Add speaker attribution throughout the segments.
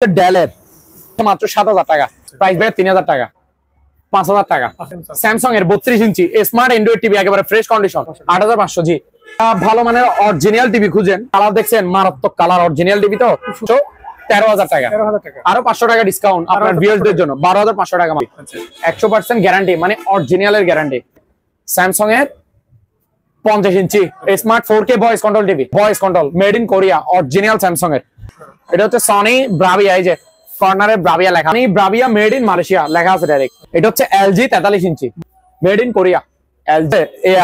Speaker 1: ডেলের মাত্র ৭,০০০ টাকা, প্রাইস ভাই ৩,০০০ টাকা, ৫,০০০ টাকা। স্যামসাং এর ৩২ ইঞ্চি স্মার্ট অ্যান্ড্রয়েড টিভি, একেবারে ফ্রেশ কন্ডিশন, ৮৫০০ জি। ভালো মানের অরিজিনাল টিভি খুঁজেন, কালার দেখছেন মারাত্মক কালার, অরিজিনাল টিভি তো ১৩,০০০ টাকা, আরো ৫০০ টাকা ডিসকাউন্ট আপনার ভিউয়ারদের জন্য, ১২,৫০০ টাকা। ১০০% গ্যারান্টি, মানে অরিজিনালের গ্যারান্টি। স্যামসাং এর ৫০ inch smart 4K voice control TV, voice control, made in Korea, original Samsung এর। এটা হচ্ছে সনি ব্রাভিয়া, এই যে কর্নারে ব্রাভিয়া লেখা, Sony Bravia made in Malaysia লেখা আছে ডাইরেক্ট। এটা হচ্ছে LG ৪৩ inch made in Korea,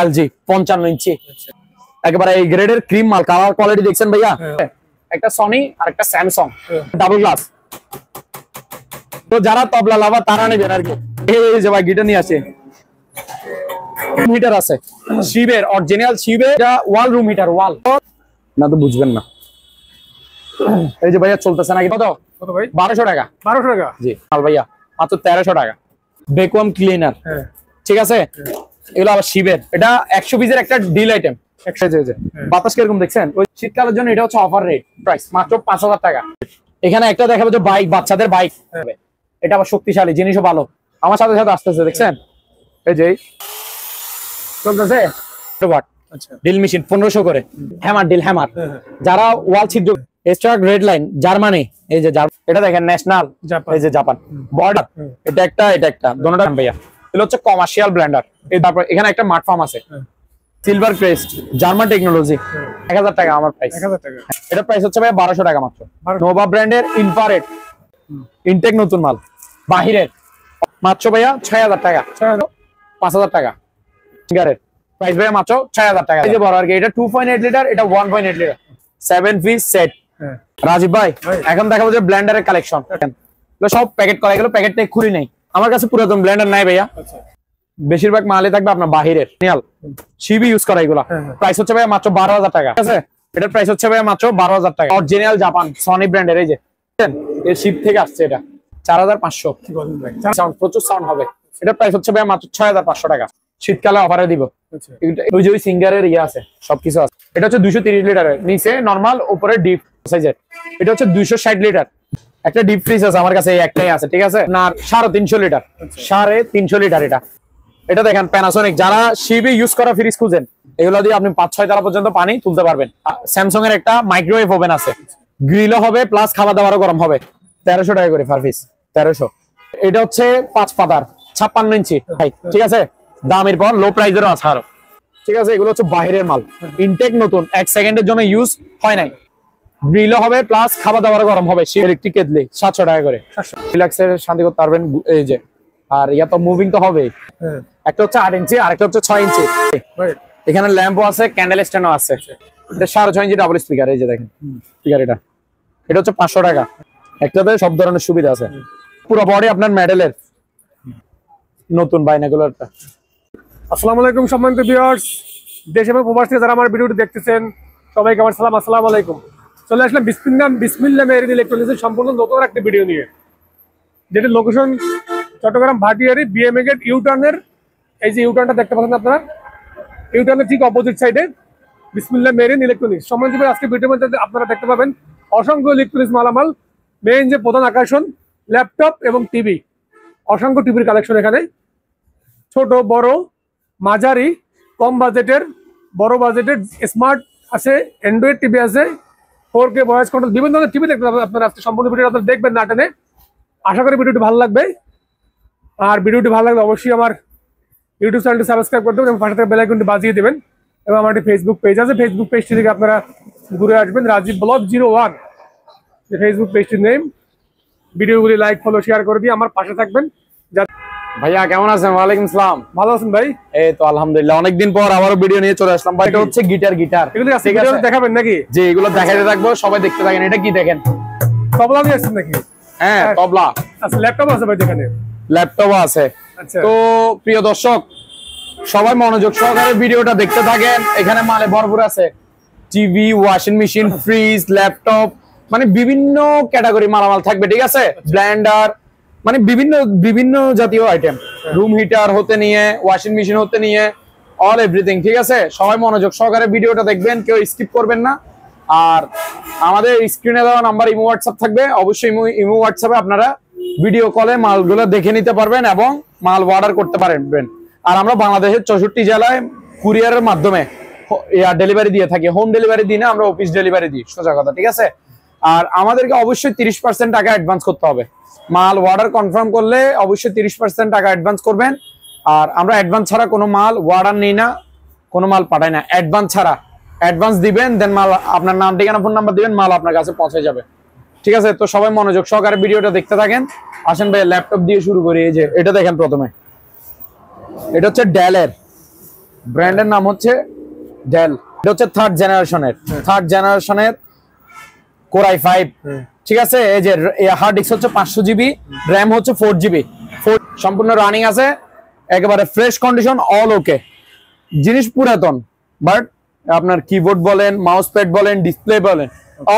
Speaker 1: LG ৫৫ ইঞ্চি, একেবারে এই গ্রেডের ক্রিম মাল। কালার কোয়ালিটি দেখছেন ভাইয়া, একটা সনি আর একটা স্যামসাং ডাবল গ্লাস। তো যারা তবলা লাভার তারা নেবেন আর কি। এই যে ভাই গিটার নিয়ে আসে, হিটার আছে শিবের, অরিজিনাল শিবের, এটা ওয়াল রুম হিটার, ওয়াল না তো বুঝবেন না। এই যে ভাইয়া চলতেছে নাকি, কত ভাই? ১২০০ টাকা। ১২০০ টাকা জি ভাইয়া, মাত্র ১৩০০ টাকা। ভ্যাকুয়াম ক্লিনার, ঠিক আছে, এগুলো আবার শিবের। এটা ১০০ পিসের একটা ডিল আইটেম। বাতাস কিরকম দেখছেন, ওই শীতকালের জন্য। এটা হচ্ছে অফার রেট, প্রাইস মাত্র ৫,০০০ টাকা। এখানে একটা দেখাবো যে বাইক, বাচ্চাদের বাইক, এটা আবার শক্তিশালী, জিনিসও ভালো। আমার সাথে সাথে আসতেছে, দেখছেন এই যে চলতেছে। ডিল মেশিন ১৫০০ করে, হ্যামার ডিল, হ্যামার। যারা ওয়াল ছিদ্র, স্ট্রাক রেড লাইন, জার্মানি, এই যে এটা দেখেন ন্যাশনাল, এই যে জাপান বর্ডার, এটা একটা দোনোটা ভাইয়া। এগুলো হচ্ছে কমার্শিয়াল ব্লেন্ডার। তারপর এখানে একটা মার্ট ফার্ম আছে, সিলভার ক্রেস্ট, জার্মান টেকনোলজি, ১,০০০ টাকা আমার প্রাইস। এটা প্রাইস হচ্ছে ভাই ১২০০ টাকা মাত্র। নোভা ব্র্যান্ডের ইনফ্রারেড ইনটেক, নতুন মাল, বাহিরের, মাত্র ভাইয়া ৬,০০০ টাকা, ৫,০০০ টাকা। সিগারেট প্রাইস ভাইয়া মাত্র ৬,০০০ টাকা। এই যে বড় আর কি, এটা 2.8 লিটার, এটা 1.8 লিটার, 7 পিস সেট। রাজীব ভাই এখন দেখাবো যে ব্লেন্ডারের কালেকশন, সব প্যাকেট করা, এগুলো প্যাকেটটা খুলি নাই আমার কাছে, পুরাতন ব্লেন্ডার নাই ভাইয়া। বেশিরভাগ মালে থাকবে আপনার বাহিরের, শিবি ইউজ করা এগুলা। প্রাইস হচ্ছে ভাইয়া মাত্র ১২,০০০ টাকা, ঠিক আছে। এটার প্রাইস হচ্ছে ভাইয়া মাত্র ১২,০০০ টাকা, অরিজিনাল জাপান সনি ব্র্যান্ডের। এই যে এর শিপ থেকে আসছে, এটা ৪৫০০, প্রচুর সাউন্ড হবে। এটার প্রাইস হচ্ছে ভাইয়া মাত্র ৬৫০০ টাকা। শীতকালে অফারে দিব। ওই যে ওই সিঙ্গারের ইয়ে আছে, সবকিছু আছে। এটা হচ্ছে ২৩০ লিটারের, নিচে নরমাল, উপরে ডিপ সাইজের। এটা হচ্ছে ২৬০ লিটার। একটা ডিপ ফ্রিজ আছে আমার কাছে, একটাই আছে, ঠিক আছে। না ৩৫০ লিটার, ৩৫০ লিটার। এটা দেখেন প্যানাসোনিক, যারা শিবে ইউজ করা ফ্রিজ খুঁজেন, এগুলো দিয়ে আপনি ৫-৬ তলা পর্যন্ত পানি তুলতে পারবেন। স্যামসাং এর একটা মাইক্রোওয়েভ ওভেন আছে, গ্রিলও হবে প্লাস খাবার দাবারও গরম হবে। ১৩০০ টাকা করে পার পিস, ১৩০০। এটা হচ্ছে ৫ পাতার ৫৬ ইঞ্চি, ঠিক আছে। দামের পর লো প্রাইজেরও আছে আরো, ঠিক আছে। এগুলো হচ্ছে বাহিরের মাল, ইনটেক নতুন, ১ সেকেন্ডের জন্য ইউজ হয় নাই। গ্রিলও হবে প্লাস খাবার দাবারও গরম হবে। ইলেকট্রিক কেটলি ৭০০ টাকা করে, রিল্যাক্সের শান্তি করতে পারবেন। এই যে আর ইয়া তো মুভিং তো হবে। একটা হচ্ছে ৮ ইঞ্চি, আর একটা হচ্ছে ৬ ইঞ্চি। এখানে ল্যাম্পও আছে, ক্যান্ডেল স্ট্যান্ডও আছে। এটা ৬.৫ ইঞ্চি ডাবল স্পিকার, এই যে দেখেন স্পিকার। এটা হচ্ছে ৫০০ টাকা। একটাতে সব ধরনের সুবিধা আছে, পুরো বডি আপনার মেডেলের, নতুন বাইনাকুলারটা।
Speaker 2: আসসালামু আলাইকুম সম্মানিত ভিউয়ার্স, দেশ এবং প্রবাস থেকে যারা আমার ভিডিওটি দেখতেছেন, সবাইকে আমার সালাম, আসসালামু আলাইকুম। চলে আসলাম বিসমিল্লাহ মেরিন ইলেকট্রনিক্সের সম্পূর্ণ নতুন একটা ভিডিও নিয়ে, যেটি location Chittagong Bhatiari BMA gate ইউটার্নের। এই যে ইউটার্নটা দেখতে পাচ্ছেন আপনারা, ইউটার্নের ঠিক অপোজিট সাইডে বিসমিল্লাহ মেরিন ইলেকট্রনিক্স। সম্মানিত আজকে ভিডিওর মধ্যে আপনারা দেখতে পাবেন অসংখ্য ইলেকট্রনিক্স মালামাল। মেইন যে প্রধান আকর্ষণ ল্যাপটপ এবং টিভি, অসংখ্য টিভির কালেকশন এখানে, ছোট বড় মাঝারি, কম বাজেটের, বড় বাজেটের, স্মার্ট আছে, অ্যান্ড্রয়েড টিভি আছে, 4K ভয়েস কন্ট্রোল, বিভিন্ন ধরনের টিভি দেখতে পাবেন আপনারা। আজকে সম্পূর্ণ ভিডিও আপনারা দেখবেন না টেনে। আশা করি ভিডিওটি ভালো লাগবে। আর ভিডিওটি ভালো লাগলে অবশ্যই আমার ইউটিউব চ্যানেলটি সাবস্ক্রাইব করে দেবেন এবং পাশে থাকা বেল আইকনটি বাজিয়ে দেবেন। এবং আমার একটি ফেসবুক পেজ আছে, ফেসবুক পেজটি থেকে আপনারা ঘুরে আসবেন, রাজীব ব্লগ 01 যে ফেসবুক পেজটির নেম। ভিডিওগুলি লাইক, ফলো, শেয়ার করে দিয়ে আমার পাশে থাকবেন।
Speaker 1: ভাইয়া কেমন আছেন? ওয়ালাইকুম আসসালাম।
Speaker 2: ভালো আছেন ভাই?
Speaker 1: এই তো আলহামদুলিল্লাহ, অনেকদিন পর আবারও ভিডিও নিয়ে চলে আসলাম ভাই। এটা হচ্ছে গিটার,
Speaker 2: এগুলো দেখাবেন নাকি?
Speaker 1: যে এগুলো দেখাতে থাকবো, সবাই দেখতে থাকেন। এটা কি দেখেন,
Speaker 2: তবলা নিয়ে আসছেন নাকি?
Speaker 1: হ্যাঁ তবলা।
Speaker 2: আচ্ছা, ল্যাপটপ আছে ভাই? এখানে
Speaker 1: ল্যাপটপ আছে। তো প্রিয় দর্শক, সবাই মনোযোগ সহকারে ভিডিওটা দেখতে থাকেন। এখানে মালে ভরপুর আছে, TV, washing machine, fridge, laptop, মানে বিভিন্ন ক্যাটাগরি মালামাল থাকবে, ঠিক আছে। ব্লেন্ডার, মানে বিভিন্ন জাতীয় আইটেম, রুম হিটার হতে নিয়ে ওয়াশিং মেশিন হতে নিয়ে অল এভরিথিং, ঠিক আছে। সবাই মনোযোগ সহকারে ভিডিওটা দেখবেন, কেউ স্কিপ করবেন না। আর আমাদের স্ক্রিনে দেওয়া নাম্বার ইমো হোয়াটসঅ্যাপ থাকবে, অবশ্যই ইমো হোয়াটসঅ্যাপে আপনারা ভিডিও কলে মালগুলো দেখে নিতে পারবেন এবং মাল অর্ডার করতে পারবেন। আর আমরা বাংলাদেশের 64 জেলায় কুরিয়ারের মাধ্যমে ডেলিভারি দিয়ে থাকি। হোম ডেলিভারি দিই না, আমরা অফিস ডেলিভারি দিই, সোজা কথা, ঠিক আছে। আর আমাদেরকে অবশ্যই 30% টাকা অ্যাডভান্স করতে হবে। মাল অর্ডার কনফার্ম করলে অবশ্যই 30% টাকা অ্যাডভান্স করবেন। আর আমরা অ্যাডভান্স ছাড়া কোনো মাল অর্ডার নিই না, কোনো মাল পাঠাই না অ্যাডভান্স ছাড়া। অ্যাডভান্স দিবেন, দেন মাল আপনার নাম ঠিকানা ফোন নাম্বার দিবেন, মাল আপনার কাছে পৌঁছে যাবে, ঠিক আছে। তো সবাই মনোযোগ সহকারে ভিডিওটা দেখতে থাকেন। আসেন ভাই ল্যাপটপ দিয়ে শুরু করি। এই যে এটা দেখেন, প্রথমে এটা হচ্ছে ডেলের, ব্র্যান্ডের নাম হচ্ছে ডেল। এটা হচ্ছে থার্ড জেনারেশনের কোর i5, ঠিক আছে। এই যে হার্ড ডিস্ক হচ্ছে 500 জিবি, র্যাম হচ্ছে 4 জিবি, সম্পূর্ণ রানিং আছে, একেবারে ফ্রেশ কন্ডিশন, অল ওকে। জিনিস পুরাতন, বাট আপনার কিবোর্ড বলেন, মাউস প্যাড বলেন, ডিসপ্লে বলেন,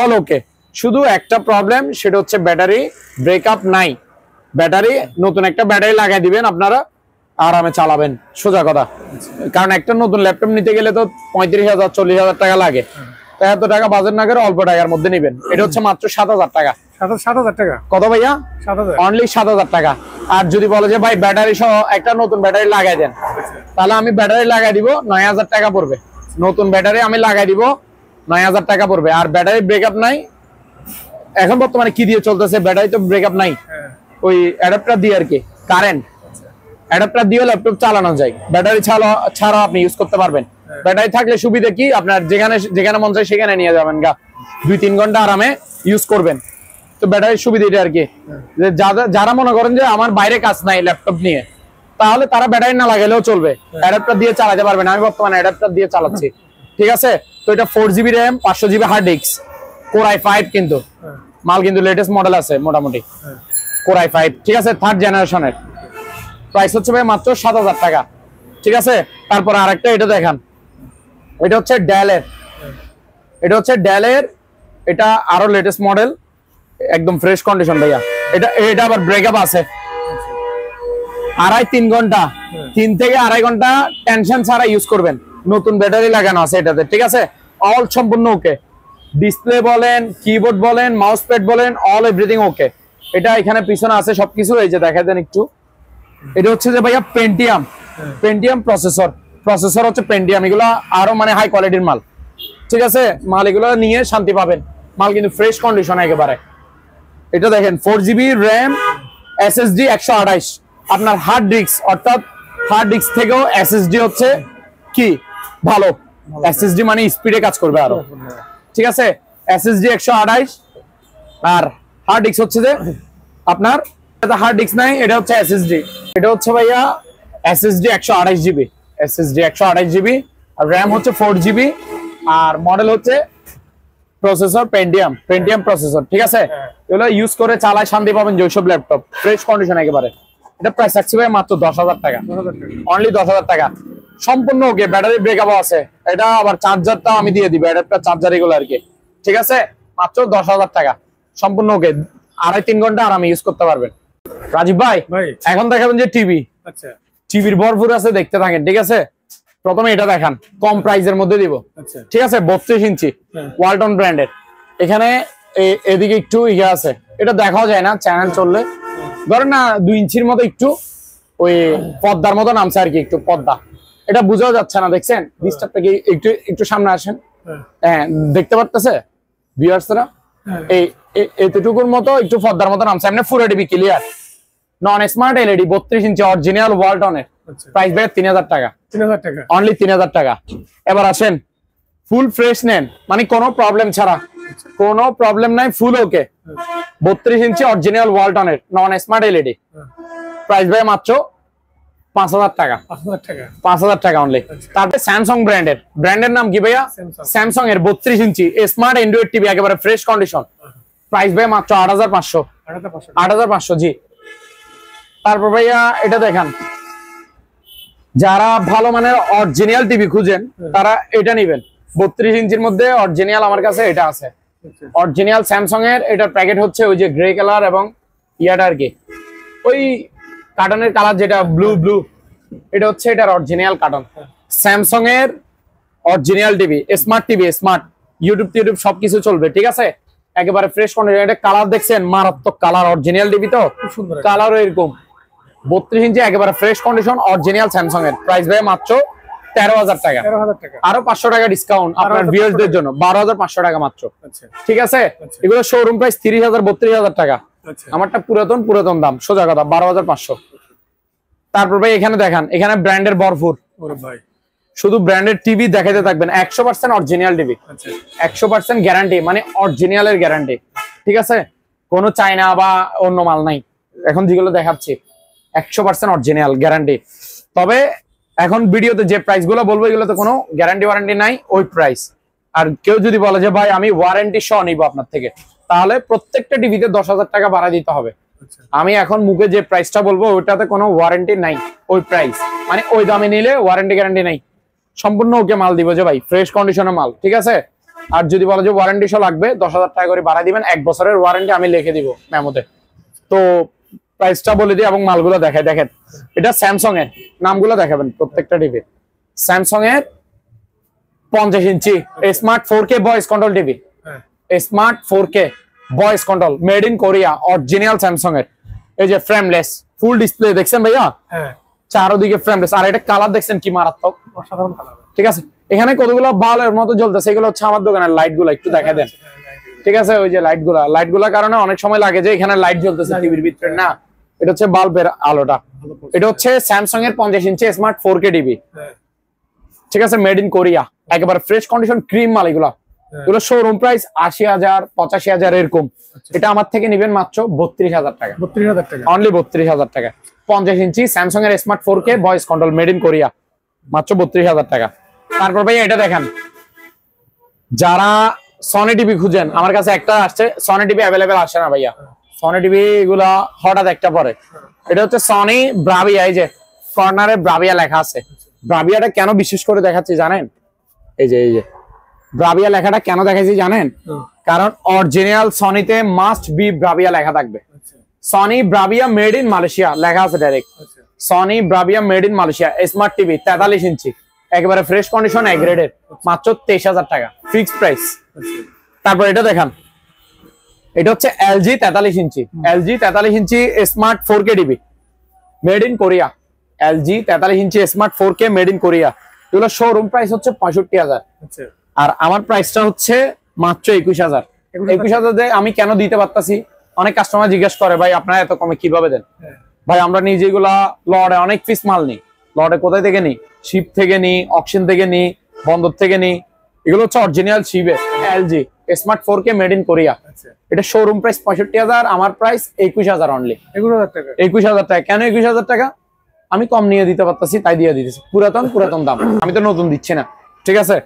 Speaker 1: অল ওকে। শুধু একটা প্রবলেম, সেটা হচ্ছে ব্যাটারি ব্রেকআপ নাই। ব্যাটারি নতুন একটা ব্যাটারি লাগাই দিবেন, আপনারা আরামে চালাবেন, সোজা কথা। কারণ একটা নতুন ল্যাপটপ নিতে গেলে তো 35,000 40,000 টাকা লাগে। এত টাকা বাজেট না করে অল্প টাকার মধ্যে নিবেন। এটা হচ্ছে মাত্র 7,000 টাকা।
Speaker 2: 7,000 টাকা?
Speaker 1: কত ভাইয়া?
Speaker 2: 7,000,
Speaker 1: অনলি 7,000 টাকা। আর যদি বলে যে ভাই ব্যাটারি সহ একটা নতুন ব্যাটারি লাগাই দেন, তাহলে আমি ব্যাটারি লাগাই দিব, 9,000 টাকা পড়বে। নতুন ব্যাটারি আমি লাগাই দিব, 9,000 টাকা পড়বে। আর ব্যাটারি ব্রেকআপ নাই। এখন বর্তমানে কি দিয়ে চলতেছে, ব্যাটারি তো ব্রেকআপ নাই, ওই অ্যাডাপ্টার দিয়ে আর কি, কারেন্ট অ্যাডাপ্টার দিয়ে ল্যাপটপ চালানো যায়। ব্যাটারি ছাড়া আপনি ইউজ করতে পারবেন। ব্যাটারি থাকলে সুবিধা কি, আপনার যেখানে মন চায় সেখানে নিয়ে যাবেন, 2-3 ঘন্টা আরামে ইউজ করবেন। তো ব্যাটারির সুবিধা এটা আর কি। যে যারা মনে করেন যে আমার বাইরে কাজ নাই ল্যাপটপ নিয়ে, তাহলে তারা ব্যাটারি না লাগালেও চলবে, অ্যাডাপ্টার দিয়ে চালাতে পারবেন। আমি বর্তমানে অ্যাডাপ্টার দিয়ে চালাচ্ছি, ঠিক আছে। তো এটা 4 GB RAM, 500 GB hard disk, core i5, কিন্তু মাল কিন্তু লেটেস্ট মডেল আছে মোটামুটি, কোর i5, ঠিক আছে, থার্ড জেনারেশনের। প্রাইস হচ্ছে ভাই মাত্র 7,000 টাকা, ঠিক আছে। তারপর আরেকটা এটা দেখান, এটা হচ্ছে ডেলের, এটা আরো লেটেস্ট মডেল, একদম ফ্রেশ কন্ডিশন ভাইয়া। এটা আবার ব্রেকআপ আছে 2.5-3 ঘন্টা, 3 থেকে 2.5 ঘন্টা টেনশন ছাড়া ইউজ করবেন। নতুন ব্যাটারি লাগানো আছে এটাতে, ঠিক আছে, অল সম্পূর্ণ ওকে। ডিসপ্লে বলেন, কিবোর্ড বলেন, মাউস প্যাড বলেন, অল এভরিথিং ওকে। এটা এখানে পিছনে আছে সবকিছু, এই যে দেখাই দেন একটু। এটা হচ্ছে যে ভাইয়া পেন্টিয়াম প্রসেসর হচ্ছে পেন্টিয়াম। এগুলো আরো মানে হাই কোয়ালিটির মাল, ঠিক আছে। মাল এগুলো নিয়ে শান্তি পাবেন, মাল কিন্তু ফ্রেশ কন্ডিশন একেবারে। এটা দেখেন 4 জিবি র্যাম, SSD 128। আপনার হার্ড ডিস্ক, অর্থাৎ হার্ড ডিস্ক থেকেও SSD হচ্ছে কি ভালো, SSD মানে স্পিডে কাজ করবে আরো, ঠিক আছে। SSD 128 আর হার্ড ডিস্ক হচ্ছে যে আপনার হার্ড ডিস্ক নাই, এটা হচ্ছে SSD। এটা হচ্ছে ভাইয়া SSD 128 জিবি, আর র্যাম হচ্ছে 4 জিবি, আর মডেল হচ্ছে প্রসেসর পেন্টিয়াম প্রসেসর, ঠিক আছে। এগুলো ইউজ করে চালায় শান্তি পাবেন, যেসব ল্যাপটপ ফ্রেশ কন্ডিশন একেবারে। এটা প্রাইস থাকছে ভাই মাত্র 10,000 টাকা, অনলি 10,000 টাকা, সম্পূর্ণ ওকে। ব্যাটারি ব্রেকআপ আছে। এটা আবার চার্জারটা আমি দিয়ে দিব, অ্যাডাপ্টার চার্জার এগুলো আর কি, ঠিক আছে। মাত্র 10,000 টাকা, সম্পূর্ণ ওকে, 2.5-3 ঘন্টা আরামে ইউজ করতে পারবেন। রাজীব ভাই এখন দেখাবেন যে টিভি, আচ্ছা, টিভির ভরপুর আছে, দেখতে থাকেন, ঠিক আছে। প্রথমে এটা দেখান, কম প্রাইসের মধ্যে দিব, ঠিক আছে। 32 ইঞ্চি ওয়ালটন ব্র্যান্ডের। এখানে এদিকে একটু ইয়ে আছে, এটা দেখাও যায় না চ্যানেল চললে, ধরেন না 2 ইঞ্চির মতো একটু ওই পর্দার মতো নামছে আর কি, একটু পর্দা, এটা বোঝাও যাচ্ছে না, দেখছেন ডিসটার্বটা কি? একটু সামনে আসেন, হ্যাঁ দেখতে পারতেছে ভিউয়ার্সরা, এই এতটুকুর মতো একটু পর্দার মতো নামছে। এমনি ফুল এডিবি clear, non smart LED, 32 inch original ওয়ালটনের। প্রাইস ভাই 3,000 টাকা, অনলি 3,000 টাকা। এবার আসেন ফুল ফ্রেশ নেন, মানে কোনো প্রবলেম ছাড়া, কোনো প্রবলেম নাই, ফুল ওকে। 32 ইঞ্চি অরিজিনাল ওয়ালটনের নন স্মার্ট এলইডি, প্রাইস ভাই মাত্র 5,000 টাকা, 5,000 টাকা অনলি। তারপরে স্যামসাং ব্র্যান্ডের নাম কি ভাইয়া? স্যামসাং এর 32 ইঞ্চি স্মার্ট অ্যান্ড্রয়েড টিভি, একেবারে ফ্রেশ কন্ডিশন, প্রাইস ভাই মাত্র 8,500, জি। তারপর ভাইয়া এটা দেখান, যারা ভালো মানের অরিজিনাল টিভি খুঁজেন তারা এটা নেবেন। 32 ইঞ্চির মধ্যে অরিজিনাল আমার কাছে এটা আছে, অরিজিনাল স্যামসাং এর। এটার প্যাকেট হচ্ছে ওই যে গ্রে কালার এবং ইয়াটা আর কি, ওই কার্টনের কালার যেটা ব্লু, এটা হচ্ছে এটার অরিজিনাল কার্টন। স্যামসাং এর অরিজিনাল টিভি, স্মার্ট ইউটিউব সবকিছু চলবে, ঠিক আছে। একেবারে ফ্রেশ কন্ডিশন। এটা কালার দেখছেন, মারাত্মক কালার, অরিজিনাল টিভি তো,
Speaker 2: খুব সুন্দর
Speaker 1: কালারও এরকম। 32 ইঞ্চি একেবারে ফ্রেশ কন্ডিশন, অরিজিনাল স্যামসাং এর। প্রাইস ভাই মাত্র 13,000 টাকা।
Speaker 2: 13,000 টাকা।
Speaker 1: আরো 500 টাকা ডিসকাউন্ট আপনার ভিউয়ারদের জন্য, 12,500 টাকা মাত্র।
Speaker 2: আচ্ছা
Speaker 1: ঠিক আছে।
Speaker 2: আচ্ছা।
Speaker 1: এগুলো শোরুম প্রাইস 30,000 32,000 টাকা।
Speaker 2: আচ্ছা
Speaker 1: আমারটা পুরাতন দাম, সোজা কথা 12,500। তারপর ভাই এখানে দেখেন, এখানে ব্র্যান্ডের ভরপুর।
Speaker 2: ওরে ভাই,
Speaker 1: শুধু ব্র্যান্ডেড টিভি দেখাতে থাকবেন। 100% অরিজিনাল টিভি,
Speaker 2: আচ্ছা
Speaker 1: 100% গ্যারান্টি, মানে অরিজিনালের গ্যারান্টি, ঠিক আছে। কোনো চায়না বা অন্য মাল নাই। এখন যেগুলো দেখাচ্ছি 100% অরিজিনাল গ্যারান্টি। তবে এখন ভিডিওতে যে প্রাইস গুলো বলবো এগুলোতে কোনো গ্যারান্টি ওয়ারেন্টি নাই, ওই প্রাইস। আর কেউ যদি বলে যে ভাই আমি ওয়ারেন্টি সহ নিবো আপনার থেকে, তাহলে প্রত্যেকটা টিভিতে 10,000 টাকা ভাড়া দিতে হবে।
Speaker 2: আচ্ছা
Speaker 1: আমি এখন মুখে যে প্রাইসটা বলবো ওইটাতে কোনো ওয়ারেন্টি নাই, ওই প্রাইস, মানে ওই দামে নিলে ওয়ারেন্টি গ্যারান্টি নাই। সম্পূর্ণ ওকে মাল দিব যে ভাই ফ্রেশ কন্ডিশনের মাল, ঠিক আছে। আর যদি বলো যে ওয়ারেন্টি সহ লাগবে 10,000 টাকা করে ভাড়া দিবেন, 1 বছরের ওয়ারেন্টি আমি লিখে দিব মেমোতে। তো প্রাইসটা বলে দিই এবং মালগুলো দেখাই। দেখেন এটা স্যামসাং এর, নামগুলো দেখাবেন প্রত্যেকটা টিভি। স্যামসাং এর 50 inch smart 4K voice control TV,
Speaker 2: হ্যাঁ
Speaker 1: smart 4K voice control, made in Korea, original Samsung এর। এই যে ফ্রেমলেস ফুল ডিসপ্লে দেখছেন ভাইয়া,
Speaker 2: হ্যাঁ
Speaker 1: চারদিকে ফ্রেমলেস। আর এটা কালার দেখছেন কি মারাত্মক,
Speaker 2: অসাধারণ কালার।
Speaker 1: ঠিক আছে। এখানে কতগুলো বালের মতো জ্বলতেছে, এগুলো হচ্ছে আমার দোকানের লাইট গুলো, একটু দেখা দেন, ঠিক আছে। ওই যে লাইট গুলা কারণে অনেক সময় লাগে যে এখানে লাইট জ্বলতেছে টিভির ভিতরে, না, এটা হচ্ছে বাল্বের আলোটা। এটা হচ্ছে স্যামসাং এর 50 ইঞ্চি স্মার্ট 4K টিভি,
Speaker 2: হ্যাঁ
Speaker 1: ঠিক আছে, মেড ইন কোরিয়া, একেবারে ফ্রেশ কন্ডিশন ক্রিম মাল। এগুলো শোরুম প্রাইস 80,000 85,000 এরকম। এটা আমার থেকে নিবেন মাত্র 32,000 টাকা,
Speaker 2: 32,000 টাকা
Speaker 1: অনলি 32,000 টাকা। 50 ইঞ্চি স্যামসাং এর smart 4K voice control, made in Korea, মাত্র 32,000 টাকা। তারপর ভাই এটা দেখেন, যারা সনি টিভি খুঁজেন, আমার কাছে একটা আসছে, সনি টিভি অ্যাভেলেবেল আসে না ভাইয়া। সনি টিভি এগুলা হঠাৎ একটা পরে। এটা হচ্ছে সনি ব্রাভিয়া, এই যে কর্নারে ব্রাভিয়া লেখা আছে। ব্রাভিয়াটা কেন বিশেষ করে দেখাচ্ছি জানেন? এই যে ব্রাভিয়া লেখাটা কেন দেখাচ্ছি জানেন? কারণ অরিজিনাল সনিতে মাস্ট বি ব্রাভিয়া লেখা থাকবে। Sony Bravia made in Malaysia লেখা আছে direct. Sony Bravia made in Malaysia smart TV 43 ইঞ্চি একেবারে ফ্রেশ কন্ডিশন, এ গ্রেডের, মাত্র 23,000 টাকা ফিক্স প্রাইস। তারপর এটা দেখান, এটা হচ্ছে LG 43 inch, LG 43 inch smart 4K TV, made in Korea. LG 43 inch smart 4K made in Korea. এগুলো শোরুম প্রাইস হচ্ছে 65,000, আর আমার প্রাইসটা হচ্ছে মাত্র 21,000। 21,000 দিয়ে আমি কেন দিতে পারতাছি? অনেক কাস্টমার জিজ্ঞেস করে ভাই আপনারা এত কমে কিভাবে দেন? ভাই আমরা নিজেগুলা লড়ে অনেক পিস মাল নিই। লড়ে কোথায় থেকে নিই? শিপ থেকে নিই, অকশন থেকে নিই, বন্দর থেকে নিই। এগুলো হচ্ছে অরিজিনাল শিপে LG smart 4K made in Korea. এটা শোরুম প্রাইস 65,000, আমার প্রাইস 21,000 অনলি।
Speaker 2: 21,000 টাকা।
Speaker 1: 21,000 টাকা। কেন 21,000 টাকা? আমি কম নিয়ে দিতে পারতাছি তাই দিয়ে দিতেছি। পুরাতন দাম, আমি তো নতুন দিচ্ছি না, ঠিক আছে।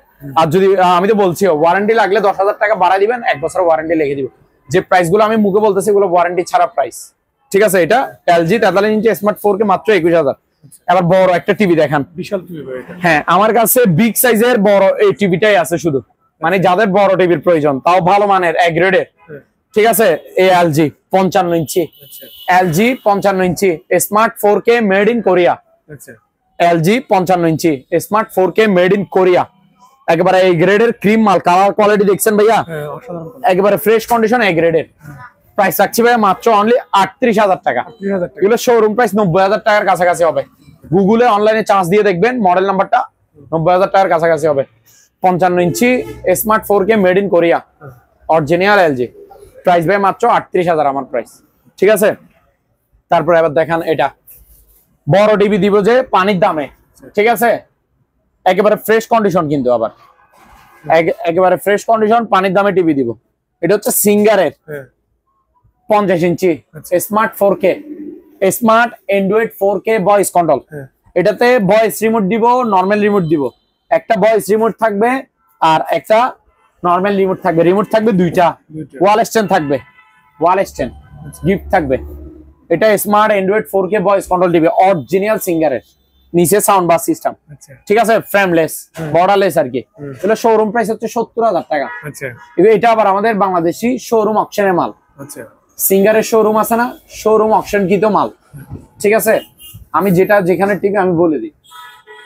Speaker 1: আর যদি আমি তো বলছি ওয়ারেন্টি লাগলে 10,000 টাকা বাড়াই দিবেন, 1 বছর ওয়ারেন্টি লিখে দিব। যে প্রাইস গুলো আমি মুখে বলতেছি এগুলো ওয়ারেন্টি ছাড়া প্রাইস, ঠিক আছে। এটা এলজি 43 ইঞ্চি স্মার্ট 4K মাত্র 21,000। এবার বড় একটা টিভি দেখান,
Speaker 2: বিশাল টিভি ভাই এটা।
Speaker 1: হ্যাঁ আমার কাছে বিগ সাইজের বড় এই টিভিটাই আছে শুধু, মানে যাদের বড় টিভির প্রয়োজন, তাও ভালো মানের, এ গ্রেডের, ঠিক আছে। এই LG 55 inch, LG 55 inch smart 4K made in Korea, LG 55 inch smart 4K made in Korea, একেবারে এই গ্রেডের ক্রিম মাল। কালার কোয়ালিটি দেখছেন ভাইয়া, একেবারে ফ্রেশ কন্ডিশন, এ গ্রেডের। প্রাইস রাখছি ভাইয়া মাত্র অনলি 38,000 টাকা। এগুলো শোরুম প্রাইস 90,000 টাকার কাছাকাছি হবে। গুগলে অনলাইনে চার্জ দিয়ে দেখবেন, মডেল নাম্বারটা 90,000 টাকার কাছাকাছি হবে। 55 inch smart 4K made in Korea, original LG. Price ভাই মাত্র 38,000 আমার প্রাইস, ঠিক আছে। তারপর এবার দেখান, এটা বড় টিভি দিব যে পানির দামে, ঠিক আছে, একেবারে ফ্রেশ কন্ডিশন, কিন্তু আবার একেবারে ফ্রেশ কন্ডিশন পানির দামে টিভি দিব। এটা হচ্ছে সিঙ্গারের 50 inch smart 4K smart Android 4K voice control. এটাতে ভয়েস রিমোট দিব, নরমাল রিমোট দিব। একটা ভয়েস রিমোট থাকবে আর একটা নরমাল রিমোট থাকবে। রিমোট থাকবে দুইটা, ওয়াল স্ট্যান্ড থাকবে, ওয়াল স্ট্যান্ড গিফট থাকবে। এটা smart Android 4K voice control TV, original সিঙ্গারের, নিচে সাউন্ড বার সিস্টেম, ঠিক আছে, ফ্রেমলেস, বর্ডারলেস আর কি। এগুলো শোরুম প্রাইস হচ্ছে 70,000 টাকা। এটা আবার আমাদের বাংলাদেশি শোরুম অকশনের মাল। সিঙ্গারের শোরুম আছে না, শোরুম অকশন কি তো মাল, ঠিক আছে। আমি যেটা যেখানে টিভি আমি বলে দিই,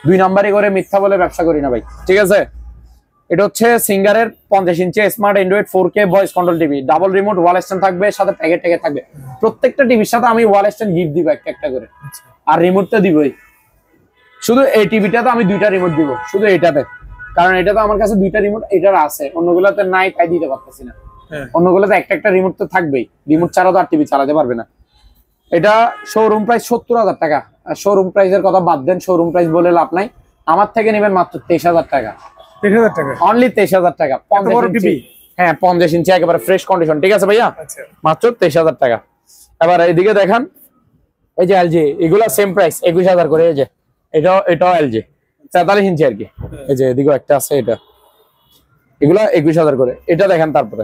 Speaker 1: 2 নম্বরে করে মিথ্যা বলে ব্যবসা করি না ভাই, ঠিক আছে। এটা হচ্ছে সিঙ্গারের 50 inch smart Android 4K voice control TV, double remote, wall stand থাকবে, সাথে প্যাকেট থাকবে। প্রত্যেকটা টিভির সাথে আমি ওয়াল স্ট্যান্ড গিফট দিব একটা একটা করে, আর রিমোট তো দিবই। শুধু এই টিভিটাতে আমি 2টা রিমোট দিব, শুধু এটাতে, কারণ এটা তো আমার কাছে 2টা রিমোট এটার আছে, অন্যগুলোতে নাই, তাই দিতে পারতেছি না। অন্যগুলোতে একটা একটা রিমোট তো থাকবেই, রিমোট ছাড়া তো আর টিভি চালাতে পারবে না। এটা শোরুম প্রাইস 70,000 টাকা। শোরুম প্রাইসের কথা বাদ দেন, শোরুম প্রাইস বলে লাভ নাই। আমার থেকে নেবেন মাত্র 23,000 টাকা।
Speaker 2: 23,000 টাকা
Speaker 1: অনলি 23,000 টাকা। 50 ইঞ্চি, হ্যাঁ 50 ইঞ্চি একেবারে ফ্রেশ কন্ডিশন। ঠিক আছে ভাইয়া, মাত্র 23,000 টাকা। এবার এইদিকে দেখান, এই যে এলজি, এগুলা সেম প্রাইস 21,000 করে। এই যে এটাও এলজি 43 ইঞ্চি আর কি। এই যে এদিকেও একটা আছে, এটা এগুলা 21,000 করে। এটা দেখেন, তারপরে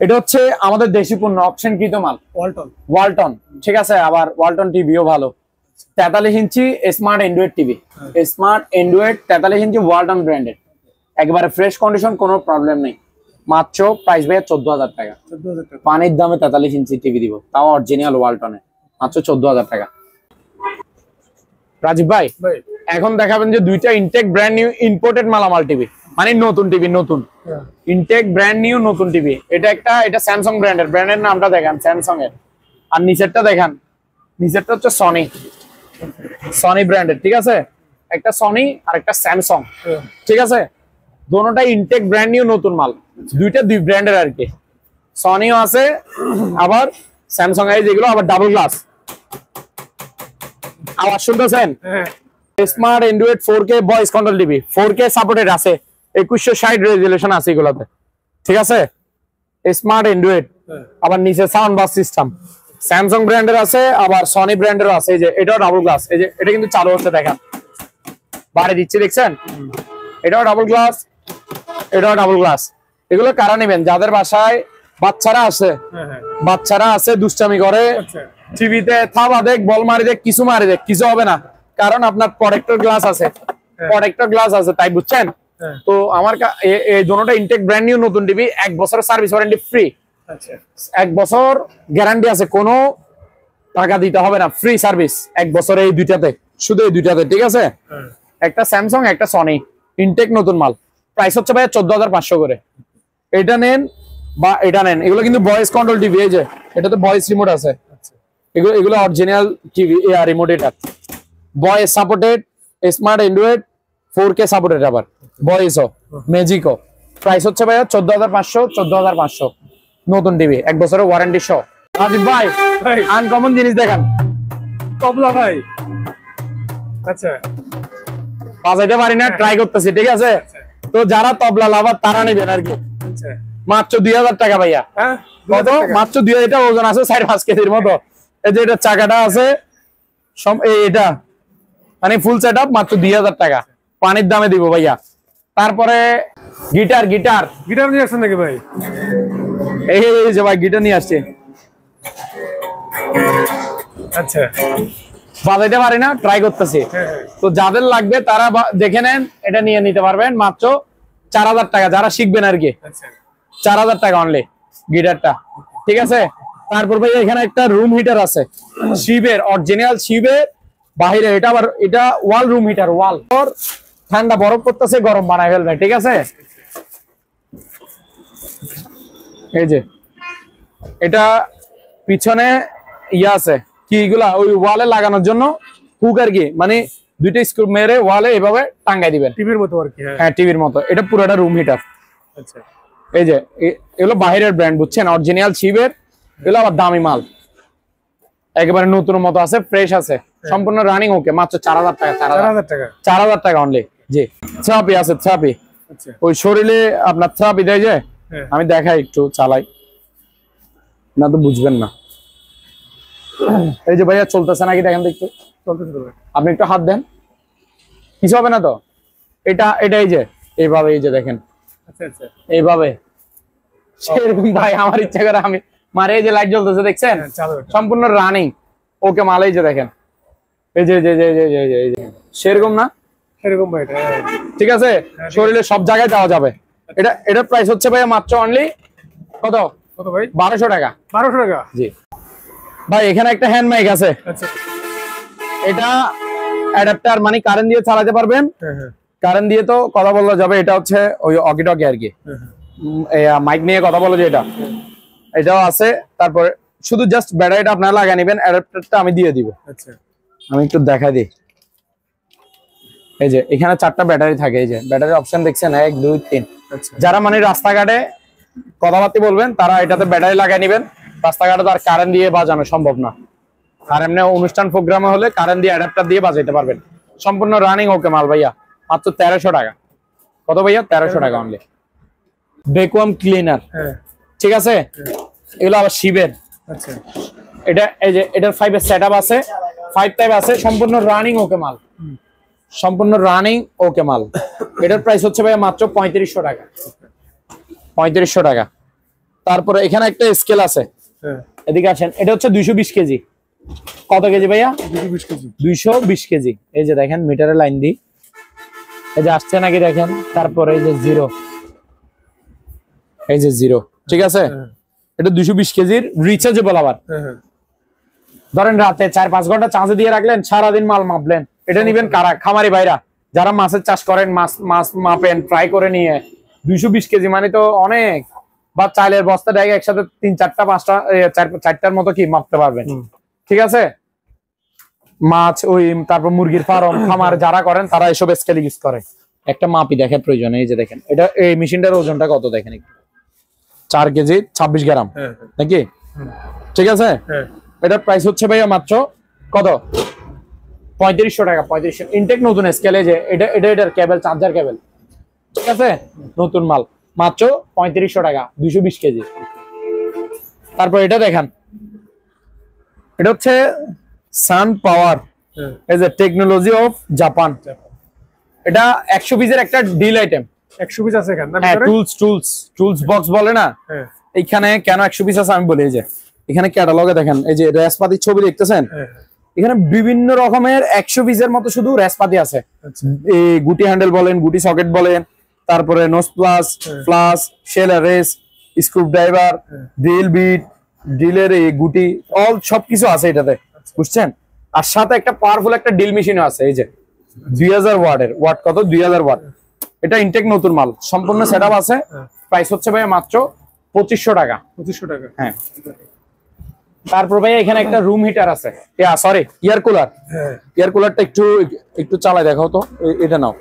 Speaker 1: এটা হচ্ছে আমাদের দেশি পণ্য, অপশন কৃত মাল, ওয়ালটন। ঠিক আছে, আবার ওয়ালটন টিভিও ভালো, 43 inch smart Android TV, smart Android 43 inch Walton branded, একবারে ফ্রেশ কন্ডিশন, কোনো প্রবলেম নেই। মাত্র প্রাইস ভাইয়া 14,000 টাকা। পানির দামে 43 ইঞ্চি টিভি দিব, তাও অরিজিনাল ওয়ালটনে, মাত্র 14,000 টাকা। রাজীব ভাই, এখন দেখাবেন যে 2টা ইনটেক ব্র্যান্ড নিউ ইম্পোর্টেড মালামাল টিভি, মানে নতুন টিভি, নতুন ইনটেক ব্র্যান্ড নিউ নতুন টিভি। এটা স্যামসাং ব্র্যান্ডের, ব্র্যান্ডের নামটা দেখেন স্যামসাং এর, আর নিচেরটা দেখেন, নিচেরটা হচ্ছে সনি ব্র্যান্ডের। ঠিক আছে, একটা সনি আর একটা স্যামসাং। ঠিক আছে, দোনোটা ইনটেক ব্র্যান্ড নিউ নতুন মাল, 2টা 2 ব্র্যান্ডের আর কি। সনিও আছে, আবার স্যামসাং এর, যেগুলো আবার ডাবল গ্লাস। আওয়াজ শুনতেছেন? Smart Android 4K voice control TV, 4K supported আছে, 2160 রেজুলেশন আছে এগুলাতে। ঠিক আছে, স্মার্ট অ্যান্ড্রয়েড, আবার নিচে সাউন্ড বাস সিস্টেম স্যামসাং ব্র্যান্ডের আছে, আবার সনি ব্র্যান্ডেরও আছে। এই যে এটাও ডাবল গ্লাস, এই যে এটা কিন্তু চালু হচ্ছে, দেখেন বাড়ি দিচ্ছি, দেখছেন? এটাও ডাবল গ্লাস, এটাও ডাবল গ্লাস। এগুলো কারা নেবেন? যাদের বাসায় বাচ্চারা আছে দুষ্টামি করে, টিভিতে থাবা দেখ, বল মারি দেখ, কিছু মারি দেখ, কিছু হবে না, কারণ আপনার প্রোটেক্টর গ্লাস আছে, তাই বুঝছেন? তো আমার এই দুটোটা ইনটেক ব্র্যান্ড নিউ নতুন টিভি, 1 বছরের সার্ভিস ওয়ারেন্টি ফ্রি। 1 বছর গ্যারান্টি আছে, কোনো টাকা দিতে হবে না, ফ্রি সার্ভিস 1 বছর এই দুইটাতে, শুধু এই দুইটাতে। ঠিক আছে, একটা স্যামসাং, একটা সনি, ইনটেক নতুন মাল। প্রাইস হচ্ছে ভাই 14,500 করে। এটা নেন বা এটা নেন, এগুলো কিন্তু ভয়েস কন্ট্রোল টিভি। এই যে এটাতে ভয়েস রিমোট আছে, এগুলো অরিজিনাল টিভি, রিমোট। এটা voice supported, smart Android 4K supported, আবার ভয়েসও, ম্যাজিকও। প্রাইস হচ্ছে ভাইয়া 14,500 নতুন টিভি, 1 বছরের ওয়ারেন্টি সহ। রাজীব ভাই, আনকমন জিনিস দেখান।
Speaker 2: তবলা ভাই, আচ্ছা
Speaker 1: বাজাইতে পারি না, ট্রাই করতেছি। ঠিক আছে, তো যারা তবলা লাভার তারা নেবেন আর কি। মাত্র 2,000 টাকা ভাইয়া। কত? মাত্র 2,000। এটা ওজন আছে 4-5 কেজির মতো। এই যে এটা চাকাটা আছে, এটা মানে ফুল সেট আপ, মাত্র 2,000 টাকা। পানির দামে দিব ভাইয়া। তারপরে গিটার
Speaker 2: নিয়ে আসছেন নাকি ভাই?
Speaker 1: এই যে ভাই গিটার নিয়ে আসছে।
Speaker 2: আচ্ছা,
Speaker 1: বাজাইতে পারি না, ট্রাই করতেছি। তো যাদের লাগবে তারা দেখে নেন, এটা নিয়ে নিতে পারবেন মাত্র 4,000 টাকা, যারা শিখবেন আর কি। 4,000 টাকা অনলি গিটারটা। ঠিক আছে, তারপর ভাই এখানে একটা রুম হিটার আছে, শিবের, অরিজিনাল শিবের, বাহিরে। এটা ওয়াল রুম হিটার, ওয়াল ঠান্ডা বরফ করতেছে, গরম বানায় ফেলবে। ঠিক আছে, এই যে এটা পিছনে ইয়া আছে, কি এগুলা ওই ওয়ালে লাগানোর জন্য হুক আর কি, মানে 2টা স্ক্রু মেরে ওয়ালে এভাবে টাঙ্গাই দিবেন,
Speaker 2: টিভির মতো আর কি।
Speaker 1: হ্যাঁ, টিভির মতো। এটা পুরোটা রুম হিটার।
Speaker 2: আচ্ছা,
Speaker 1: এই যে এগুলো বাহিরের ব্র্যান্ড, বুঝছেন? অরিজিনাল শিবের, এগুলো আবার দামি মাল, একেবারে নতুন মতো আছে, ফ্রেশ আছে, সম্পূর্ণ রানিং। ওকে, মাত্র 4,000 টাকা। 4,000 টাকা অনলি। জি, থেরাপি আছে, থেরাপি। ওই শরীরে আপনার থেরাপি দেয় যে, আমি দেখাই, একটু চালাই না তো বুঝবেন না। এই যে ভাইয়া চলতেছে নাকি দেখেন তো একটু, আপনি একটু হাত দেন, কিছু হবে না তো? এটা এই যে এইভাবে, এই যে দেখেন, এইভাবে সেরকম ভাই আমার ইচ্ছা করে আমি মারে। এই যে লাইট জ্বলতেছে দেখছেন, সম্পূর্ণ রানিং। ওকে মাল, এই যে দেখেন, এই যে সেরকম না,
Speaker 2: সেরকম ভাই।
Speaker 1: ঠিক আছে, শরীরে সব জায়গায় দেওয়া যাবে। এটার প্রাইস হচ্ছে ভাই মাত্র অনলি কত ভাই? 1,200 টাকা।
Speaker 2: 1,200 টাকা।
Speaker 1: জি ভাই, এখানে একটা হ্যান্ড মাইক আছে। এটা অ্যাডাপ্টার, মানে কারেন্ট দিয়ে চালাতে পারবেন। কারেন্ট দিয়ে তো কথা বলা যাবে, এটা হচ্ছে ওই অকিটকি আর কি, মাইক নিয়ে কথা বলা যায়, এটাও আছে। তারপরে শুধু জাস্ট ব্যাটারিটা আপনারা লাগিয়ে নেবেন, অ্যাডাপ্টারটা আমি দিয়ে দিব।
Speaker 2: আচ্ছা,
Speaker 1: আমি একটু দেখা দিই। এই যে এখানে 4টা ব্যাটারি থাকে, এই যে ব্যাটারি অপশন দেখছেন 1 2 3।
Speaker 2: আচ্ছা,
Speaker 1: যারা মানে রাস্তাঘাটে কথাবার্তা বলবেন তারা এটাতে ব্যাটারি লাগিয়ে নেবেন। রাস্তাঘাটে তো আর কারেন্ট দিয়ে বাজানো সম্ভব না, আর এমনি অনুষ্ঠান প্রোগ্রামে হলে কারেন্ট দিয়ে অ্যাডাপ্টার দিয়ে বাজাইতে পারবেন। সম্পূর্ণ রানিং ওকে মাল ভাইয়া, মাত্র 1300 টাকা। কত ভাইয়া? 1300 টাকা অনলি। ভ্যাকুয়াম ক্লিনার, ঠিক আছে, এগুলো আবার শিবের।
Speaker 2: আচ্ছা,
Speaker 1: এটা এই যে এটার 5 এর সেটআপ আছে, 5 টাইপ আছে, সম্পূর্ণ রানিং ওকে মাল, সম্পূর্ণ রানিং ওকে মাল। এটার প্রাইস হচ্ছে ভাইয়া মাত্র 3500 টাকা, 3500 টাকা। তারপরে এখানে একটা স্কেল আছে, এদিকে আসেন, এটা হচ্ছে 220 কেজি। কত কেজি ভাইয়া?
Speaker 2: 220 কেজি।
Speaker 1: 220 কেজি। এই যে দেখেন মিটারের লাইন দি, এই যে আসছে নাকি দেখেন। তারপরে এই যে জিরো, এই যে জিরো, ঠিক আছে। এটা 220 কেজির, রিচার্জেবল আবার। ধরেন রাতে 4-5 ঘন্টা চার্জে দিয়ে রাখলেন, সারাদিন মাল মাপলেন। এটা নিবেন কারা? খামারি ভাইরা, যারা মাছের চাষ করেন, মাছ মাপেন, ফ্রাই করে নিয়ে। 220 কেজি মানে তো অনেক। বা চাইলের বস্তা ডাইরেক্ট একসাথে 3-4টা 5টা 4টার মতো কি মাপতে পারবেন, ঠিক আছে। মাছ ওই তারপর মুরগির ফার্ম খামার যারা করেন তারা এসব স্কেল ইউজ করে। একটা মাপি দেখে প্রয়োজন। এই যে দেখেন, এটা এই মেশিনটার ওজনটা কত দেখেন, 4 কেজি 26 গ্রাম নাকি, ঠিক আছে। এটার প্রাইস হচ্ছে ভাইয়া মাত্র কত? 3500 টাকা। 3500 ইনটেক নতুন স্কেলে, যে এটার কেবল, চার্জার কেবল, ঠিক আছে, নতুন মাল, মাত্র 3500 টাকা, 220 কেজি। তারপর এটা দেখেন, এটা হচ্ছে Sun Power, as a technology of Japan. এটা 100 পিসের একটা ডিল আইটেম।
Speaker 2: 100 পিস আছে এখানে?
Speaker 1: হ্যাঁ, টুলস বক্স বলে না। এইখানে কেন 100 পিস আছে আমি বলি। এই যে এখানে ক্যাটালগে দেখেন, এই যে রেসপাতির ছবি দেখতেছেন, এখানে বিভিন্ন রকমের 100 পিসের মতো শুধু রেসপাতি আছে। এই গুটি হ্যান্ডেল বলেন, গুটি সকেট বলেন, তারপরে নোজ প্লাস শেল রেস, স্ক্রু ড্রাইভার, ড্রিল বিট, ড্রিলের এই গুটি, অল সবকিছু আছে এটাতে, বুঝছেন। আর সাথে একটা পাওয়ারফুল একটা ড্রিল মেশিনও আছে। এই যে 2000 ওয়াটের, ওয়াট কত? 2000 ওয়াট। এটা ইনটেক নতুন মাল, সম্পূর্ণ সেটআপ আছে। প্রাইস হচ্ছে ভাই মাত্র 2500 টাকা। 2500 টাকা, হ্যাঁ। তারপর ভাই এখানে একটা রুম হিটার আছে, সরি এয়ার কুলার। এয়ার কুলারটা একটু চালাই দেখাও তো, এটা নাও,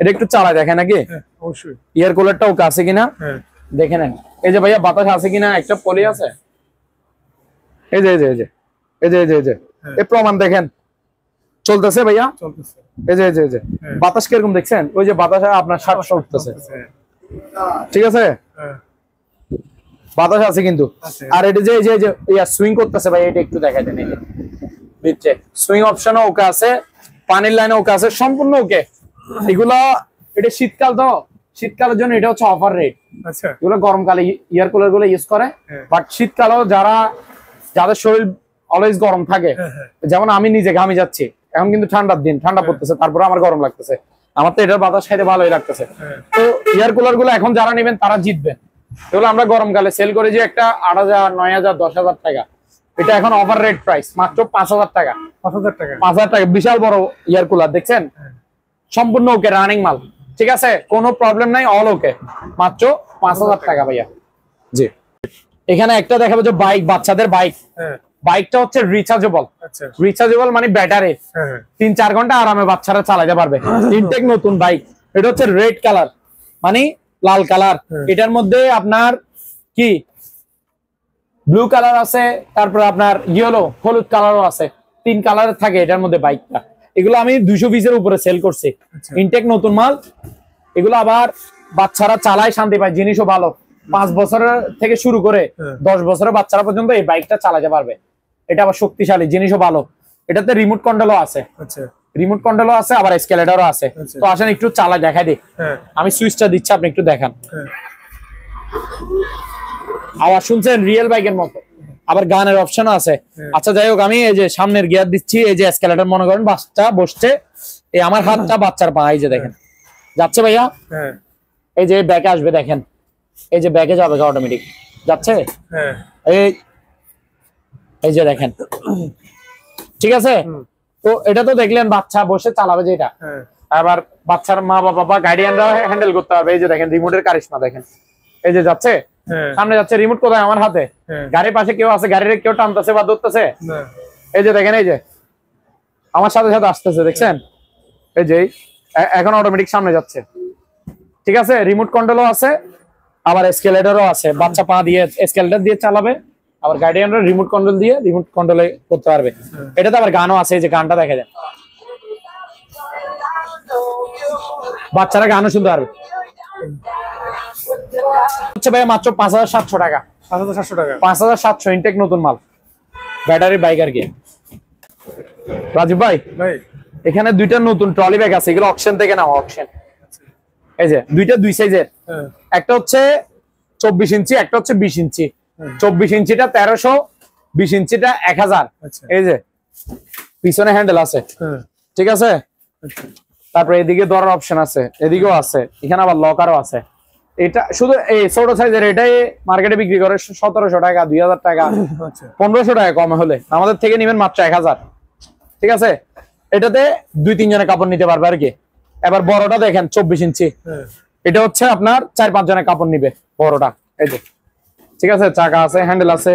Speaker 1: এটা একটু চালাই দেখে নাকি। অবশ্যই এয়ার কুলারটা ওকে আছে কিনা দেখে নেন। এই যে ভাইয়া বাতাস আছে কিনা, একটা পলি আছে, এই যে এই যে এই যে এই যে এই যে এই যে এই প্রমাণ দেখেন, চলতেছে ভাইয়া, চলতেছে। এই যে এই যে এই যে বাতাস কিরকম দেখছেন, ওই যে বাতাসে আপনার শ্বাস উঠতেছে, ঠিক আছে, বাতাস আছে কিন্তু। আর এটা যে এই যে সুইং করতেছে ভাই, এটা একটু দেখাই দেন। এই যে নিচে সুইং অপশনও ওকে আছে, পানির লাইনে ওকে আছে, সম্পূর্ণ ওকে। এগুলা, এটা শীতকাল তো, শীতকালের জন্য এটা হচ্ছে অফার রেট। আচ্ছা, এগুলো গরমকালে এয়ার কুলার গুলো ইউজ করে, বাট শীতকালেও যাদের শরীর অলওয়েজ গরম থাকে, যেমন আমি নিজে ঘামি যাচ্ছি এখন, কিন্তু ঠান্ডার দিন, ঠান্ডা পড়তেছে, তারপরে আমার গরম লাগতেছে, আমার তো এটার বাতাস খাইতে ভালোই লাগতেছে। তো এয়ার কুলার গুলো এখন যারা নেবেন তারা জিতবেন। এগুলো আমরা গরমকালে সেল করে যে একটা 8000, 9000, 10000 টাকা, এটা এখন অফার রেট প্রাইস মাত্র 5000 টাকা। 5000 টাকা, 5000 টাকা। বিশাল বড় এয়ার কুলার দেখছেন, সম্পূর্ণ ওকে, রানিং মাল, ঠিক আছে, কোনো প্রবলেম নাই, অল ওকে, মাত্র 5000 টাকা ভাইয়া। জি, এখানে একটা দেখাবো যে বাইক, বাচ্চাদের বাইক। বাইকটা হচ্ছে রিচার্জেবল। রিচার্জেবল মানে ব্যাটারি, 3-4 ঘন্টা আরামে বাচ্চারা চালাতে পারবে। ইনটেক নতুন বাইক। এটা হচ্ছে রেড কালার, মানে লাল কালার। এটার মধ্যে আপনার কি ব্লু কালার আছে, তারপর আপনার ইয়েলো, হলুদ কালারও আছে, 3 কালারের থাকে এটার মধ্যে বাইকটা। এগুলো আমি 200 পিসের উপরে সেল করছি, ইনটেক নতুন মাল। এগুলো আবার বাচ্চারা চালায়, শান্তি পায়, জিনিসও ভালো। 5 বছরের থেকে শুরু করে 10 বছরের বাচ্চারা পর্যন্ত এই বাইকটা চালাতে পারবে। এটা আবার শক্তিশালী, জিনিসও ভালো। এটাতে রিমোট কন্ট্রোলও আছে, রিমোট কন্ট্রোলও আছে, আবার এসকেলেটরও আছে। তো আসেন একটু চালা দেখাই দিই। আমি সুইচটা দিচ্ছি, আপনি একটু দেখান। আওয়াজ শুনছেন রিয়েল বাইকের মতো, আবার গানের অপশনও আছে। আচ্ছা যাই হোক, আমি এই যে সামনের গিয়ার দিচ্ছি, এই যে এসকেলেটর মনে করেন বাচ্চা বসছে, এই আমার হাতটা বাচ্চার পা, এই যে দেখেন যাচ্ছে ভাইয়া। এই যে ব্যাকে আসবে দেখেন, এই যে ব্যাকে যাবে অটোমেটিক যাচ্ছে, এই যে দেখেন, ঠিক আছে। তো এটা তো দেখলেন বাচ্চা বসে চালাবে যেটা। আবার বাচ্চার মা বাবা বা গার্ডিয়ানরা হ্যান্ডেল করতে পারবে। এই যে দেখেন রিমোটের কারিশমা দেখেন, এই যে যাচ্ছে সামনে যাচ্ছে, রিমোট কোথায় আমার হাতে, গাড়ির পাশে কেউ আছে, গাড়ির কেউ টানতেছে বা ধরতেছে, এই যে দেখেন, এই যে আমার সাথে সাথে আসতেছে, দেখছেন, এই যে এখন অটোমেটিক সামনে যাচ্ছে। ঠিক আছে, রিমোট কন্ট্রোলও আছে, আবার এসকেলেটরও আছে, বাচ্চা পা দিয়ে এসকেলেটর দিয়ে চালাবে, আবার গার্ডিয়ানরা রিমোট কন্ট্রোল দিয়ে রিমোট কন্ট্রোলে করতে পারবে। এটাতে আবার গানও আছে, এই যে গানটা দেখা যায়, বাচ্চারা গানও শুনতে পারবে। হচ্ছে ভাই মাত্র 5700 টাকা।
Speaker 2: 5700 টাকা,
Speaker 1: 5700 ইনটেক নতুন মাল, ব্যাটারি বাইক আর কি। রাজীব ভাই এখানে দুইটা নতুন ট্রলি ব্যাগ আছে, এগুলো অকশন থেকে নেওয়া, অকশন। এই যে দুইটা দুই সাইজের, একটা হচ্ছে 24 ইঞ্চি, একটা হচ্ছে 20 ইঞ্চি। 24 ইঞ্চিটা 1300, 20 ইঞ্চিটা 1000। এই যে পিছনে হ্যান্ডেল আছে, ঠিক আছে। তারপরে এদিকে ধরার অপশন আছে, এদিকেও আছে, এখানে আবার লকারও আছে। এটা শুধু এই ছোট সাইজের, এটাই মার্কেটে বিক্রি করে 1700 টাকা, 2000 টাকা, 1500 টাকা কমে হলে। আমাদের থেকে নিবেন মাত্র 1000, ঠিক আছে। এটাতে 2-3 জনের কাপড় নিতে পারবে আর কি। এবার বড়টা দেখেন 24 ইঞ্চি, এটা হচ্ছে আপনার 4-5 জনের কাপড় নিবে বড়টা। এই যে ঠিক আছে, চাকা আছে, হ্যান্ডেল আছে,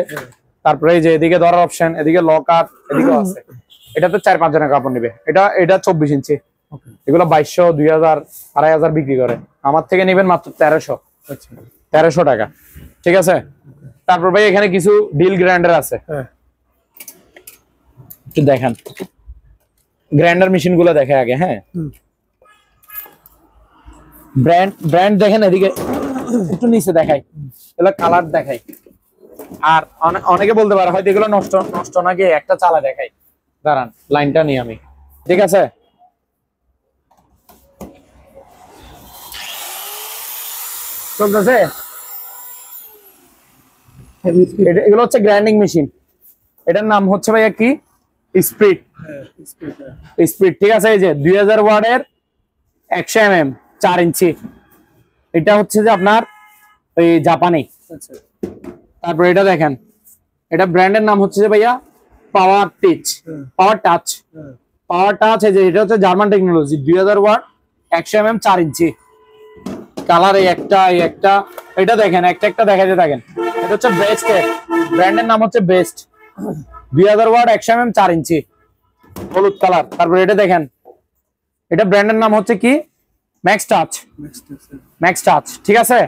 Speaker 1: তারপরে এই যে এদিকে ধরার অপশন, এদিকে লকার, এদিকেও আছে। এটাতে 4-5 জনের কাপড় নিবে। এটা 24 ইঞ্চি, এগুলো 2200, 2000, 2500 বিক্রি করে। আমার থেকে নিবেন মাত্র 1300 টাকা, ঠিক আছে। তারপর ভাই এখানে কিছু ডিল গ্রাইন্ডার আছে, একটু দেখেন গ্রাইন্ডার মেশিন গুলো দেখে আগে। হ্যাঁ, ব্র্যান্ড দেখেন, এদিকে একটু নিচে দেখাই, এগুলো কালার দেখাই। আর অনেকে বলতে পারে হয়তো এগুলো নষ্ট নাকি, একটা চালা দেখাই, দাঁড়ান লাইনটা নিই আমি, ঠিক আছে। চলতেছে, এগুলো হচ্ছে গ্রাইন্ডিং মেশিন, এটার নাম হচ্ছে ভাইয়া কি, স্পিড, ঠিক আছে। এই যে 2000 ওয়াটের 100 mm 4 ইঞ্চি, এটা হচ্ছে যে আপনার ওই জাপানি। তারপর এটা দেখেন, এটা ব্র্যান্ডের নাম হচ্ছে যে ভাইয়া পাওয়ার টাচ। এই যে এটা হচ্ছে জার্মান টেকনোলজি, 2000 ওয়াট 100 mm 4 ইঞ্চি। কালার এই একটা, এটা দেখেন, একটা দেখা যায় দেখেন, এটা হচ্ছে বেস্ট, ব্র্যান্ডের নাম হচ্ছে বেস্ট, 2000 ওয়াট 100 mm 4 ইঞ্চি, হলুদ কালার। তারপর এটা দেখেন, এটা ব্র্যান্ডের নাম হচ্ছে কি, ম্যাক্স টাচ, ঠিক আছে।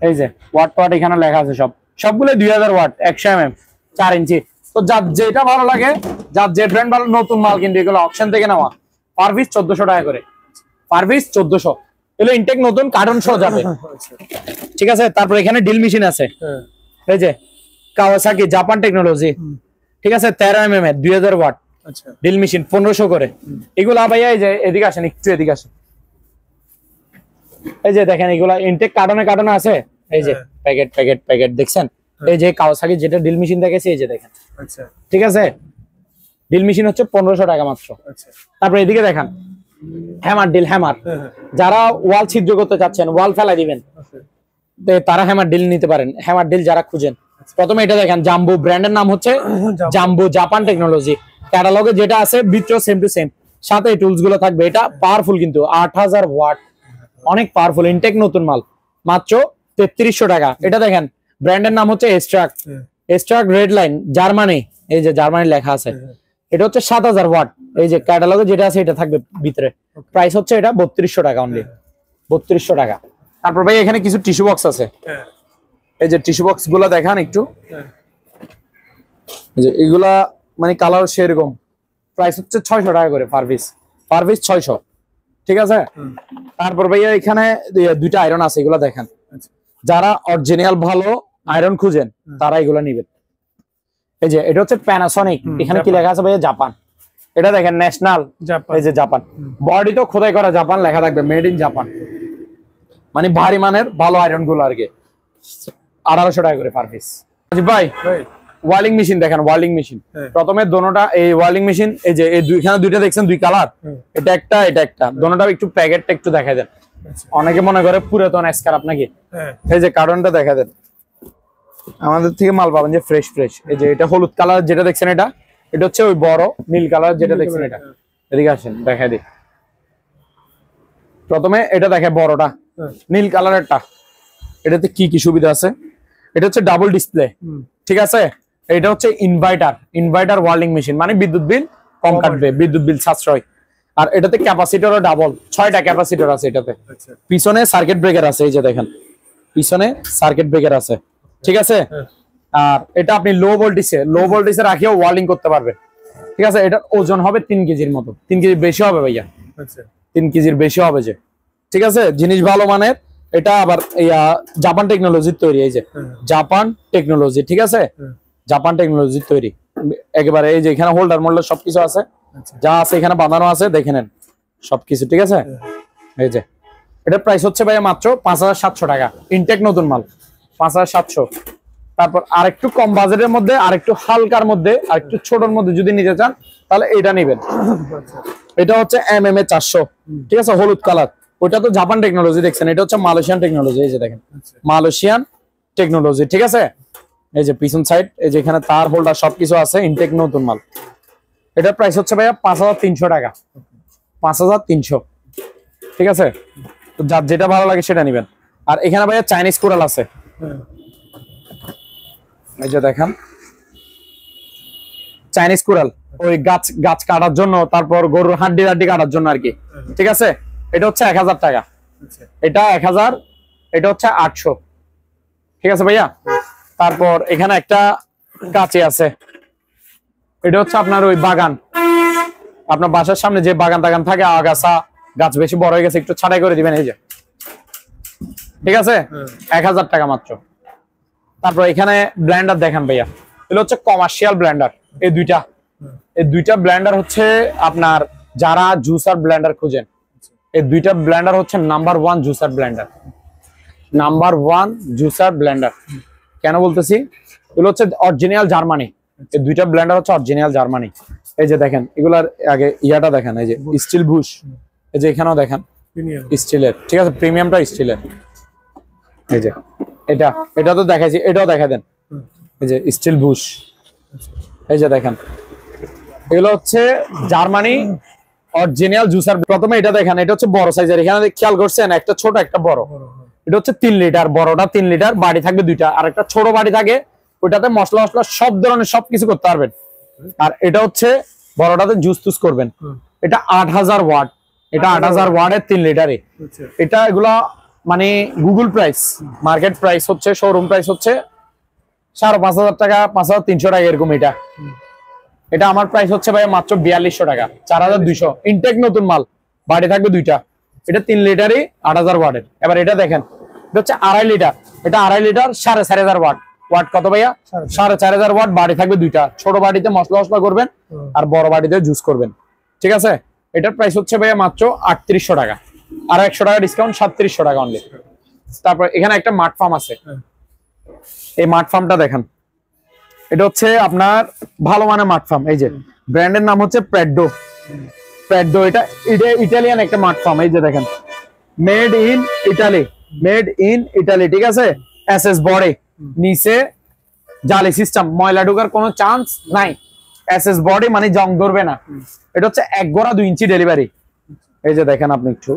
Speaker 1: এই যে ওয়াট এখানে লেখা আছে, সবগুলো 2000 ওয়াট 100 mm 4 ইঞ্চি। তো যার যেটা ভালো লাগে, যার যে ব্র্যান্ড ভালো, নতুন মাল কিন্তু এগুলো অকশন থেকে নেওয়া, পার পিস 1400 টাকা করে, পার পিস 1400। এগুলো ইনটেক নতুন, কার্টন সহ যাবে, ঠিক আছে। তারপর এখানে ডিল মেশিন আছে, এই যে কাওয়াসাকি জাপান টেকনোলজি, ঠিক আছে, 13 mm 2000 ওয়াট ডিল মেশিন 1500 করে। এগুলা ভাইয়া এই যে এদিকে আসেন, একটু এদিকে আসেন, এই যে দেখেন এগুলা ইনটেক কার্টনে আছে, এই যে প্যাকেট দেখছেন, এই যে কাওয়াসাকি যেটা ডিল মেশিন দেখেছি, এই যে দেখেন, ঠিক আছে। ডিল মেশিন হচ্ছে 1500 টাকা মাত্র। তারপর এদিকে দেখেন হ্যামার, যারা ওয়াল ছিদ্র করতে চাচ্ছেন, ওয়াল ফেলা দিবেন, তারা হ্যামার ডিল নিতে পারেন। হ্যামার ডিল যারা খুঁজেন, প্রথমে এটা দেখেন, জাম্বো, ব্র্যান্ডের নাম হচ্ছে জাম্বো, জাপান টেকনোলজি। ক্যাটালগে যেটা আছে ভিতরে সেম টু সেম, সাথে এই টুলস গুলো থাকবে। এটা পাওয়ারফুল কিন্তু 8000 ওয়াট, অনেক পাওয়ারফুল, ইনটেক নতুন মাল, মাত্র 3300 টাকা। এটা দেখেন, ব্র্যান্ডের নাম হচ্ছে এস্ট্রাক রেড লাইন, জার্মানি, এই যে জার্মানি লেখা আছে। এটা হচ্ছে 7000 ওয়াট, এই যে ক্যাটালগে যেটা আছে এটা থাকবে ভিতরে। প্রাইস হচ্ছে এটা 3200 টাকা অনলি, 3200 টাকা। তারপর ভাই এখানে কিছু টিস্যু বক্স আছে, এই যে টিস্যু বক্স গুলা দেখান একটু, যে এগুলা মানে কালার সেরকম, প্রাইস হচ্ছে 600 টাকা করে পার পিস 600, ঠিক আছে। তারপর ভাইয়া এখানে দুইটা আয়রন আছে, এগুলা দেখেন, যারা অরিজিনাল ভালো আয়রন খুঁজেন তারা এগুলা নিবেন। এই যে এটা হচ্ছে প্যানাসনিক, এখানে কি লেখা আছে ভাইয়া, জাপান। এটা দেখেন ন্যাশনাল, এই যে জাপান, বডি তো খোদাই করা জাপান লেখা থাকবে, মেড ইন জাপান, মানে ভারী মানের ভালো আয়রন গুলো আর কি। 1800 টাকা করে পার পিস। ভাই ওয়ালিং মেশিন দেখেন, ওয়ালিং মেশিন, প্রথমে দোনোটা এই ওয়ালিং মেশিন, এই যে এই দুইখানে দুইটা দেখছেন, দুই কালার, এটা একটা, দোনোটা একটু প্যাকেটটা একটু দেখাই দেন। অনেকে মনে করে পুরাতন স্কার, আপনাকে এই যে কার্টনটা দেখা দেন, আমাদের থেকে মাল পাবেন যে ফ্রেশ। এই যে এটা হলুদ কালার যেটা দেখছেন, এটা হচ্ছে ওই বড় নীল কালার যেটা দেখছেন, এটা এদিকে আসেন দেখাই দিই। প্রথমে এটা দেখে বড়টা নীল কালারেরটা, এটাতে কি কি সুবিধা আছে? এটা হচ্ছে ডাবল ডিসপ্লে, ঠিক আছে। এটা হচ্ছে ইনভার্টার ওয়ার্ল্ডিং মেশিন, মানে বিদ্যুৎ বিল কম কাটবে, বিদ্যুৎ বিল সাশ্রয়। আর এটাতে ক্যাপাসিটরও ডাবল, 6টা ক্যাপাসিটর আছে এটাতে। পিছনে সার্কিট ব্রেকার আছে, এই যে দেখেন পিছনে সার্কিট ব্রেকার আছে, ঠিক আছে। আর এটা আপনি লো ভোল্টেজে রাখিও ওয়ার্ল্ডিং করতে পারবেন, ঠিক আছে। এটার ওজন হবে 3 কেজির মতো, 3 কেজি বেশি হবে ভাইয়া, 3 কেজির বেশি হবে যে, ঠিক আছে। জিনিস ভালো মানের। এটা আবার জাপান টেকনোলজির তৈরি, এই যে জাপান টেকনোলজি, ঠিক আছে। জাপান টেকনোলজির তৈরি একেবারে। এই যে এখানে হোল্ডার মোল্ডার সবকিছু আছে, যা আছে এখানে বাঁধানো আছে, দেখে নেন সবকিছু, ঠিক আছে। এই যে এটার প্রাইস হচ্ছে ভাইয়া মাত্র 5700 টাকা, ইনটেক নতুন মাল 5700। তারপর আরেকটু কম বাজেটের মধ্যে, আরেকটু হালকার মধ্যে, আরেকটু ছোটর মধ্যে যদি নিতে চান তাহলে এটা নেবেন। এটা হচ্ছে MMA 400, ঠিক আছে, হলুদ কালার। ওটা তো জাপান টেকনোলজি দেখছেন, এটা হচ্ছে মালয়েশিয়ান টেকনোলজি, এই যে দেখেন মালয়েশিয়ান টেকনোলজি, ঠিক আছে। এই যে পিছন সাইড, এই যে এখানে তার হোল্ডার সবকিছু আছে, ইনটেক নতুন মাল। এটার প্রাইস হচ্ছে ভাইয়া 5300 টাকা, 5300, ঠিক আছে। তো যার যেটা ভালো লাগে সেটা নেবেন। আর এখানে ভাইয়া চাইনিজ কুড়াল আছে, এই যে দেখেন চাইনিজ কুড়াল, ওই গাছ কাটার জন্য, তারপর গরুর হাড্ডি কাটার জন্য আর কি, ঠিক আছে। এটা হচ্ছে 1000 টাকা, এটা 1000, এটা হচ্ছে 800, ঠিক আছে ভাইয়া। তারপর এখানে একটা কাঁচি আছে, এটা হচ্ছে আপনার ওই বাগান, আপনার বাসার সামনে যে বাগান টাগান থাকে, আগাছা গাছ বেশি বড় হয়ে গেছে, একটু ছাঁটাই করে দিবেন, এই যে, ঠিক আছে। 1000 টাকা মাত্র। তারপর এখানে ব্লেন্ডার দেখেন ভাইয়া, এগুলো হচ্ছে কমার্শিয়াল ব্লেন্ডার। এই দুইটা ব্লেন্ডার হচ্ছে আপনার যারা জুসার ব্লেন্ডার খুঁজেন, এই দুইটা ব্লেন্ডার হচ্ছে number 1 juicer Blender, number 1 juicer Blender. কেন বলতেছি? এগুলো হচ্ছে অরিজিনাল জার্মানি, এই দুইটা ব্লেন্ডার হচ্ছে অরিজিনাল জার্মানি। এই যে দেখেন এগুলার আগে ইয়াটা দেখেন, এই যে স্টিল বুশ, এই যে এখানেও দেখেন স্টিলের, ঠিক আছে, প্রিমিয়ামটা স্টিলের। এই যে এটা তো দেখাইছি, এটাও দেখা দেন, এই যে স্টিল বুশ, এই যে দেখেন এগুলো হচ্ছে জার্মানি অরিজিনাল জুসার। প্রথমে এটা দেখেন, এটা হচ্ছে বড় সাইজের, এখানে খেয়াল করছেন একটা ছোট একটা বড়। এটা হচ্ছে 3 লিটার, বড়টা 3 লিটার, বাড়ি থাকবে 2টা, আর একটা ছোট বাড়ি থাকে, ওইটাতে মশলা সব ধরনের সবকিছু করতে পারবেন। আর এটা হচ্ছে বড়টাতে জুস টুস করবেন। এটা 8000 ওয়াট, এটা 8000 ওয়াটের 3 লিটারে। এটা এগুলা মানে গুগল প্রাইস, মার্কেট প্রাইস হচ্ছে, শোরুম প্রাইস হচ্ছে 5500 টাকা, 5300 টাকা এরকম। এটা আমার প্রাইস হচ্ছে ভাই মাত্র 4200 টাকা, 4200, ইনটেক নতুন মাল, বাড়ি থাকবে 2টা। এটা 3 লিটারই 8000 ওয়াটের। এবার এটা দেখেন, এটা হচ্ছে 2.5 লিটার, এটা 2.5 লিটার 4500 ওয়াট। ওয়াট কত ভাইয়া? 4500 ওয়াট, বাড়ি থাকবে 2টা। ছোট বাড়িতে মশলা করবেন আর বড় বাড়িতে জুস করবেন, ঠিক আছে। এটার প্রাইস হচ্ছে ভাইয়া মাত্র 3800 টাকা, আর 100 টাকা ডিসকাউন্ট, 3700 টাকা অনলি। তারপর এখানে একটা মাঠ ফার্ম আছে, এই মাঠ ফার্মটা দেখেন, এটা হচ্ছে আপনার ভালো মানের মাঠ ফার্ম। এই যে ব্র্যান্ডের নাম হচ্ছে প্রেডো। এটা ইটালিয়ান একটা মাঠ ফার্ম, এই যে দেখেন মেড ইন ইটালি, ঠিক আছে। এসএস বডি, নিচে জালি সিস্টেম, ময়লা ঢোকার কোনো চান্স নাই। এসএস বডি মানে জং ধরবে না। এটা হচ্ছে 1 গোড়া 2 ইঞ্চি ডেলিভারি। এই যে দেখেন আপনি একটু,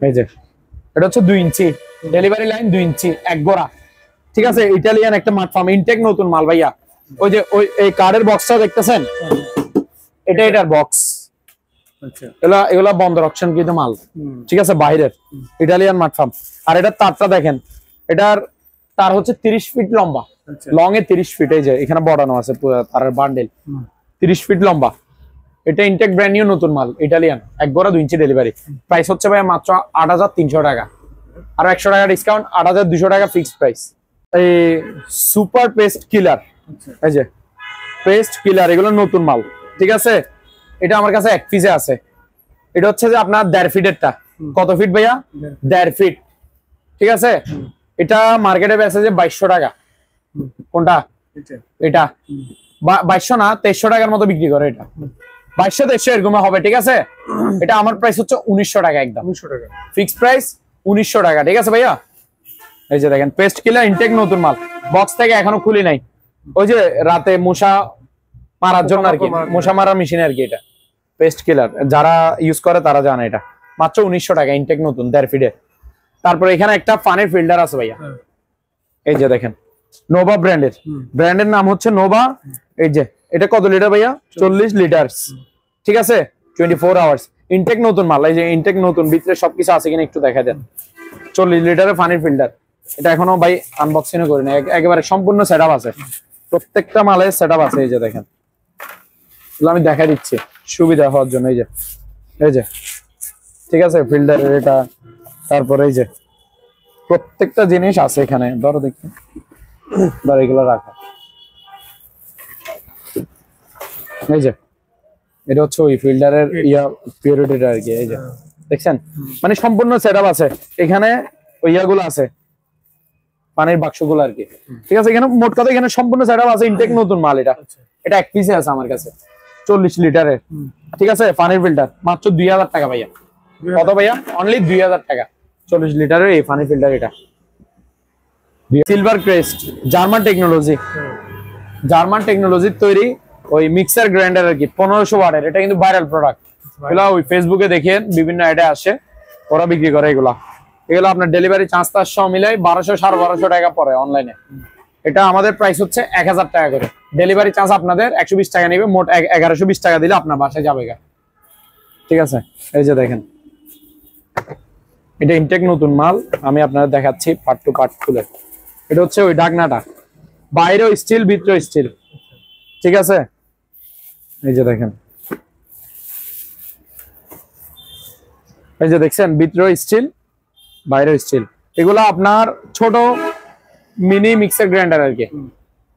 Speaker 1: এই যে এটা হচ্ছে 2 ইঞ্চি ডেলিভারি লাইন, 2 ইঞ্চি 1 গোড়া, ঠিক আছে। ইটালিয়ান একটা মাঠ ফার্ম, ইনটেক নতুন মাল ভাইয়া। ওই যে এই কার্ডের বক্সটা দেখতেছেন, এটার বক্স, এগুলা বন্দর অকশন কিন্তু মাল, ঠিক আছে, বাইরের ইটালিয়ান মাঠ ফার্ম। আর এটার তারটা দেখেন, এটার তার হচ্ছে 30 ফিট লম্বা, লং এ 30 ফিট, এই যে এখানে বড়ানো আছে তারের বান্ডেল, 30 ফিট লম্বা। এটা ইনটেক ব্র্যান্ড নিউ নতুন মাল, ইটালিয়ান, 1 গোড়া 2 ইঞ্চি ডেলিভারি। প্রাইস হচ্ছে ভাই মাত্র 8300 টাকা, আর 100 টাকা ডিসকাউন্ট, 8200 টাকা ফিক্সড প্রাইস। এই সুপার পেস্ট কিলার, এই যে পেস্ট কিলার, এগুলো নতুন মাল, ঠিক আছে। এটা আমার কাছে 1 পিসে আছে। এটা হচ্ছে যে আপনার 1.5 ফিটেরটা। কত ফিট ভাইয়া? 1.5 ফিট, ঠিক আছে। এটা মার্কেটে বেচে যে 2200 টাকা। কোনটা? এটা 2200 না, 2300 টাকার মতো বিক্রি করে। এটা 2200 2300 এরকম হবে, ঠিক আছে। এটা আমার প্রাইস হচ্ছে 1900 টাকা, একদম 1900 টাকা ফিক্সড প্রাইস, 1900 টাকা, ঠিক আছে ভাইয়া। এই যে দেখেন পেস্ট কিলার, ইনটেক নতুন মাল, বক্স থেকে এখনো খুলি নাই। ওই যে রাতে মশা মারার জন্য আর কি, মশা মারার মেশিন আর কি। এটা পেস্ট কিলার যারা ইউজ করে তারা জানে এটা মাত্র 1900 টাকা ইনটেক নতুন 1.5 ফিটে। তারপর এখানে একটা পানির ফিল্টার আছে ভাইয়া, এই যে দেখেন নোভা ব্র্যান্ডের নাম হচ্ছে নোভা। এই যে এটা কত লিটার ভাইয়া? 40 লিটার, ঠিক আছে 24 আওয়ার্স ইনটেক নতুন মাল। এই যে ইনটেক নতুন, ভিতরে সবকিছু আছে কিনা একটু দেখা দেন। 40 লিটারের পানির ফিল্টার, এটা এখনো ভাই আনবক্সিং করি না, একেবারে সম্পূর্ণ সেটআপ আছে, প্রত্যেকটা মালের সেটআপ আছে। এই যে দেখেন, আমি দেখা দিচ্ছি সুবিধা হওয়ার জন্য। এই যে ঠিক আছে ফিল্টারের এটা, তারপরে এই যে প্রত্যেকটা জিনিস আছে এখানে। ধরো দেখি, ধরো এগুলো রাখা। এই যে এটা হচ্ছে ওই ফিল্টারের পিউরিটিটা আর কি। এই যে দেখছেন, মানে সম্পূর্ণ সেটআপ আছে এখানে। ওই ইয়াগুলো আছে পানির বাক্সগুলো আর কি, ঠিক আছে। এখানে মোট কথা এখানে সম্পূর্ণ সেটআপ আছে, ইনটেক নতুন মাল। এটা এক পিসে আছে আমার কাছে 40 লিটারের, ঠিক আছে। পানির ফিল্টার মাত্র 2000 টাকা ভাইয়া। কত ভাইয়া? অনলি 2000 টাকা 40 লিটারের এই পানির ফিল্টার। এটা সিলভার ক্রেস্ট, জার্মান টেকনোলজির তৈরি ওই মিক্সার গ্রাইন্ডার আর কি, 1500 ওয়াটের। এটা কিন্তু ভাইরাল প্রোডাক্ট। এগুলা ওই ফেসবুকে দেখেন বিভিন্ন অ্যাডে আসে, ওরা বিক্রি করে এগুলা। এগুলো আপনার ডেলিভারি চার্জ তার সহ মিলাই 1200 1250 টাকা পড়ে অনলাইনে। এটা আমাদের প্রাইস হচ্ছে 1000 টাকা করে। ডেলিভারি চার্জ আপনাদের 120 টাকা নেবে, মোট 1120 টাকা দিলে আপনার বাসায় যাবে, ঠিক আছে। এই যে দেখেন, এটা ইনটেক নতুন মাল, আমি আপনাদের দেখাচ্ছি পার্ট টু পার্ট খুলে। এটা হচ্ছে ওই ঢাকনাটা, বাইরেও স্টিল ভিতরেও স্টিল, ঠিক আছে। এই যে দেখেন, এই যে দেখছেন ভিতরেও স্টিল বাইরেও স্টিল। এগুলো আপনার ছোট মিনি মিক্সার গ্রাইন্ডার আর কি।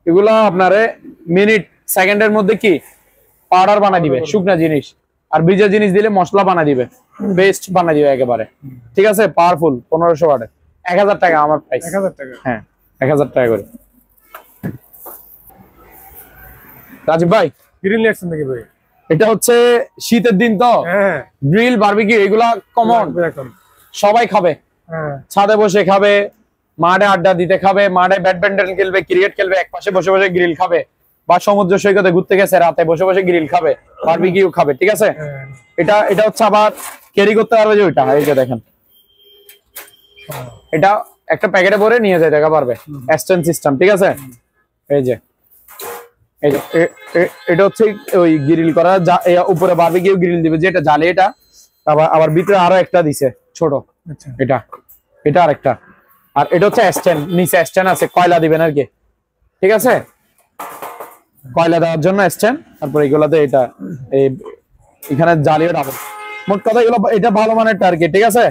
Speaker 1: এগুলো আপনার মিনিট সেকেন্ডের মধ্যে কি পাউডার বানাই দিবে, শুকনা জিনিস, আর ভিজা জিনিস দিলে মশলা বানাই দিবে, পেস্ট বানাই দিবে একেবারে, ঠিক আছে। পাওয়ারফুল, 1500 ওয়াটের, 1000 টাকা আমার প্রাইস।
Speaker 2: 1000 টাকা,
Speaker 1: হ্যাঁ 1000 টাকা করে। রাজীব ভাই
Speaker 2: গ্রিল নিয়েছেন নাকি ভাই?
Speaker 1: এটা হচ্ছে শীতের দিন তো, গ্রিল বারবিকিউ এগুলা কমন, সবাই খাবে। ছাদে বসে খাবে, মাঠে আড্ডা দিতে খাবে, মাঠে ব্যাডমিন্টন খেলবে, ক্রিকেট খেলবে, এক পাশে বসে বসে গ্রিল খাবে, বা সমুদ্র সৈকতে ঘুরতে গেছে রাতে বসে বসে গ্রিল খাবে, বারবিকিউ খাবে, ঠিক আছে। এটা হচ্ছে আবার ক্যারি করতে পারবে যে ওইটা। এই যে দেখেন, এটা একটা প্যাকেটে ভরে নিয়ে যেতে পারবে, এক্সটেন্ড সিস্টেম, ঠিক আছে। এই যে এটা হচ্ছে ওই গ্রিল করা, উপরে বারবিকিউ গ্রিল দিবে যেটা জালে, এটা আবার ভিতরে আরো একটা দিছে ছোট, এটা আরেকটা। আর এটা হচ্ছে স্ট্যান্ড, নিচে স্ট্যান্ড আছে, কয়লা দিবেন আর কি, ঠিক আছে। কয়লা দেওয়ার জন্য স্ট্যান্ড। তারপর এগুলাতে এটা এখানে জালিও ডাবল। মোট কথা এগুলো, এটা ভালো মানের টার্গেট, ঠিক আছে।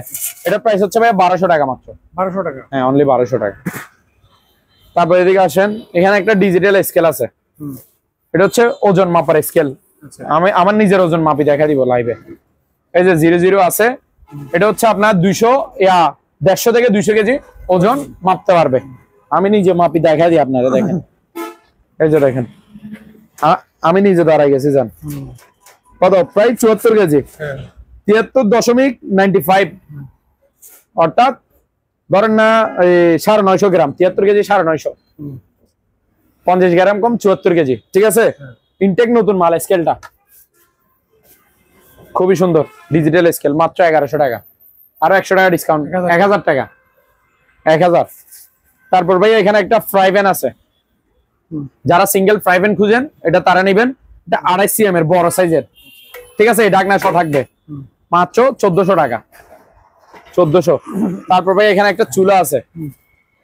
Speaker 1: এটা প্রাইস হচ্ছে ভাই 1200 টাকা মাত্র। 1200 টাকা? হ্যাঁ অনলি 1200 টাকা। তারপর এদিকে আসেন, এখানে একটা ডিজিটাল স্কেল আছে। এটা হচ্ছে ওজন মাপার স্কেল। আমি আমার নিজের ওজন মাপি দেখা দিব লাইভে। এই যে 00 আছে, এটা হচ্ছে আপনার 150 থেকে 200 কেজি ওজন মাপতে পারবে। আমি নিজে মাপি দেখা দিই আপনারা, দেখেন। এই যে দেখেন, আমি নিজে দাঁড়াই গেছি, জান কত, প্রায় 74 কেজি, 73.95, অর্থাৎ ধরেন না 950 গ্রাম, 73 কেজি 950, 50 গ্রাম কম, 74 কেজি, ঠিক আছে। ইনটেক নতুন মাল, স্কেলটা খুবই সুন্দর, ডিজিটাল স্কেল, মাত্র 1100 টাকা। আরো 100 টাকা ডিসকাউন্ট, 1000 টাকা, 1000। তারপর ভাই এখানে একটা ফ্রাই প্যান আছে, যারা সিঙ্গেল ফ্রাই প্যান খুঁজেন এটা তারা নেবেন। এটা 2.5 cm এর বড় সাইজের, ঠিক আছে। ঢাকনা সহ থাকবে, মাত্র 1400 টাকা, 1400। তারপর ভাই এখানে একটা চুলা আছে,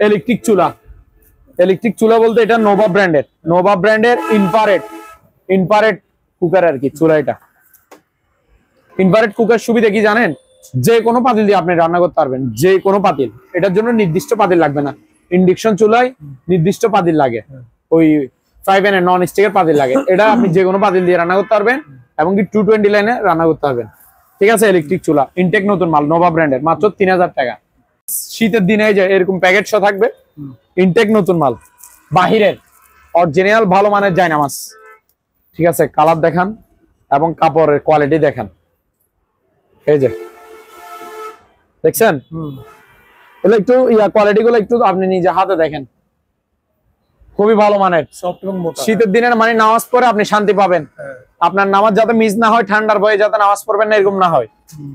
Speaker 1: ইলেকট্রিক চুলা বলতে এটা নোভা ব্র্যান্ডের ইনফ্রারেড কুকার আর কি চুলা। এটা ইনফ্রারেড কুকার সুবিধা কি জানেন? যে কোনো পাতিল দিয়ে আপনি রান্না করতে পারবেন, যে কোনো পাতিল। এটার জন্য নির্দিষ্ট পাতিল লাগবে না। ইন্ডাকশন চুলায় নির্দিষ্ট পাতিল লাগে, ওই ফ্রাই প্যানে নন স্টিকের পাতিল লাগে। এটা আপনি যে কোনো পাতিল দিয়ে রান্না করতে পারবেন, এবং কি 220 লাইনে রান্না করতে পারবেন, ঠিক আছে। ইলেকট্রিক চুলা, ইনটেক নতুন মাল, নোভা ব্র্যান্ডের, মাত্র 3000 টাকা। শীতের দিনে যে এরকম প্যাকেট সহ থাকবে, ইনটেক নতুন মাল, বাহিরের অরিজিনাল ভালো মানের জায়নামাজ, ঠিক আছে। কালার দেখান এবং কাপড়ের কোয়ালিটি দেখান। এই যে দেখছেন, এগুলো একটু কোয়ালিটি গুলো একটু আপনি নিজে হাতে দেখেন, খুবই ভালো মানের,
Speaker 2: সফট এবং মোটা।
Speaker 1: শীতের দিনের মানে নামাজ পড়ে আপনি শান্তি পাবেন। আপনার নামাজ যাতে মিস না হয়, ঠান্ডার ভয়ে যাতে নামাজ পড়বেন না এরকম না হয়।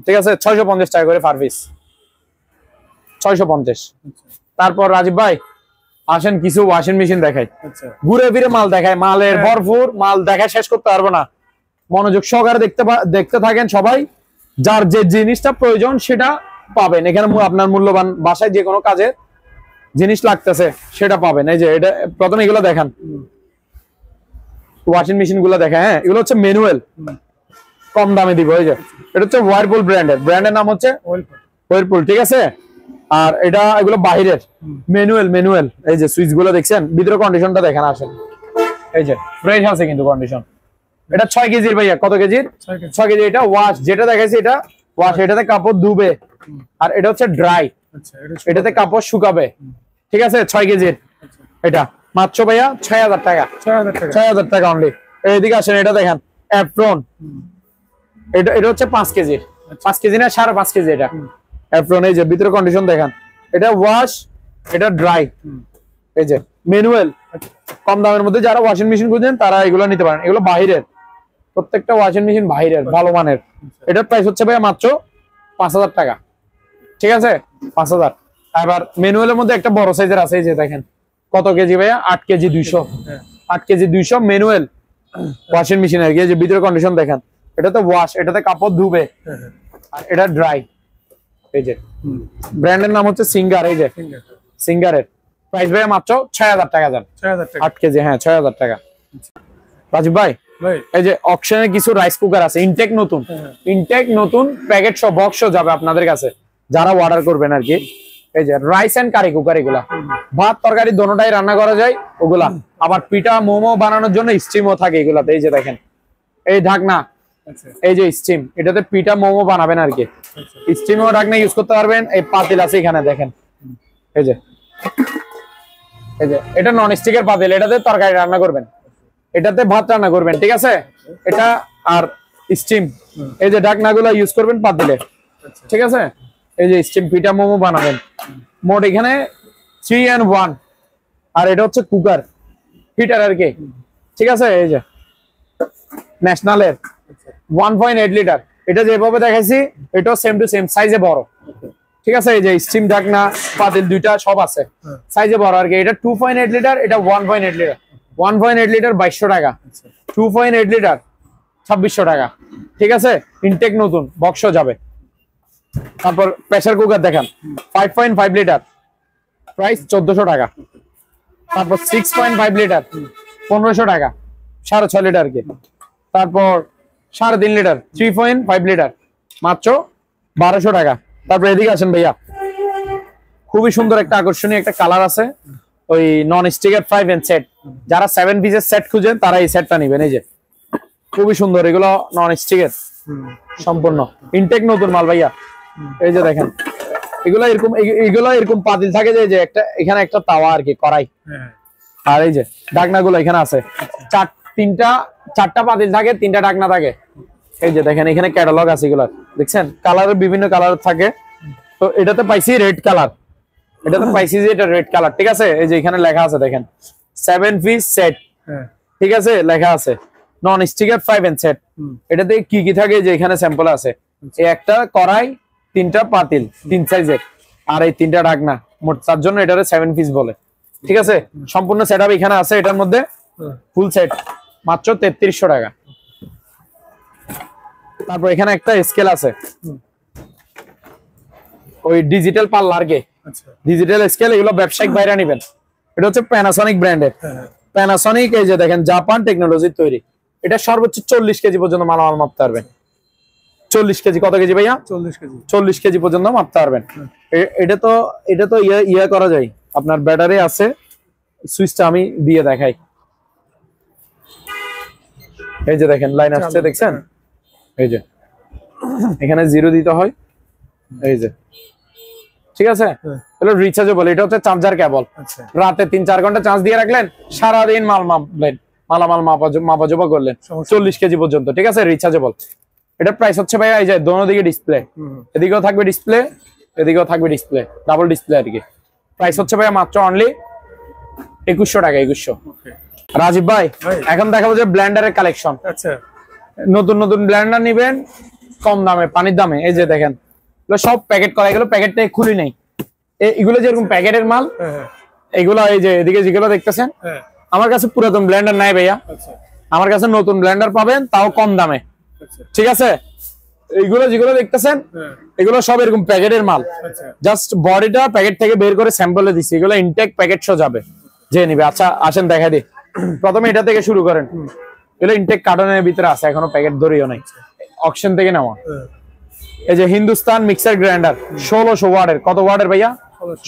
Speaker 1: ঠিক আছে, 650 টাকা করে পার পিস, 650। তারপর রাজীব ভাই আসেন কিছু ওয়াশিং মেশিন দেখাই। ঘুরে ফিরে মাল দেখায়, মালের ভরপুর, মাল দেখায় শেষ করতে পারবো না। মনোযোগ সহকারে দেখতে থাকেন সবাই। যার যে জিনিসটা প্রয়োজন সেটা পাবেন এখানে। আপনার মূল্যবান বাসায় যে কোনো কাজে জিনিস লাগতেছে সেটা পাবেন। এই যে এটা প্রথমে এগুলো দেখান, ওয়াশিং মেশিন গুলো দেখা। হ্যাঁ, এগুলো হচ্ছে ম্যানুয়াল, কম দামে দিব। এই যে এটা হচ্ছে ওয়ারপুল ব্র্যান্ডের নাম হচ্ছে ওয়ারপুল। ঠিক আছে, আর এটা এগুলো বাহিরের ম্যানুয়াল। এই যে সুইচ গুলো দেখছেন, ভিতরে কন্ডিশনটা দেখেন আসেন। এই যে ফ্রেশ আছে কিন্তু কন্ডিশন। এটা 6 কেজির ভাইয়া। কত কেজির? 6 কেজি। এটা ওয়াশ যেটা দেখাইছি এটা ওয়াশ, এটাতে কাপড় ধুবে। আর এটা হচ্ছে ড্রাই, এটাতে কাপড় শুকাবে। ঠিক আছে, 6 কেজির। এটা মাত্র ভাইয়া 6000 টাকা। 6000 টাকা অনলি। এইদিকে আসেন, এটা দেখেন অ্যাপ্রন। এটা হচ্ছে 5 কেজির। 5 কেজি না 5.5 কেজি এটা অ্যাপ্রন। এই যে ভিতরে কন্ডিশন দেখেন, এটা ওয়াশ, এটা ড্রাই। এই যে ম্যানুয়াল। কম দামের মধ্যে যারা ওয়াশিং মেশিন খুঁজছেন তারা এগুলো নিতে পারেন। এগুলো বাহিরের, প্রত্যেকটা ওয়াশিং মেশিন বাহিরের, ভালো মানের। এটার প্রাইস হচ্ছে ভাইয়া মাত্র 5000 টাকা। ঠিক আছে, 5000। এবার ম্যানুয়ালের মধ্যে একটা বড় সাইজের আছে, এই যে দেখেন কত কেজি ভাইয়া? 8 কেজি 200। 8 কেজি 200 ম্যানুয়াল ওয়াশিং মেশিন আর কি। এই যে ভিতরে কন্ডিশন দেখেন, এটাতে ওয়াশ, এটাতে কাপড় ধুবে। আর এটা ড্রাই। এই যে ব্র্যান্ডের নাম হচ্ছে সিঙ্গার। এই যে সিঙ্গারের প্রাইস ভাইয়া মাত্র 6000 টাকা। 8 কেজি, হ্যাঁ 6000 টাকা। রাজীব ভাই এই যে অকশনের কিছু রাইস কুকার আছে, ইনটেক নতুন প্যাকেট সহ বক্স যাবে আপনাদের কাছে যারা অর্ডার করবেন আর কি। এই যে রাইস এন্ড কারি কুকার, এগুলা ভাত তরকারি দোনোটাই রান্না করা যায় ওগুলা। আবার পিঠা মোমো বানানোর জন্য স্টিমও থাকে এগুলাতে। এই যে দেখেন, এই ঢাকনা, এই যে স্টিম, এটাতে পিঠা মোমো বানাবেন আর কি। স্টিমও ঢাকনা ইউজ করতে পারবেন। এই পাতিল আছে এখানে দেখেন, এই যে এটা নন স্টিকের পাতিল, এটাতে তরকারি রান্না করবেন, এটাতে ভাত রান্না করবেন। ঠিক আছে, এটা আর স্টিম। এই যে ঢাকনাগুলো ইউজ করবেন পাতিলে। ঠিক আছে, এই যে স্টিম পিঠা মোমো বানাবেন। মোট এখানে 3 in 1। আর এটা হচ্ছে কুকার হিটার আর কি। ঠিক আছে, এই যে ন্যাশনালের 1.8 লিটার। এটা যেভাবে দেখাইছি এটাও সেম টু সেম সাইজে বড়। ঠিক আছে, এই যে স্টিম ঢাকনা পাতিল দুইটা সব আছে, সাইজে বড় আর কি। এটা 2.8 লিটার, এটা 1.8 লিটার। 1.8 লিটার 2200 টাকা, 2.8 লিটার 2600 টাকা। ঠিক আছে, ইনটেক নতুন বক্স যাবে। তারপর প্রেসার কুকার দেখেন 5.5 লিটার, প্রাইস 1400 টাকা। তারপর 6.5 লিটার 1500 টাকা, 6.5 লিটার কি। তারপর 3.5 লিটার 3.5 লিটার মাত্র 1200 টাকা। তারপর এদিকে আসেন ভাইয়া, খুবই সুন্দর একটা আকর্ষণীয় একটা কালার আছে, ওই নন স্টিকের 5 in সেট। যারা 7 পিসের সেট খুঁজেন তারা এই সেটটা নেবেন। এই যে খুবই সুন্দর, এগুলো নন স্টিকের সম্পূর্ণ ইনটেক নতুন মাল ভাইয়া। এই যে দেখেন এগুলো এরকম পাতিল থাকে যে একটা এখানে একটা তাওয়া আর কি, কড়াই। আর এই যে ঢাকনাগুলো এখানে আছে, চারটা পাতিল থাকে, 3টা ঢাকনা থাকে। এই যে দেখেন এখানে ক্যাটালগ আছে, এগুলো দেখছেন কালারের বিভিন্ন কালার থাকে। তো এটাতে পাইছি রেড কালার, এটাতে পাইছি যে এটা রেড কালার। ঠিক আছে, এই যে এখানে লেখা আছে দেখেন 7 পিস সেট। ঠিক আছে, লেখা আছে নন স্টিকের 5 in সেট। এটাতে কি কি থাকে যে এখানে স্যাম্পল আছে, এই একটা কড়াই, 3টা পাতিল 3 সাইজের, আর এই 3টা ঢাকনা, মোট 4 জন্য এটারে 7 পিস বলে। ঠিক আছে, সম্পূর্ণ সেটআপ এখানে আছে। এটার মধ্যে ফুল সেট মাত্র 3300 টাকা। তারপর এখানে একটা স্কেল আছে, ওই ডিজিটাল পাল্লার কে ডিজিটাল স্কেল, এগুলো ব্যবসায়িক বাইরে নেবেন। এটা হচ্ছে প্যানাসনিক ব্র্যান্ডের। প্যানাসনিক এই যে দেখেন জাপান টেকনোলজির তৈরি। এটা সর্বোচ্চ 40 কেজি পর্যন্ত মালামাল মাপতে পারবেন। 40 কেজি, কত কেজি ভাইয়া? 40 কেজি পর্যন্ত মাপতে পারবেন। এটা তো ইয়া করা যায়, আপনার ব্যাটারি আছে। সুইচটা আমি দিয়ে দেখাই। এই যে দেখেন লাইন আসছে, দেখছেন? এই যে এখানে 0 দিতে হয়, এই যে। ঠিক আছে, তাহলে রিচার্জেবল। এটা হচ্ছে চার্জার কেবল। রাতে 3-4 ঘন্টা চার্জ দিয়ে রাখলেন, সারাদিন মালামাল মাপাজোপা করলেন 40 কেজি পর্যন্ত। ঠিক আছে, রিচার্জেবল। এটার প্রাইস হচ্ছে ভাইয়া এই যে দোনো দিকে ডিসপ্লে, এদিকেও থাকবে ডিসপ্লে, এদিকেও থাকবে ডিসপ্লে, ডাবল ডিসপ্লে আর কি। প্রাইস হচ্ছে ভাইয়া মাত্র অনলি 2100 টাকা 2100।
Speaker 2: ওকে
Speaker 1: রাজীব ভাই এখন দেখাবো যে ব্লেন্ডারের কালেকশন।
Speaker 2: আচ্ছা
Speaker 1: নতুন নতুন ব্লেন্ডার নিবেন কম দামে, পানির দামে। এই যে দেখেন এগুলো সব প্যাকেট করা, এগুলো প্যাকেটটা খুলি নাই, এগুলো যেরকম প্যাকেটের মাল এগুলো। এই যে এদিকে যেগুলো দেখতেছেন আমার কাছে পুরাতন ব্লেন্ডার নাই ভাইয়া, আমার কাছে নতুন ব্লেন্ডার পাবেন তাও কম দামে। ঠিক আছে, এইগুলো যেগুলো দেখতেছেন এগুলো সব এরকম প্যাকেটের মাল, জাস্ট বডিটা প্যাকেট থেকে বের করে স্যাম্পলে দিচ্ছি, এগুলো ইনটেক প্যাকেট শো যাবে যে নিবে। আচ্ছা আসেন দেখা দিই, প্রথমে এটা থেকে শুরু করেন। এগুলো ইনটেক কার্টনের ভিতরে আছে, এখনো প্যাকেট ধরিও নাই, অকশন থেকে নেওয়া। এই যে হিন্দুস্তান মিক্সার গ্রাইন্ডার 1600 ওয়াটের। কত ওয়াটের ভাইয়া?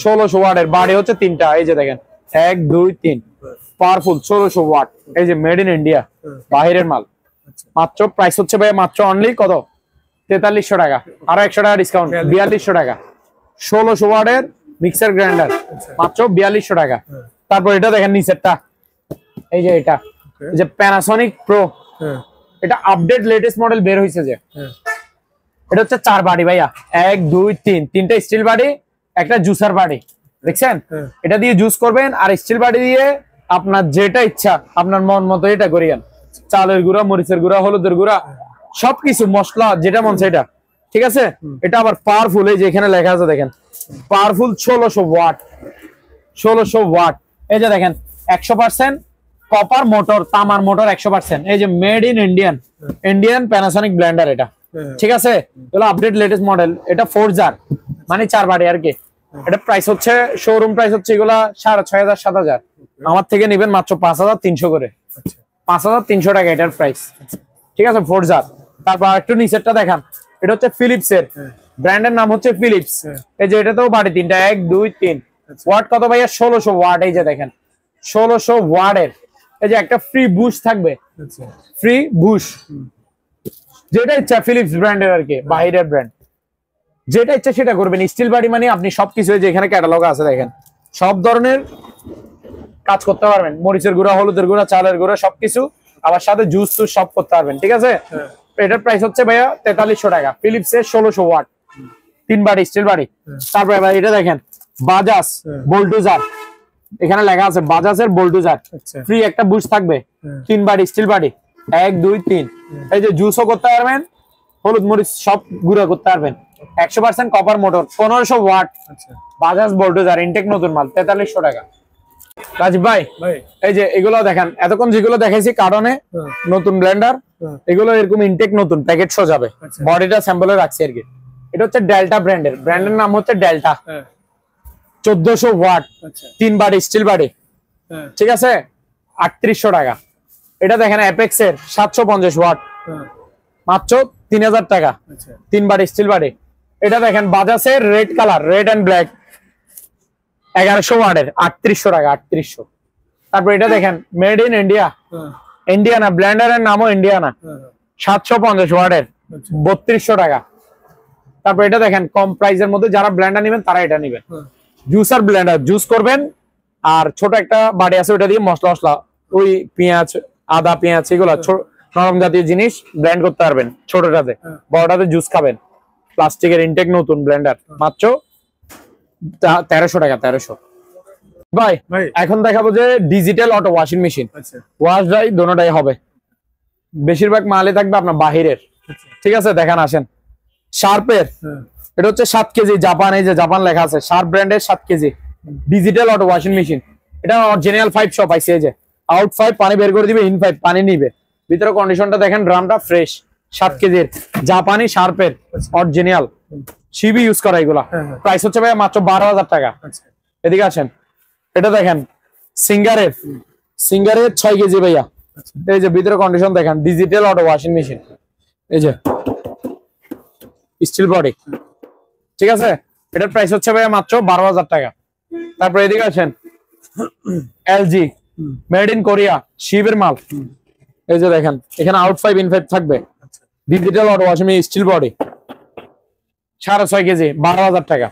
Speaker 1: 1600 ওয়াটের। বাড়ি হচ্ছে 3টা, এই যে দেখেন 1 2 3, পাওয়ারফুল 1600 ওয়াট। এই যে মেড ইন ইন্ডিয়া, বাহিরের মাল। মাত্র প্রাইস হচ্ছে ভাইয়া মাত্র অনলি কত? 4300 টাকা, আরো 100 টাকা ডিসকাউন্ট, 4200 টাকা। 1600 ওয়াটের মিক্সার গ্রাইন্ডার মাত্র 4200 টাকা। তারপর এটা দেখেন নিচেরটা, এই যে এটা, এই যে প্যানাসোনিক প্রো, এটা আপডেট লেটেস্ট মডেল বের হয়েছে যে। এটা হচ্ছে 4 বাড়ি ভাইয়া, 1 2 3, 3টা স্টিল বাড়ি, একটা জুসার বাড়ি। দেখছেন, এটা দিয়ে জুস করবেন, আর স্টিল বাড়ি দিয়ে আপনার যেটা ইচ্ছা আপনার মন মতো এটা করিয়েন। চালের গুঁড়া, মরিচের গুঁড়া, হলুদের গুঁড়া, সবকিছু মশলা যেটা মন সেটা। ঠিক আছে, এটা আবার পাওয়ারফুল, এই যে এখানে লেখা আছে দেখেন পাওয়ারফুল 1600 ওয়াট, 1600 ওয়াট। এই যে দেখেন 100% কপার মোটর, তামার মোটর 100%। এই যে made in Indian Panasonic Blender এটা। ঠিক আছে, এগুলো আপডেট লেটেস্ট মডেল। এটা 4 জার মানে 4 বাড়ি আর কি। এটা প্রাইস হচ্ছে শোরুম প্রাইস হচ্ছে এগুলা 6500 7000, আমার থেকে নেবেন মাত্র 5300 করে, 5300 টাকা এটার প্রাইস। ঠিক আছে, 4 জার। তারপর একটু নিচেরটা দেখান, এটা হচ্ছে ফিলিপস এর, ব্র্যান্ডের নাম হচ্ছে ফিলিপস। এই যে এটাতেও বাড়ি 3টা, 1 2 3। ওয়াট কত ভাইয়া? 1600 ওয়াট। এই যে দেখেন 1600 ওয়াটের। এই যে একটা ফ্রি বুশ থাকবে, ফ্রি বুশ, যেটা ইচ্ছা ফিলিপস ব্র্যান্ডের আর কি, বাহিরের ব্র্যান্ড, যেটা ইচ্ছা সেটা করবেন। স্টিল বাড়ি মানে আপনি সবকিছু, যে এখানে ক্যাটালগ আছে দেখেন, সব ধরনের কাজ করতে পারবেন, মরিচের গুঁড়া, হলুদের গুঁড়া, চালের গুঁড়া, সবকিছু, আবার সাথে জুস টুস সব করতে পারবেন। ঠিক আছে, এটার প্রাইস হচ্ছে ভাইয়া 4300 টাকা, ফিলিপস এর 1600 ওয়াট, 3 বাড়ি স্টিল বাড়ি। তারপরে ভাই এটা দেখেন বাজাজ বোল্টুজার, এখানে লেখা আছে বাজাজের বোল্টুজার, ফ্রি একটা বুশ থাকবে, 3 বাড়ি স্টিল বাড়ি, 1 2 3। এই যে জুসও করতে পারবেন, হলুদ মরিচ সব গুঁড়া করতে পারবেন, 100% কপার মোটর, 1500 ওয়াট, বাজাজ বোল্টুজার, ইনটেক নতুন মাল, 4300 টাকা। রাজীব ভাই এই যে এগুলো দেখেন, এতক্ষণ যেগুলো দেখাইছি কারণে নতুন ব্লেন্ডার, এগুলো এরকম ইনটেক নতুন প্যাকেট শো যাবে, বডিটা স্যাম্পলে রাখছি আর কি। এটা হচ্ছে ডেল্টা ব্র্যান্ডের, ব্র্যান্ডের নাম হচ্ছে ডেল্টা, 1400 ওয়াট, 3 বাড়ি স্টিল বাড়ি। ঠিক আছে, 3800 টাকা। এটা দেখেন অ্যাপেক্স এর 750 ওয়াট, মাত্র 3000 টাকা, 3 বাড়ি স্টিল বাড়ি। এটা দেখেন বাজাজের red colour, red and black, 1100 ওয়াটের, 3800 টাকা, 3800। তারপর এটা দেখেন মেড ইন ইন্ডিয়া, ইন্ডিয়ানা, ব্লেন্ডারের নামও ইন্ডিয়ানা, 750 ওয়াটের, 3200 টাকা। তারপর এটা দেখেন কম প্রাইসের মধ্যে যারা ব্লেন্ডার নেবেন তারা এটা নেবেন, জুসার ব্লেন্ডার, জুস করবেন। আর ছোট একটা বাড়ি আছে, ওটা দিয়ে মশলা মশলা, ওই পেঁয়াজ, আদা, পেঁয়াজ, এগুলো নরম জাতীয় জিনিস ব্লেন্ড করতে পারবেন ছোটটাতে, বড়টাতে জুস খাবেন। প্লাস্টিকের ইনটেক নতুন ব্লেন্ডার, মাত্র 1300 টাকা, 1300। ভাই এখন দেখাবো যে digital auto washing machine, wash dry দোনোটাই হবে, বেশিরভাগ মালই থাকবে আপনার বাহিরের। ঠিক আছে, দেখান আসেন। শার্পের, এটা হচ্ছে 7 কেজি, জাপান, এই যে জাপান লেখা আছে, শার্প ব্র্যান্ডের 7 KG digital auto washing machine. এটা অরিজিনাল 5 শপ আইছে, এই যে আউট 5 পানি বের করে দিবে, ইন 5 পানি নিবে। ভিতরে কন্ডিশনটা দেখেন, ড্রামটা ফ্রেশ, 7 কেজির জাপানি শার্পের অরিজিনাল, সিবি ইউজ করা এগুলা। প্রাইস হচ্ছে ভাই মাত্র 12000 টাকা। এদিকে আসেন, এটা দেখেন সিঙ্গারের, 6 কেজি ভাইয়া। এই যে ভিতরে কন্ডিশন দেখেন, ডিজিটাল অটো ওয়াশিং মেশিন, এই যে স্টিল বডি। ঠিক আছে, এটার প্রাইস হচ্ছে ভাইয়া মাত্র 12000 টাকা। তারপর এদিকে আসেন, এলজি, মেড ইন কোরিয়া, শিবের মাল। এই যে দেখেন এখানে আউট 5 ইন 5 থাকবে, digital auto washing machine, steel body, 6.5 KG, 12000 টাকা,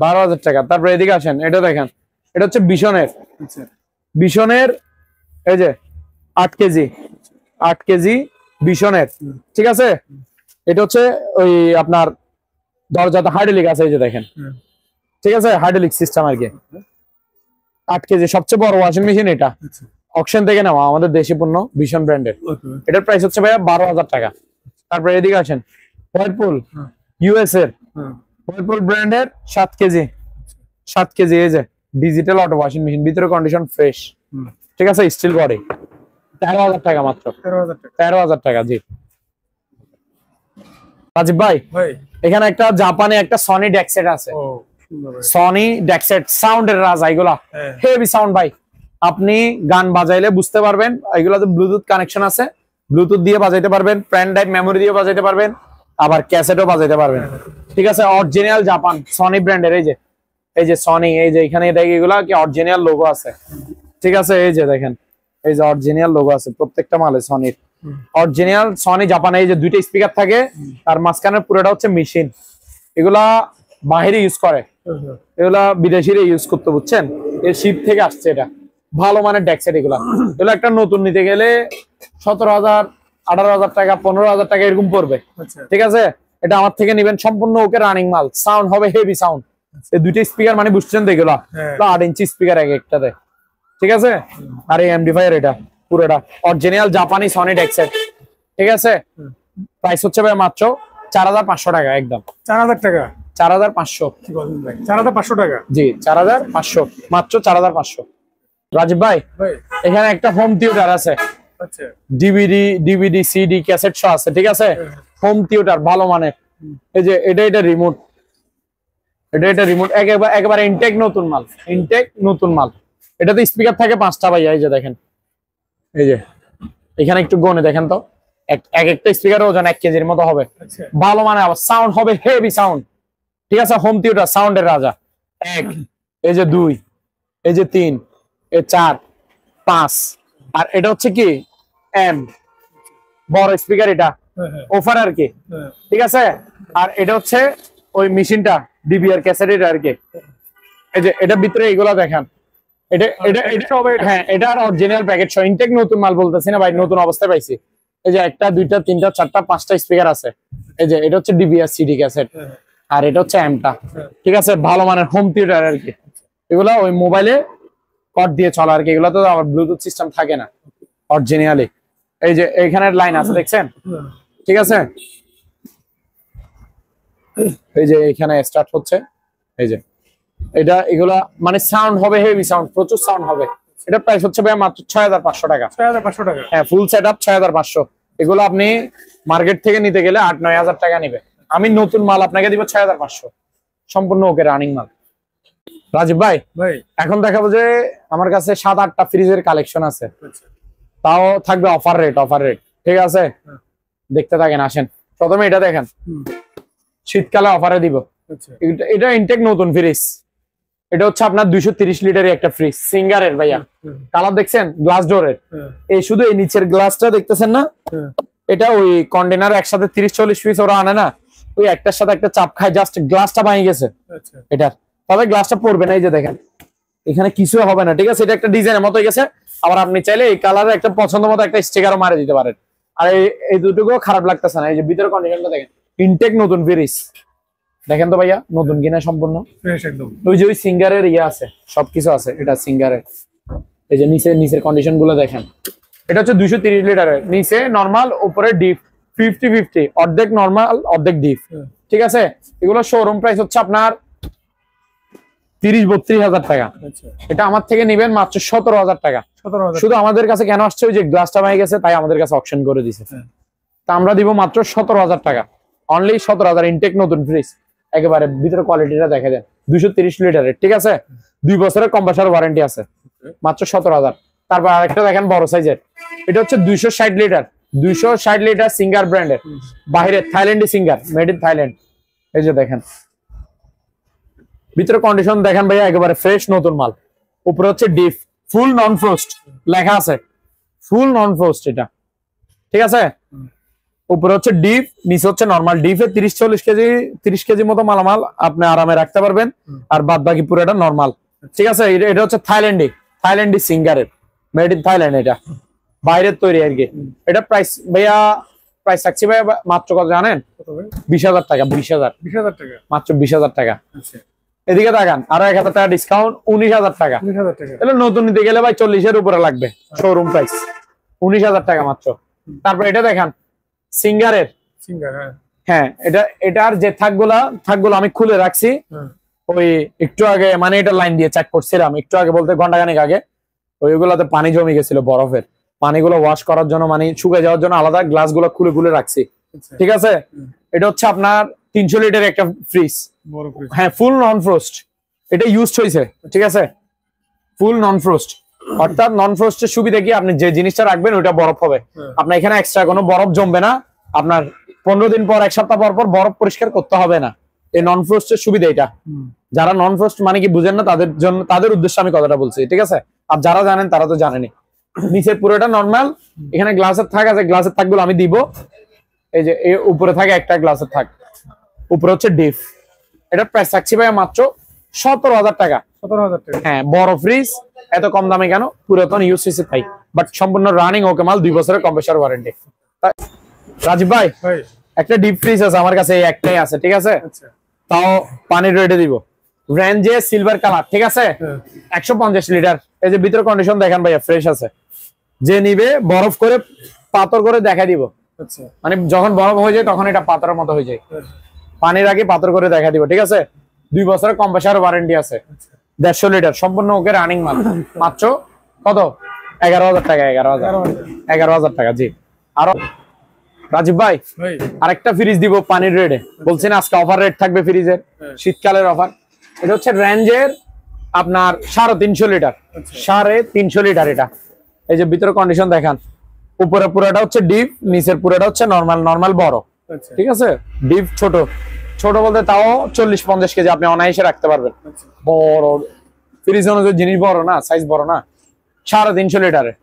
Speaker 1: 12000 টাকা। তারপর এদিকে আসেন, এটা দেখেন, এটা হচ্ছে বিশনের, এই যে 8 কেজি, 8 কেজি বিশনের। ঠিক আছে, এটা হচ্ছে ওই আপনার দরজাতে হাইড্রোলিক আছে, এই যে দেখেন। ঠিক আছে, হাইড্রোলিক সিস্টেম আর কি। 8 কেজি সবচেয়ে বড় ওয়াশিং মেশিন এটা, অকশন থেকে নেওয়া, আমাদের দেশি পণ্য, ভীষণ ব্র্যান্ডের। এটার প্রাইস হচ্ছে ভাইয়া 12,000 টাকা। তারপরে এদিকে আসেন, হোয়ারপুল ইউএস এর, হোয়ারপুল ব্র্যান্ডের 7 কেজি, 7 কেজি এই যে ডিজিটাল অটো ওয়াশিং মেশিন, ভিতরে কন্ডিশন ফ্রেশ, ঠিক আছে, স্টিল বডি, 13,000 টাকা মাত্র। 13,000 টাকা। জি রাজীব ভাই, এখানে একটা জাপানে একটা সনি ডেক্সেট আছে, সনি ডেক্সেট, সাউন্ডের রাজা, এগুলা হেভি সাউন্ড ভাই। আপনি গান বাজাইলে বুঝতে পারবেন, এগুলাতে ব্লুটুথ কানেকশন আছে, ব্লুটুথ দিয়ে বাজাইতে পারবেন, পেন ড্রাইভ মেমোরি দিয়ে বাজাইতে পারবেন, আবার ক্যাসেটও বাজাইতে পারবেন, ঠিক আছে। অরিজিনাল জাপান সনি ব্র্যান্ডের, এই যে সনি, এই যে এখানে এগুলা কি অরিজিনাল লোগো আছে, ঠিক আছে। এই যে দেখেন, এই যে অরিজিনাল লোগো আছে প্রত্যেকটা মালে সনির, অরিজিনাল সনি জাপান। এই যে দুইটা স্পিকার থাকে, আর মাঝখানের পুরোটা হচ্ছে মেশিন। এগুলা বাহিরে ইউজ করে, এগুলা বিদেশিরা ইউজ করতে, বুঝছেন, এর শিপ থেকে আসছে। এটা ভালো মানের ডেক্সেট। এগুলা একটা নতুন নিতে গেলে 17,000, 18,000 টাকা, 15,000 টাকা এরকম পড়বে, ঠিক আছে। এটা আমার থেকে নিবেন, সম্পূর্ণ ওকে রানিং মাল, সাউন্ড হবে হেভি সাউন্ড। এই দুইটা স্পিকার মানে বুঝছেন তো, এগুলা 8 ইঞ্চি স্পিকার এক একটাতে, ঠিক আছে। আর এই এমপ্লিফায়ার এটা পুরোটা অরিজিনাল জাপানি সনি ডেক্সেট, ঠিক আছে। প্রাইস হচ্ছে ভাই মাত্র 4,500 টাকা, একদম
Speaker 2: 4,000 টাকা,
Speaker 1: 4,500।
Speaker 2: 4,500 টাকা,
Speaker 1: জি 4,500, মাত্র 4,500। রাজীব ভাই, এখানে একটা হোম থিয়েটার আছে, ডিভিডি সিডি ক্যাসেট সহ আছে, ঠিক আছে। হোম থিয়েটার ভালো মানের। এই যে এটা রিমোট, এটা রিমোট, একেবারে ইনটেক নতুন মাল, ইনটেক নতুন মাল। এটাতে স্পিকার থাকে 5টা ভাইয়া, এই যে দেখেন, এই যে এখানে একটু গনে দেখেন তো, এক একটা স্পিকারের ওজন 1 কেজির মতো হবে, ভালো মানে। আবার সাউন্ড হবে হেভি সাউন্ড, ঠিক আছে। হোম থিয়েটার সাউন্ডের রাজা। 1, এই যে 2, এই যে 3, এই 4, 5, আর এটা হচ্ছে কি এম, বড় স্পিকার, এটা অফার আর কি, ঠিক আছে। আর এটা হচ্ছে ওই মেশিনটা, ডিবিআর ক্যাসেট আর কি। এই যে এটার ভিতরে এগুলা দেখেন, এটার অরিজিনাল প্যাকেট সহ, ইনটেক নতুন মাল বলতেছি না ভাই, নতুন অবস্থায় পাইছি। এই যে 1টা 2টা 3টা 4টা 5টা স্পিকার আছে। এই যে এটা হচ্ছে ডিবিআর সিডি ক্যাসেট, আর এটা হচ্ছে এমটা, ঠিক আছে। ভালো মানের হোম থিয়েটার আর কি। এগুলা ওই মোবাইলে কট দিয়ে চলা আর কি, এগুলো তো আবার ব্লুটুথ সিস্টেম থাকে না অরিজিনালি। এই যে এইখানে লাইন আছে দেখছেন, ঠিক আছে। এই যে এখানে স্টার্ট হচ্ছে, এই যে এগুলা মানে সাউন্ড হবে হেভি সাউন্ড, প্রচুর সাউন্ড হবে। এটা প্রাইস হচ্ছে ভাই মাত্র 6,500 টাকা।
Speaker 2: 6,500 টাকা,
Speaker 1: হ্যাঁ, ফুল সেটআপ 6,500। এগুলো আপনি মার্কেট থেকে নিতে গেলে 8-9,000 টাকা নেবে। আমি নতুন মাল আপনাকে দিব 6,500, সম্পূর্ণ ওকে রানিং মাল। রাজীব ভাই, এখন দেখাবো যে আমার কাছে 7-8টা ফ্রিজের কালেকশন আছে, তাও থাকবে অফার রেট, ঠিক আছে। দেখতে থাকেন, আসেন। প্রথমে এটা দেখেন, শীতকালে অফারে দিব। এটা ইনটেক নতুন ফ্রিজ, এটা হচ্ছে আপনার 230 লিটারের একটা ফ্রিজ, সিঙ্গারের ভাইয়া। কালার দেখছেন, গ্লাস ডোরের। এই শুধু এই নিচের গ্লাসটা দেখতেছেন না, এটা ওই কন্টেনার একসাথে 30-40 পিস ওরা আনে না, ওই একটার সাথে একটা চাপ খায়, জাস্ট গ্লাসটা ভেঙে গেছে এটার, তবে গ্লাসটা পড়বে না। এই যে দেখেন, এখানে কিছু হবে না, ঠিক আছে। এটা একটা ডিজাইনের মতো হয়ে গেছে। আবার আপনি চাইলে এই কালারের একটা পছন্দ মতো একটা স্টিকারও মারে দিতে পারেন। আর এই দুটোকেও খারাপ লাগতেছে না। এই যে ভিতরে কন্ডিশনটা দেখেন, ইনটেক নতুন ফ্রিজ দেখেন তো ভাইয়া, নতুন কিনা সম্পূর্ণ
Speaker 2: ফ্রেশ একদম।
Speaker 1: ওই যে ওই সিঙ্গারের আছে, সবকিছু আছে এটা সিঙ্গারের। এই যে নিচের কন্ডিশন গুলো দেখেন। এটা হচ্ছে 230 লিটারের, নিচে নরমাল, উপরে ডিপ, 50-50, অর্ধেক নরমাল অর্ধেক ডিপ, ঠিক আছে। এগুলো শোরুম প্রাইস হচ্ছে আপনার 30-32 হাজার টাকা। এটা আমার থেকে নিবেন মাত্র 17,000 টাকা। শুধু আমাদের কাছে কেন আসছে, ওই যে গ্লাসটা ভেঙে গেছে তাই আমাদের কাছে অপশন করে দিছে। তা আমরা দিব মাত্র 17,000 টাকা, অনলি 17,000। ইনটেক নতুন ফ্রিজ, একেবারে ভিতরে কোয়ালিটিটা দেখে দেন। 230 লিটারের, ঠিক আছে। 2 বছরের কম্প্রেসর ওয়ারেন্টি আছে, মাত্র 17,000। তারপর আরেকটা দেখেন বড় সাইজের, এটা হচ্ছে 260 লিটার, 260 লিটার সিঙ্গার ব্র্যান্ডের, বাইরে থাইল্যান্ডি সিঙ্গার, মেড ইন থাইল্যান্ড। এই যে দেখেন ভিতরে কন্ডিশন দেখেন ভাইয়া, একেবারে ফ্রেশ নতুন মাল। উপরে হচ্ছে ডিপ, ফুল নন ফ্রোস্ট লেখা আছে, ফুল নন ফ্রোস্ট এটা, ঠিক আছে। উপরে হচ্ছে ডিপ, নিচে হচ্ছে নরমাল। ডিপে 30 কেজি মতো মালামাল আপনি আরামে রাখতে পারবেন, আর বাদ বাকি পুরোটা নরমাল, ঠিক আছে। এটা হচ্ছে থাইল্যান্ডি সিঙ্গারের, মেড ইন থাইল্যান্ড, এটা বাইরের তৈরি আর কি। এটা প্রাইস ভাইয়া, প্রাইস রাখছি ভাইয়া মাত্র কত জানেন? 20,000 টাকা। 20,000
Speaker 2: টাকা,
Speaker 1: মাত্র 20,000 টাকা। এদিকে তাকান, আরো 1000 টাকা ডিসকাউন্ট, 19000 টাকা।
Speaker 2: 19000 টাকা।
Speaker 1: তাহলে নতুন নিতে গেলে ভাই 40 এর উপরে লাগবে শোরুম প্রাইস, 19000 টাকা মাত্র। তারপর এটা দেখান সিঙ্গারের।
Speaker 2: সিঙ্গার, হ্যাঁ
Speaker 1: হ্যাঁ, এটার যে থাকগুলো আমি খুলে রাখছি ওই একটু আগে, মানে এটা লাইন দিয়ে চেক করছিলাম একটু আগে বলতে ঘন্টাখানেক আগে। ওইগুলোতে পানি জমে গেছিল বরফের, পানিগুলো ওয়াশ করার জন্য মানে শুকিয়ে যাওয়ার জন্য আলাদা গ্লাসগুলো খুলে খুলে রাখছি। ঠিক আছে, এটা হচ্ছে আপনার 300 লিটার একটা ফ্রিজ, হ্যাঁ ফুল নন ফ্রোস্ট, এটা ইউজড হয়েছে। ঠিক আছে, ফুল নন ফ্রোস্ট, অর্থাৎ নন ফ্রোস্টের সুবিধা কি, আপনি যে জিনিসটা রাখবেন ওইটা বরফ হবে, আপনার এখানে এক্সট্রা কোনো বরফ জমবে না, আপনার 15 দিন পর 1 সপ্তাহ পর পর বরফ পরিষ্কার করতে হবে না। এই নন ফ্রোস্টের সুবিধা এটা। যারা নন ফ্রোস্ট মানে কি বুঝেন না তাদের জন্য, তাদের উদ্দেশ্যে আমি কথাটা বলছি। ঠিক আছে, আর যারা জানেন তারা তো জানেনি। নিচে পুরোটা নরমাল, এখানে গ্লাসের থাক আছে, গ্লাসের থাকগুলো আমি দিব। এই যে উপরে থাকে একটা গ্লাসের থাক, উপরে হচ্ছে ডিপ। এটা প্রাইস থাকছে ভাই মাত্র 17000 টাকা।
Speaker 2: 17000 টাকা,
Speaker 1: হ্যাঁ বড় ফ্রিজ, এত কম দামে কেন? পুরাতন ইউজ হয়েছে তাই, বাট সম্পূর্ণ রানিং ওকে মাল, 2 বছরের কম্প্রেসার ওয়ারেন্টি। রাজীব ভাই একটা ডিপ ফ্রিজ আছে আমার কাছে, এই একটাই আছে। ঠিক আছে, তাও পানির রেটে দিব, রেঞ্জে সিলভার কালার। ঠিক আছে, 150 লিটার। এই যে ভিতরে কন্ডিশন দেখেন ভাইয়া, ফ্রেশ আছে। যে নিবে বরফ করে পাথর করে দেখা দিব, মানে যখন বরফ হয়ে যায় তখন এটা পাথরের মতো হয়ে যায়, পানির আগে পাথর করে দেখা দিব। ঠিক আছে, 2 বছরের কম্প্রেসার ওয়ারেন্টি আছে, 150 লিটার, সম্পূর্ণ ওকে রানিং মাল। মাত্র কত? 11000 টাকা। 11000 টাকা। জি। আরো রাজীব ভাই আরেকটা ফ্রিজ দিব পানির রেটে, বলছি না আজকে অফার রেট থাকবে ফ্রিজের, শীতকালের অফার। এটা হচ্ছে রেঞ্জের আপনার 350 লিটার, 350 লিটার। এটা এই যে ভিতরে কন্ডিশন দেখান, উপরে পুরোটা হচ্ছে ডিপ, নিচের পুরোটা হচ্ছে নরমাল বড়। ঠিক আছে, ডিপ ছোট বলতে তাও 40-50 কেজি আপনি অনায়াসে রাখতে পারবেন। বড় ফ্রিজ অনুযায়ী জিনিস বড় না, সাইজ বড় না। 350 লিটারের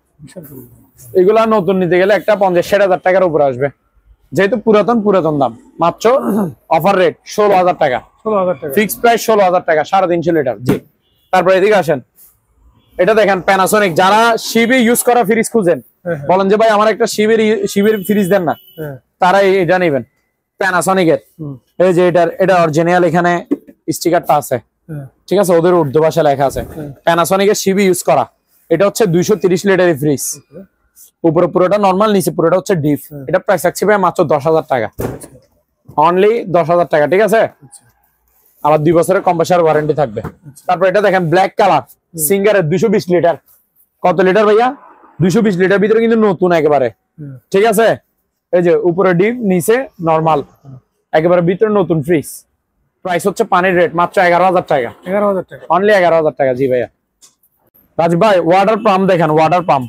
Speaker 1: এগুলা নতুন নিতে গেলে একটা 50-60 টাকার উপরে আসবে, যেহেতু পুরাতন দাম। মাত্র অফার রেট 16000 টাকা, ফিক্স প্রাইস 16000 টাকা, 350 লিটার। জি। তারপর এদিকে আসেন, এটা দেখেন প্যানাসোনিক। যারা শিবে ইউজ করা ফ্রিজ খুঁজেন, বলেন যে ভাই আমার একটা শিবের ফ্রিজ দেন না, তারা এটা নেবেন প্যানাসোনিকের। এই যে এটা অরিজিনাল, এখানে স্টিকারটা আছে। ঠিক আছে, ওদের উর্দু ভাষা লেখা আছে, প্যানাসোনিকের শিবে ইউজ করা। এটা হচ্ছে 230 লিটারের ফ্রিজ, উপরে পুরোটা নরমাল, নিচে পুরোটা হচ্ছে ডিপ। এটা প্রাইস থাকছে ভাই মাত্র 10000 টাকা, অনলি 10000 টাকা। ঠিক আছে, আবার 2 বছরের কম্প্রেসার ওয়ারেন্টি থাকবে। তারপর এটা দেখেন ব্ল্যাক কালার সিঙ্গারের 220 লিটার। কত লিটার ভাইয়া? 220 লিটার। ভিতরে কিন্তু নতুন একেবারে। ঠিক আছে, এই যে উপরে ডিপ, নিচে নরমাল, একেবারে ভিতরে নতুন ফ্রিজ। প্রাইস হচ্ছে পানির রেট মাত্র 11000 টাকা,
Speaker 2: 11000 টাকা,
Speaker 1: অনলি 11000 টাকা। জি ভাইয়া। রাজীব ভাই ওয়াটার পাম্প দেখেন, ওয়াটার পাম্প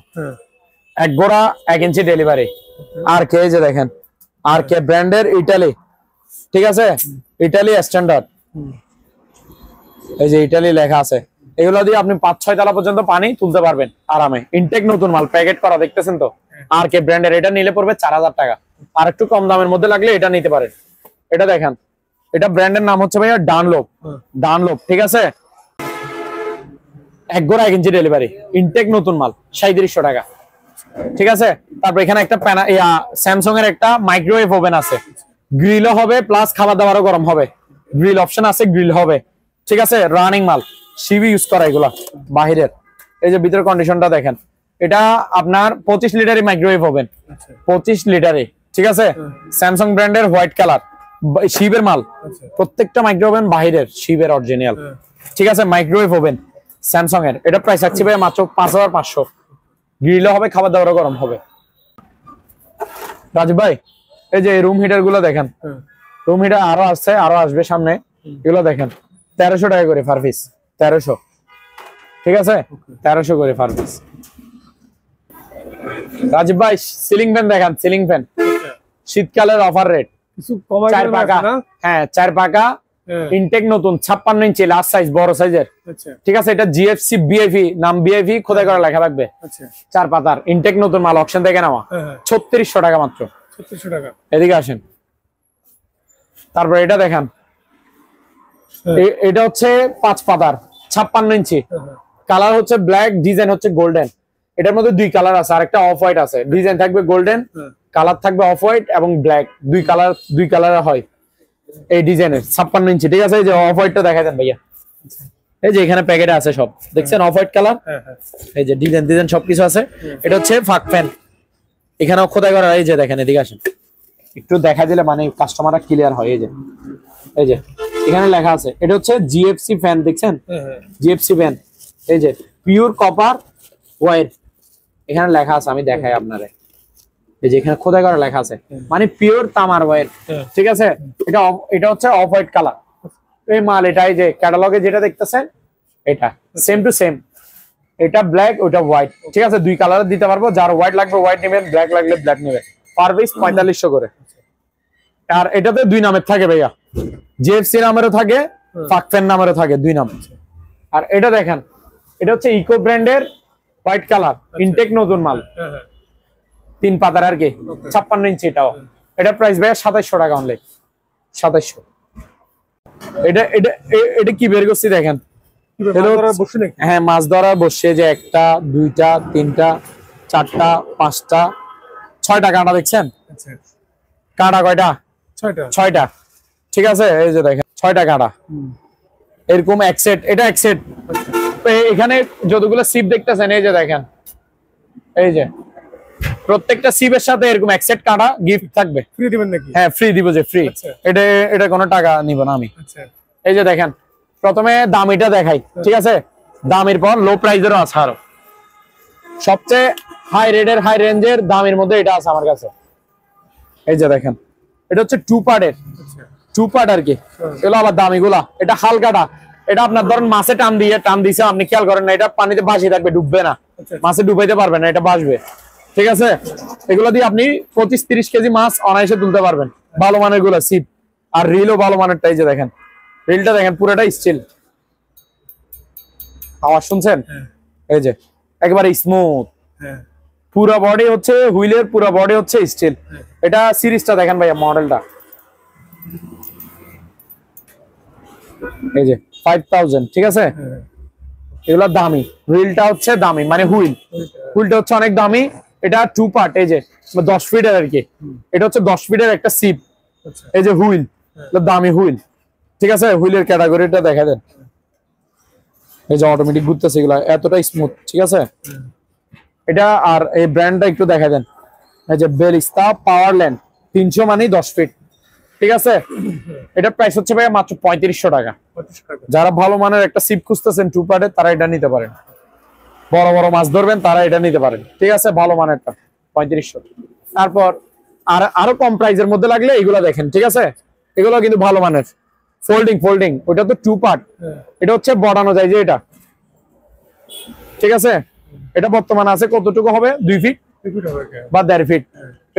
Speaker 1: 1 গোড়া 1 ইঞ্চি ডেলিভারি। আর কে যে দেখেন, আর কে ব্র্যান্ডের, ইটালি। ঠিক আছে, ইটালি স্ট্যান্ডার্ড, এই যে ইটালি লেখা আছে। এগুলো দিয়ে আপনি 5-6 তলা পর্যন্ত পানি তুলতে পারবেন আরামে। ইনটেক নতুন মাল, প্যাকেট করা, দেখতেছেন তো। আর কে ব্র্যান্ডের, এটা নিলে পড়বে 4000 টাকা। আর একটু কম দামের মধ্যে লাগলে এটা নিতে পারেন। এটা দেখেন, এটা ব্র্যান্ডের নাম হচ্ছে ভাইয়া ডানলোপ। ঠিক আছে, 1 গোড়া 1 ইঞ্চি ডেলিভারি, ইনটেক নতুন মাল, 3700 টাকা। ঠিক আছে, তারপর এখানে একটা স্যামসাং এর একটা মাইক্রোওয়েভ ওভেন আছে, গ্রিলও হবে প্লাস খাবার দাবারও গরম হবে, গ্রিল অপশন আছে, গ্রিল হবে। ঠিক আছে, রানিং মাল, সিবি ইউজ করা এগুলা বাহিরের। এই যে ভিতরে কন্ডিশনটা দেখেন, এটা আপনার 25 লিটারের মাইক্রোওয়েভ ওভেন, 25 লিটারে। ঠিক আছে, স্যামসাং ব্র্যান্ডের হোয়াইট কালার, শিবের মাল। প্রত্যেকটা মাইক্রোওয়েভ ওভেন বাহিরের, শিবের অরিজিনাল। ঠিক আছে, মাইক্রোওয়েভ ওভেন স্যামসাং এর। এটা প্রাইস থাকছে ভাই মাত্র 5500। গ্রিলও হবে, খাবার দাবারও গরম হবে। রাজীব ভাই এই যে রুম হিটার গুলো দেখেন, রুম হিটার আরো আসবে সামনে। এগুলো দেখেন 1300 টাকা করে পার পিস, 1300। ঠিক আছে, 1300 করে পার পিস। রাজীব ভাই সিলিং ফ্যান দেখেন, সিলিং ফ্যান শীতকালের অফার রেট,
Speaker 2: কিছু কমাই
Speaker 1: 4 পাকা। হ্যাঁ 4 পাকা, ইনটেক নতুন, 56 ইঞ্চি লার্জ সাইজ, বড় সাইজের। ঠিক আছে, এটা জিএফসি বিআইভি, নাম বিআইভি খোদাই করা লেখা থাকবে। 4 পাতার ইনটেক নতুন মাল, অকশন থেকে নেওয়া, 3600 টাকা মাত্র।
Speaker 2: 3600 টাকা।
Speaker 1: এদিকে আসেন, তারপর এটা দেখেন, এটা হচ্ছে 5 পাতার, 56 ইঞ্চি, কালার হচ্ছে ব্ল্যাক, ডিজাইন হচ্ছে গোল্ডেন। এটার মধ্যে 2 কালার আছে, আর একটা অফ হোয়াইট আছে। ডিজাইন থাকবে গোল্ডেন, কালার থাকবে অফ হোয়াইট এবং ব্ল্যাক, 2 কালার হয় এই ডিজাইনের, 56 ইঞ্চি। ঠিক আছে, এই যে অফ হোয়াইটটা দেখা দেন ভাইয়া, এই যে এখানে প্যাকেটে আছে সব দেখছেন অফ হোয়াইট কালার, এই যে ডিজাইন ডিজাইন সবকিছু আছে। এটা হচ্ছে ফাক ফ্যান, এখানেও খোদাই করা। এই যে দেখেন এদিকে আসেন, একটু দেখা দিলে মানে কাস্টমাররা ক্লিয়ার হয়। এই যে এখানে লেখা আছে, এটা হচ্ছে জিএফসি ফ্যান, দেখছেন জিএফসি ফ্যান। এই যে পিওর কপার ওয়্যার, এখানে লেখা আছে, আমি দেখাই আপনারে। এই যে এখানে খোদাই করা লেখা আছে, মানে পিওর তামার ওয়্যার, ঠিক আছে। এটা হচ্ছে অফ হোয়াইট কালার এই মাল। এটা এই যে ক্যাটালগে যেটা দেখতেছেন এটা সেম টু সেম, এটা ব্ল্যাক ওটা হোয়াইট, ঠিক আছে। দুই কালার দিতে পারবো, যার হোয়াইট লাগবে হোয়াইট নেবেন, ব্ল্যাক লাগলে ব্ল্যাক নেবেন। পার পিস 4500 করে। আর এটাতে দুই নামের থাকে ভাইয়া, জিএফসি নামেরও থাকে, ফাকফেন নামেরও থাকে, দুই নাম। আর এটা দেখেন, এটা হচ্ছে ইকো ব্র্যান্ডের হোয়াইট কালার, ইনটেক নতুন মাল, 3 পাতার আর কি, 56 ইঞ্চি। এটাও এটা প্রাইস ভাইয়া 2700 টাকা অনলি, 2700। এটা এটা এটা কি বের করছি দেখেন, হ্যাঁ মাছ ধরা বসছে, যে 1টা 2টা 3টা 4টা 5টা 6টা কাঁটা দেখছেন। কাঁটা কয়টা? 6টা, ঠিক আছে। এই যে দেখেন 6টা কাঁটা, এরকম এক সেট, এটা এক সেট। এখানে যতগুলো সিপ দেখতেছেন এই যে দেখেন, এই যে প্রত্যেকটা সিপের সাথে এরকম এক সেট কাঁটা গিফট থাকবে।
Speaker 2: ফ্রি দিবেন নাকি?
Speaker 1: হ্যাঁ ফ্রি দিব, যে ফ্রি। এটা কোনো টাকা নিব না আমি। এই যে দেখেন, প্রথমে দামিটা দেখাই, ঠিক আছে। দামের পর লো প্রাইজেরও আছে, আরো সবচেয়ে হাই রেটের হাই রেঞ্জের দামের মধ্যে এটা আছে আমার কাছে। এই যে দেখেন, এটা হচ্ছে 2 পার্টের, 2 পার্ট আর কি। এগুলো আবার দামিগুলা। এটা হালকাটা, এটা আপনার ধরেন মাছে টান দিছে, আপনি খেয়াল করেন না, এটা পানিতে ভাসি থাকবে, ডুববে না, মাছে ডুবাইতে পারবেন না, এটা ভাসবে, ঠিক আছে। এগুলো দিয়ে আপনি 25-30 কেজি মাছ অনায়াসে তুলতে পারবেন, ভালো মানের গুলা সিপ। আর রিলও ভালো মানেরটা, এই যে দেখেন রিলটা দেখেন, পুরোটা স্টিল। আওয়াজ শুনছেন? এই যে একেবারে স্মুথ, পুরো বডি হচ্ছে হুইলের, পুরো বডি হচ্ছে স্টিল। এটা সিরিজটা দেখেন ভাইয়া, মডেলটা এই যে 5000, ঠিক আছে। এগুলো দামি, হুইলটা হচ্ছে দামি, মানে হুইলটা হচ্ছে অনেক দামি। এটা 2 পার্ট, এই যে 10 ফিটের আর কি। এটা হচ্ছে 10 ফিটের একটা সিপ। এই যে হুইল, দামি হুইল, ঠিক আছে। হুইলের ক্যাটাগরিটা দেখা দেন, এই যে অটোমেটিক ঘুরতেছে, এগুলো এতটা স্মুথ, ঠিক আছে। এটা আর এই ব্র্যান্ডটা একটু দেখা দেন, এই যে বেলিস্তা পাওয়ারল্যান্ড 300 মানে 10 ফিট, ঠিক আছে। এটা প্রাইস হচ্ছে ভাই মাত্র 3500 টাকা। যারা ভালো মানের একটা সিপ খুঁজতেছেন 2 পার্টের, তারা এটা নিতে পারেন। বড় বড় মাছ ধরবেন, তারা এটা নিতে পারেন, ঠিক আছে। ভালো মানেরটা 3500। তারপর আরো কম প্রাইসের মধ্যে লাগলে এগুলো দেখেন, ঠিক আছে। এগুলো কিন্তু ভালো মানের, ফোল্ডিং, ওটা তো 2 পার্ট। এটা হচ্ছে বড়ানো যায়, যে এটা, ঠিক আছে। এটা বর্তমানে আছে কতটুকু হবে, 2 ফিট বা 1.5 ফিট,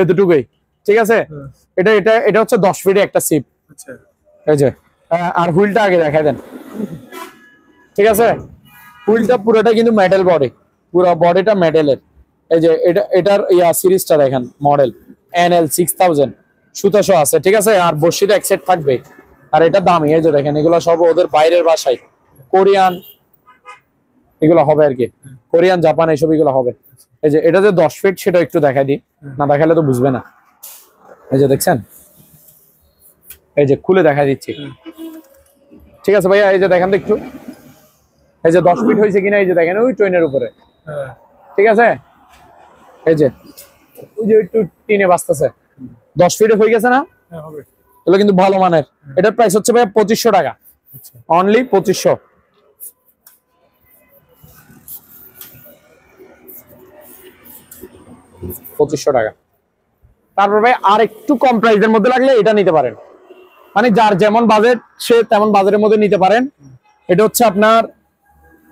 Speaker 1: এতটুকুই, ঠিক আছে। এটা হচ্ছে 10 ফিটে একটা সিপ, এই যে। আর হুইলটা আগে দেখাই দেন, ঠিক আছে। হুইলটা পুরোটা কিন্তু মেটাল বডি, পুরো বডিটা মেটালের। এই যে এটার সিরিজটা দেখেন, মডেল NL 6000, সুতাশো আছে, ঠিক আছে। আর বর্ষিটা এক সেট থাকবে। আর এটা দামি, এই যে দেখেন, এগুলো সব ওদের বাইরের ভাষায়, কোরিয়ান এগুলো হবে আর কি, কোরিয়ান জাপান এইসব এগুলো হবে। এই যে এটা যে 10 ফিট, সেটা একটু দেখাই দিই, না দেখালে তো বুঝবে না। এই যে দেখছেন, এই যে খুলে দেখা দিচ্ছি, ঠিক আছে ভাইয়া। এই যে দেখেন তো একটু, এই যে 10 ফিট হয়েছে কিনা, এই যে দেখেন ওই ট্রেনের উপরে, ঠিক আছে। এই যে ওই যে একটু টিনে বাজতেছে, 10 ফিটে হয়ে গেছে না, এগুলো কিন্তু ভালো মানের। এটার প্রাইস হচ্ছে ভাইয়া 2500 টাকা, অনলি 2500। টাকা। তারপর ভাই আর একটু কম প্রাইসের মধ্যে লাগলে এটা নিতে পারেন, মানে যার যেমন বাজেট সে তেমন বাজেটের মধ্যে নিতে পারেন। এটা হচ্ছে আপনার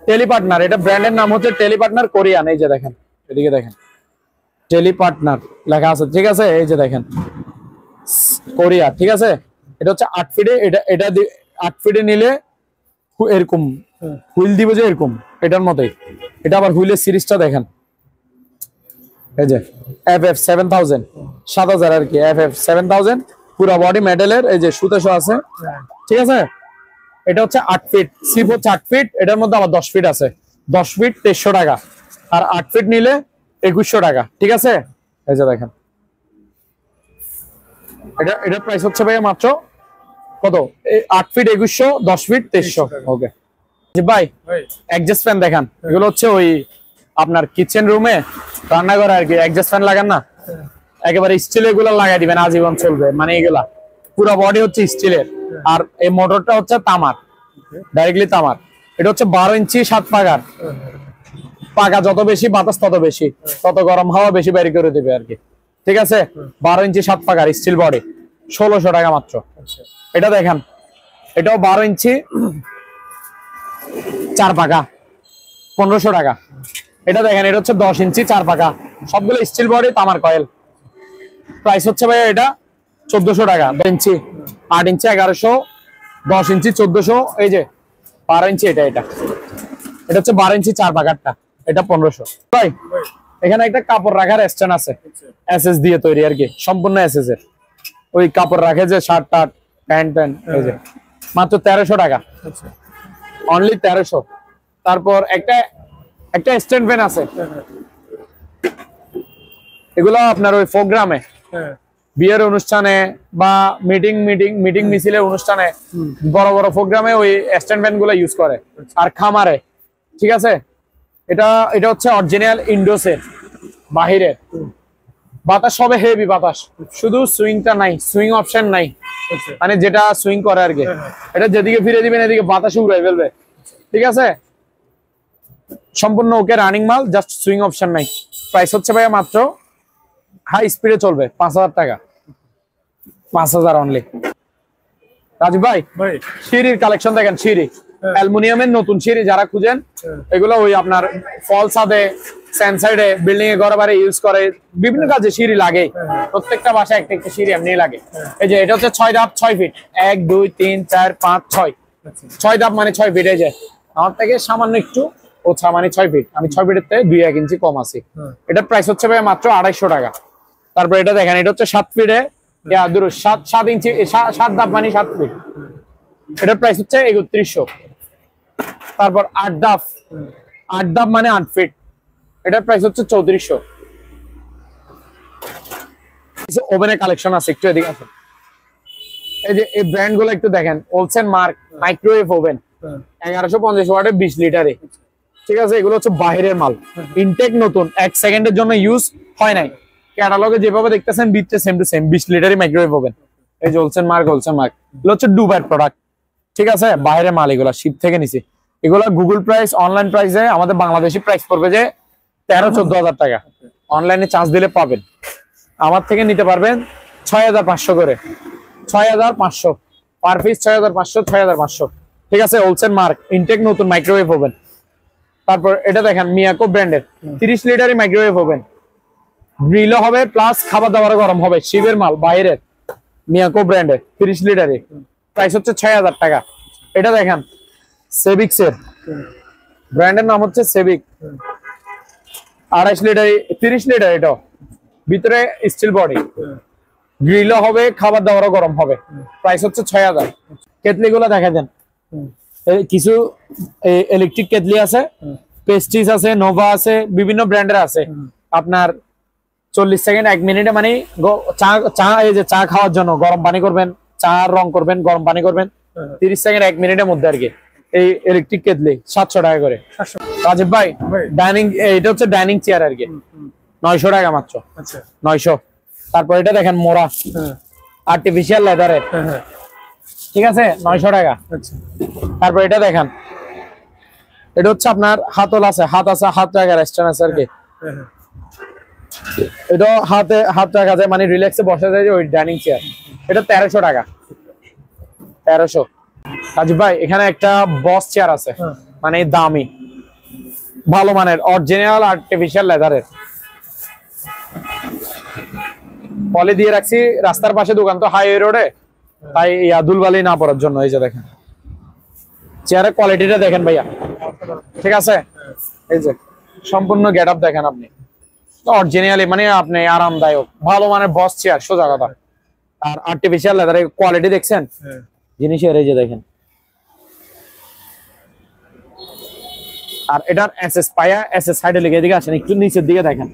Speaker 1: টেলিপার্টনার, এটা ব্র্যান্ডের নাম হচ্ছে টেলিপার্টনার কোরিয়ান। এই যে দেখেন, এদিকে দেখেন, টেলিপার্টনার লেখা আছে, ঠিক আছে। এই যে দেখেন কোরিয়া, ঠিক আছে। এটা হচ্ছে 8 ফিটে, এটা 8 ফিটে নিলে এরকম হুইল দিব, যে এরকম এটার মতোই। এটা আবার হুইলের সিরিজটা দেখেন, এই যে FF 7000, 7000 আর কি, FF 7000 পুরো বডি মেটালের। এই যে সুতাশো আছে, ঠিক আছে। এটা হচ্ছে 8 ফিট, সিপ হচ্ছে 8 ফিট, এটার মধ্যে আবার 10 ফিট আছে। 10 ফিট 2300 টাকা, আর 8 ফিট নিলে 2100 টাকা, ঠিক আছে। এই যে দেখেন, এটা প্রাইস হচ্ছে ভাই মাত্র কত, 8 ফিট 2100, 10 ফিট 2300, ওকে। জি ভাই অ্যাডজাস্ট ফ্যান দেখান, এগুলো হচ্ছে ওই আপনার কিচেন রুমে রান্নাঘরে আর কি অ্যাডজাস্ট ফ্যান লাগান না, একেবারে স্টিল এগুলো লাগাই দিবেন, আজীবন চলবে। মানে এগুলা পুরো বডি হচ্ছে স্টিলের, আর এই মোটরটা হচ্ছে তামার, ডাইরেক্টলি তামার। এটা হচ্ছে 12 ইঞ্চি 7 পাকার। পাকা যত বেশি বাতাস তত বেশি, তত গরম হাওয়া বেশি বের করে দিবে আর কি। ঠিক আছে, 12 ইঞ্চি 7 পাকার স্টিল বডি, 1600 টাকা মাত্র। এটা দেখেন, এটাও 12 ইঞ্চি 4 পাকা, 1500 টাকা। এটা দেখেন, এটা হচ্ছে 10 ইঞ্চি 4 পাকা, সবগুলো স্টিল বডি, তামার কয়েল। প্রাইস হচ্ছে ভাই এটা 1400 টাকা। 2 ইঞ্চি 8 ইঞ্চি 1100, 10 ইঞ্চি 1400, এই যে 12 ইঞ্চি এটা এটা হচ্ছে 12 ইঞ্চি 4 পাকারটা, এটা 1500। ভাই এখানে একটা কাপড় রাখার স্ট্যান্ড আছে, এসএস দিয়ে তৈরি আর কি, সম্পূর্ণ এসএস এর। ওই কাপড় রাখে যে শার্ট টার্ট প্যান্ট প্যান্ট, এই যে মাত্র 1300 টাকা, অনলি 1300। তারপর একটা স্ট্যান্ড ফ্যান আছে, এগুলো আপনার ওই প্রোগ্রামে, বিয়ের অনুষ্ঠানে বা মিটিং মিছিলের অনুষ্ঠানে, বড় বড় প্রোগ্রামে ওই স্ট্যান্ড ফ্যান গুলো ইউজ করে, আর খামারে। ঠিক আছে, এটা হচ্ছে অরিজিনাল ইন্ডোসের, বাহিরে বাতাস সবে হেভি বাতাস, শুধু সুইংটা নাই, সুইং অপশন নাই, মানে যেটা সুইং করে আর কি। এটা যেদিকে ফিরে দিবেন এদিকে বাতাস উড়াই ফেলবে। ঠিক আছে, সম্পূর্ণ ওকে রানিং মাল, জাস্ট সুইং অপশন নাই। প্রাইস হচ্ছে ভাইয়া মাত্র, হাই স্পিডে চলবে, 5000 টাকা, 5000 অনলি। রাজু ভাই সিঁড়ির কালেকশন দেখেন, সিঁড়ি অ্যালুমিনিয়ামের নতুন সিঁড়ি যারা খুঁজেন, এগুলো ওই আপনার ফল ছাদে, সাইডে, বিল্ডিং এ, ঘরে বাড়ি ইউজ করে, বিভিন্ন কাজে সিঁড়ি লাগে। প্রত্যেকটা বাসায় একটা একটা সিঁড়ি এমনি লাগে। এই যে এটা হচ্ছে 6 ধাপ 6 ফিট, 1 2 3 4 5 6, 6 ধাপ মানে 6 ফিট। এই যে আমার থেকে সামান্য একটু ওছা, মানে 6 ফিট, আমি 6 ফিটের থেকে 2-1 ইঞ্চি কম আছি। এটার প্রাইস হচ্ছে ভাই মাত্র 250 টাকা। তারপর এটা দেখেন, এটা হচ্ছে 7 ফিটে 7 ইঞ্চি, 7 ধাপ মানে 7 ফিট, এটার প্রাইস হচ্ছে 3100। তারপর 8 ধাপ মানে 8 ফিট, এটার প্রাইস হচ্ছে 3400। ওভেনের কালেকশন আছে, একটু এদিকে আছে। এই যে এই ব্র্যান্ড গুলো একটু দেখেন, ওলসেন মার্ক মাইক্রোওয়েভ ওভেন, 1150 ওয়াটের 20 লিটারে। ঠিক আছে, এগুলো হচ্ছে বাহিরের মাল, ইনটেক নতুন, 1 সেকেন্ডের জন্য ইউজ হয় নাই। ক্যাটালগে যেভাবে দেখতেছেন বিটে সেম টু সেম, 20 লিটারই মাইক্রোওয়েভ ওভেন। এই যে ওলসেন মার্ক এগুলো হচ্ছে দুবাইয়ের প্রোডাক্ট। ঠিক আছে, বাইরের মাল, এগুলো শিপ থেকে নিছি। এগুলো গুগল প্রাইস, অনলাইন প্রাইসে আমাদের বাংলাদেশি প্রাইস পড়বে যে 13-14 হাজার টাকা। অনলাইনে চার্জ দিলে পাবেন, আমার থেকে নিতে পারবেন 6500 করে, 6500 পার পিস, 6500 6500। ঠিক আছে, ওলসেন মার্ক ইনটেক নতুন মাইক্রোওয়েভ ওভেন। তারপর এটা দেখেন, মিয়াকো ব্র্যান্ডের 30 লিটারের মাইক্রোওয়েভ ওভেন, গ্রিলও হবে প্লাস খাবার দাবার গরম হবে, শিবের মাল, বাইরের, মিয়াকো ব্র্যান্ডের 30 লিটারে। প্রাইস হচ্ছে 6000 টাকা। এটা দেখেন, সেভিক্সের ব্র্যান্ডের নাম হচ্ছে সেভিক, 28 লিটার 30 লিটার, এটা ভিতরে স্টিল বডি, গ্রিলও হবে, খাবার দাবারও গরম হবে। প্রাইস হচ্ছে 6000। কেটলি গুলো দেখা দেন, কিছু ইলেকট্রিক কেটলি আছে, পেস্টিস আছে, নোভা আছে, বিভিন্ন ব্র্যান্ডের আছে। আপনার 40 সেকেন্ড 1 মিনিটে, মানে এই যে চা খাওয়ার জন্য গরম পানি করবেন, চা রং করবেন, গরম পানি করবেন, 30 সেকেন্ড 1 মিনিটের মধ্যে আর কি। এই ইলেকট্রিক কেটলি 700 টাকা করে। রাজীব ভাই ডাইনিং, এটা হচ্ছে ডাইনিং চেয়ার আর কি, 900 টাকা মাত্র। আচ্ছা, 900। তারপর এটা দেখেন, মোরা আর্টিফিশিয়াল লেদারের, ঠিক আছে, 900 টাকা। তারপর এটা দেখেন, এটা হচ্ছে আপনার হাতল আছে, হাত রাখার স্ট্যান্ড আছে আর কি। এটা হাত রাখা যায়, মানে রিল্যাক্সে বসা যায়, ওই ডাইনিং চেয়ার। এটা 1300 টাকা, 1300। রাজীব ভাই এখানে একটা বস চেয়ার আছে, মানে দামি, ভালো মানের, অরিজিনাল আর্টিফিশিয়াল লেদারের, পলি দিয়ে রাখছি, রাস্তার পাশে দোকান তো, হাইওয়ে রোডে, তাই ধুলবালি না পড়ার জন্য। এই যে দেখেন চেয়ারের কোয়ালিটিটা দেখেন ভাইয়া, ঠিক আছে। এই যে সম্পূর্ণ গেট আপ দেখেন আপনি, অরিজিনালি, মানে আপনি আরামদায়ক, ভালো মানের বস চেয়ার, সোজা কথা। আর আর্টিফিশিয়াল লেদারের কোয়ালিটি দেখছেন জিনিসের, এই যে দেখেন। আর এটার এসএস পায়া, এসএস সাইডে লিখে, এদিকে আসেন, একটু নিচের দিকে দেখেন,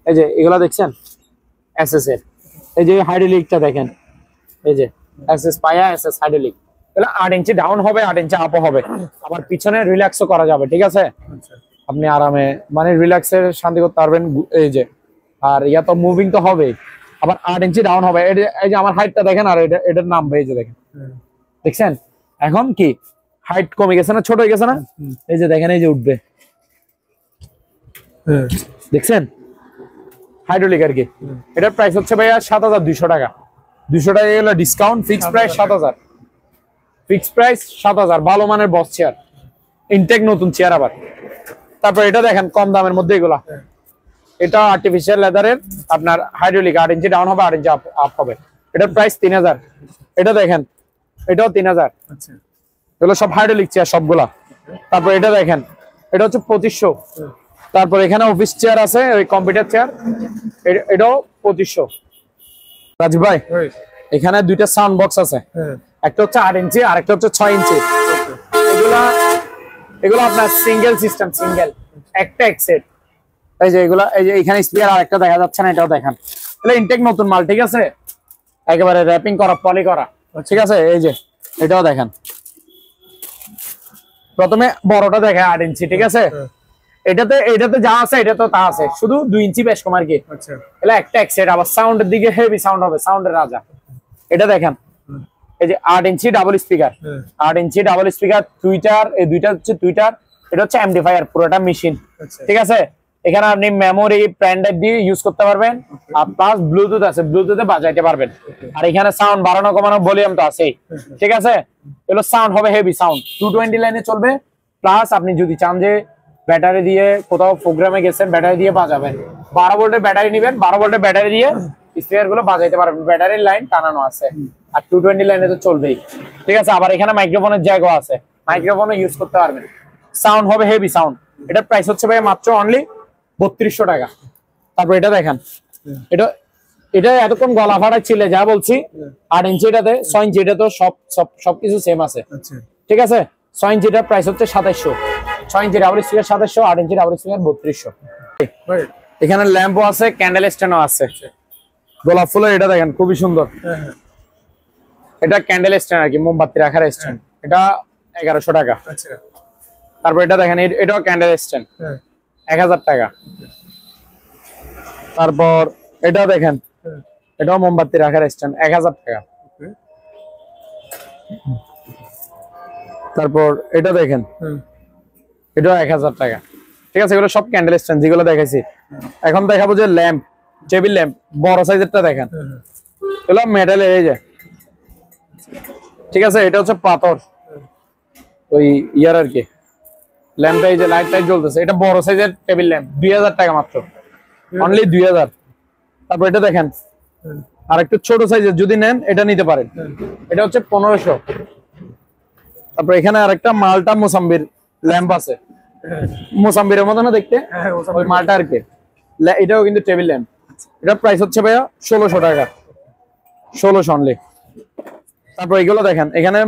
Speaker 1: এই যে এগুলা দেখছেন এসএস এর, এই যে হাইড্রোলিকটা দেখেন, এই যে এসএস পায়া, এসএস হাইড্রোলিক, তাহলে 8 ইঞ্চি ডাউন হবে, 8 ইঞ্চি আপ হবে। আবার পিছনে রিল্যাক্সও করা যাবে, ঠিক আছে?
Speaker 2: আচ্ছা
Speaker 1: আপনি আরামে মানে রিল্যাক্সের শান্তি করতে পারবেন। এই যে আর ইয়া তো মুভিং তো হবে। আবার 8 ইঞ্চি ডাউন হবে। এই যে আমার হাইটটা দেখেন, আর এটার নাম এই যে দেখেন, দেখছেন এখন কি হাইট কমে গেছে না, ছোট হয়ে গেছে না? এই যে দেখেন, এই যে উঠবে, দেখছেন হাইড্রোলিক আর কি। এটার প্রাইস হচ্ছে ভাইয়া 7200 টাকা। 200 টাকা গেলে discount, fixed price 7000। Fixed price 7000। ভালো মানের বস চেয়ার, ইনটেক নতুন চেয়ার আবার। তারপর এটা দেখেন কম দামের মধ্যে এগুলা, এটা আর্টিফিশিয়াল লেদারের, আপনার হাইড্রোলিক, 8 ইঞ্চি ডাউন হবে, 8 ইঞ্চি আপ হবে। এটার প্রাইস 3000। এটা দেখেন, এটাও 3000।
Speaker 2: আচ্ছা
Speaker 1: এগুলো সব হাইড্রোলিক চেয়ার সবগুলা। তারপর এটা দেখেন, এটা হচ্ছে 2500। তারপর এখানে অফিস চেয়ার আছে, ওই কম্পিউটার চেয়ার, এটাও 2500। রাজীব ভাই এখানে দুইটা সাউন্ড বক্স আছে, একটা হচ্ছে 8 ইঞ্চি আর একটা হচ্ছে 6 ইঞ্চি। এগুলো আপনার সিঙ্গেল সিস্টেম, সিঙ্গেল একটা এক সেট। এই যে এগুলা, এই যে এখানে স্পিকার আর একটা দেখা যাচ্ছে না, এটাও দেখেন। এটা ইনটেক নতুন মাল, ঠিক আছে? একেবারে র‍্যাপিং করা, পলি করা, ঠিক আছে? এই যে এটাও দেখেন। প্রথমে বড়টা দেখে 8 ইঞ্চি, ঠিক আছে? এটাতে যা আছে এটা তো তা আছে, শুধু 2 ইঞ্চি বেশ কম আর কি।
Speaker 2: আচ্ছা
Speaker 1: এটা একটা এক সেট। আবার সাউন্ডের দিকে হেভি সাউন্ড হবে, সাউন্ডের রাজা। এটা দেখেন, এই যে 8 ইঞ্চি ডাবল স্পিকার, 8 ইঞ্চি ডাবল স্পিকার, টুইটার, এই দুইটা হচ্ছে টুইটার, এটা হচ্ছে এমপ্লিফায়ার, পুরোটা মেশিন, ঠিক আছে? এখানে আপনি মেমোরি পেন ড্রাইভ দিয়ে ইউজ করতে পারবেন, আর প্লাস ব্লুটুথ আছে, ব্লুটুথে বাজাইতে পারবেন। আর এখানে সাউন্ড বাড়ানো কমানো ভলিউম তো আছেই, ঠিক আছে? এগুলো সাউন্ড হবে হেভি সাউন্ড, 220 লাইনে চলবে। প্লাস আপনি যদি চান যে ব্যাটারি দিয়ে কোথাও প্রোগ্রামে গেছেন, ব্যাটারি দিয়ে বাজাবেন, 12 ভোল্টের ব্যাটারি নেবেন, 12 ভোল্টের ব্যাটারি দিয়ে স্পিকার গুলো বাজাইতে পারবেন। ব্যাটারির লাইন টানানো আছে, আর 220 লাইনে তো চলবেই, ঠিক আছে? আবার এখানে মাইক্রোফোনের জায়গা আছে, মাইক্রোফোনও ইউজ করতে পারবেন। সাউন্ড হবে হেভি সাউন্ড। এটার প্রাইস হচ্ছে ভাই মাত্র অনলি 3200 টাকা। তারপর এটা দেখেন, এটা এতক্ষণ গলা ফাটা ছিল যা বলছি, 8 ইঞ্চি এটাতে, 6 ইঞ্চি এটা তো সবকিছু সেম আছে, ঠিক আছে? 6 ইঞ্চি এটার প্রাইস হচ্ছে 2700। 6 ইঞ্চি ডাবল স্পিকার 2700, 8 ইঞ্চি ডাবল স্পিকার 3200। এখানে ল্যাম্পও আছে, ক্যান্ডেল স্ট্যান্ডও আছে। গোলাপ ফুলের এটা দেখেন, খুবই সুন্দর। এটা ক্যান্ডেল স্ট্যান্ড আর কি, মোমবাতি রাখার স্ট্যান্ড। এটা 1100 টাকা। তারপর এটা দেখেন, এটাও ক্যান্ডেল স্ট্যান্ড, 1000 টাকা। তারপর এটা দেখেন, এটাও মোমবাতি রাখার স্ট্যান্ড, 1000 টাকা। তারপর এটা দেখেন, এটাও 1000 টাকা, ঠিক আছে? এগুলো সব ক্যান্ডেল স্ট্যান্ড যেগুলো দেখাইছি। এখন দেখাবো যে ল্যাম্প, টেবিল ল্যাম্প, বড় সাইজেরটা দেখেন, এগুলো মেটালের, এই যে, ঠিক আছে? এটা হচ্ছে পাথর, ওই ইয়ার আর কি ল্যাম্পটা, এই যে লাইট টাইট জ্বলতেছে। এটা বড় সাইজের টেবিল ল্যাম্প, 2000 টাকা মাত্র, অনলি 2000। তারপর এটা দেখেন, আর একটু ছোট সাইজের যদি নেন এটা নিতে পারেন, এটা হচ্ছে 1500। তারপর এখানে আরেকটা মালটা মোসাম্বির ল্যাম্প আছে, মোসাম্বিরের মতো না দেখতে, ওই মালটা আর কি। এটাও কিন্তু টেবিল ল্যাম্প। এটার প্রাইস হচ্ছে ভাইয়া 1600 টাকা, 1600 অনলি। তারপর এগুলো দেখেন, এখানে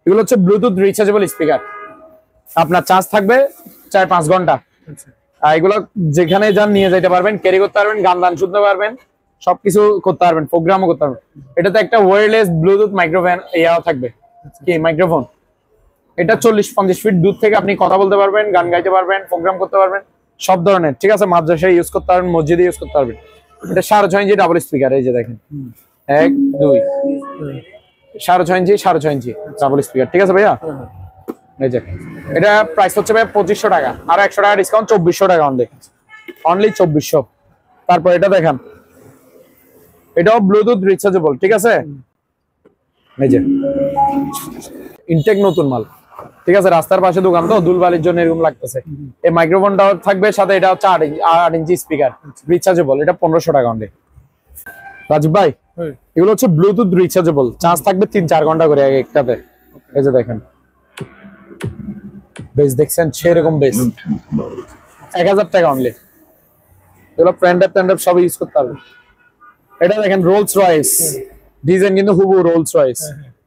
Speaker 1: এগুলো হচ্ছে ব্লুটুথ রিচার্জেবল স্পিকার, আপনার চার্জ থাকবে 4-5 ঘন্টা। আর এগুলো যেখানে যান নিয়ে যেতে পারবেন, ক্যারি করতে পারবেন, গান দান শুনতে পারবেন, সবকিছু করতে পারবেন, প্রোগ্রামও করতে পারবেন। এটাতে একটা ওয়্যারলেস ব্লুটুথ মাইক্রোফোন ইয়াও থাকবে, কি মাইক্রোফোন। এটা 40-50 ফিট দূর থেকে আপনি কথা বলতে পারবেন, গান গাইতে পারবেন, প্রোগ্রাম করতে পারবেন, সব ধরনের, ঠিক আছে? মাদ্রাসায় ইউজ করতে পারবেন, মসজিদে ইউজ করতে পারবেন। এটা 6.5 ইঞ্চি ডাবল স্পিকার, এই যে দেখেন, 1 2 6.5 ইঞ্চি 6.5 ইঞ্চি ডাবল স্পিকার, ঠিক আছে ভাইয়া? এই যে এটা প্রাইস হচ্ছে ভাই 2500 টাকা, আর 100 টাকা ডিসকাউন্ট, 2400 টাকা অনলি 2400। তারপর এটা দেখেন, এটাও ব্লুটুথ রিচার্জেবল, ঠিক আছে? এই যে ইনটেক নতুন মাল, ঠিক আছে? রাস্তার পাশে দোকান তো, দুলবালির জন্য এরকম লাগতেছে। এই মাইক্রোফোনটাও থাকবে সাথে, এটা হচ্ছে 8 ইঞ্চি স্পিকার রিচার্জেবল, এটা 1500 টাকা অনলি। রাজীব ভাই এগুলো হচ্ছে ব্লুটুথ রিচার্জেবল, চার্জ থাকবে 3-4 ঘন্টা করে একটাতে। এই যে দেখেন, বেস দেখছেন, সেরকম বেস, 1000 টাকা অনলি। এগুলো প্যান্ডাপ সব ইউজ করতে পারবে। এটা দেখেন রোলস রয়েস ডিজাইন, কিন্তু হুবহু রোলস রয়েস।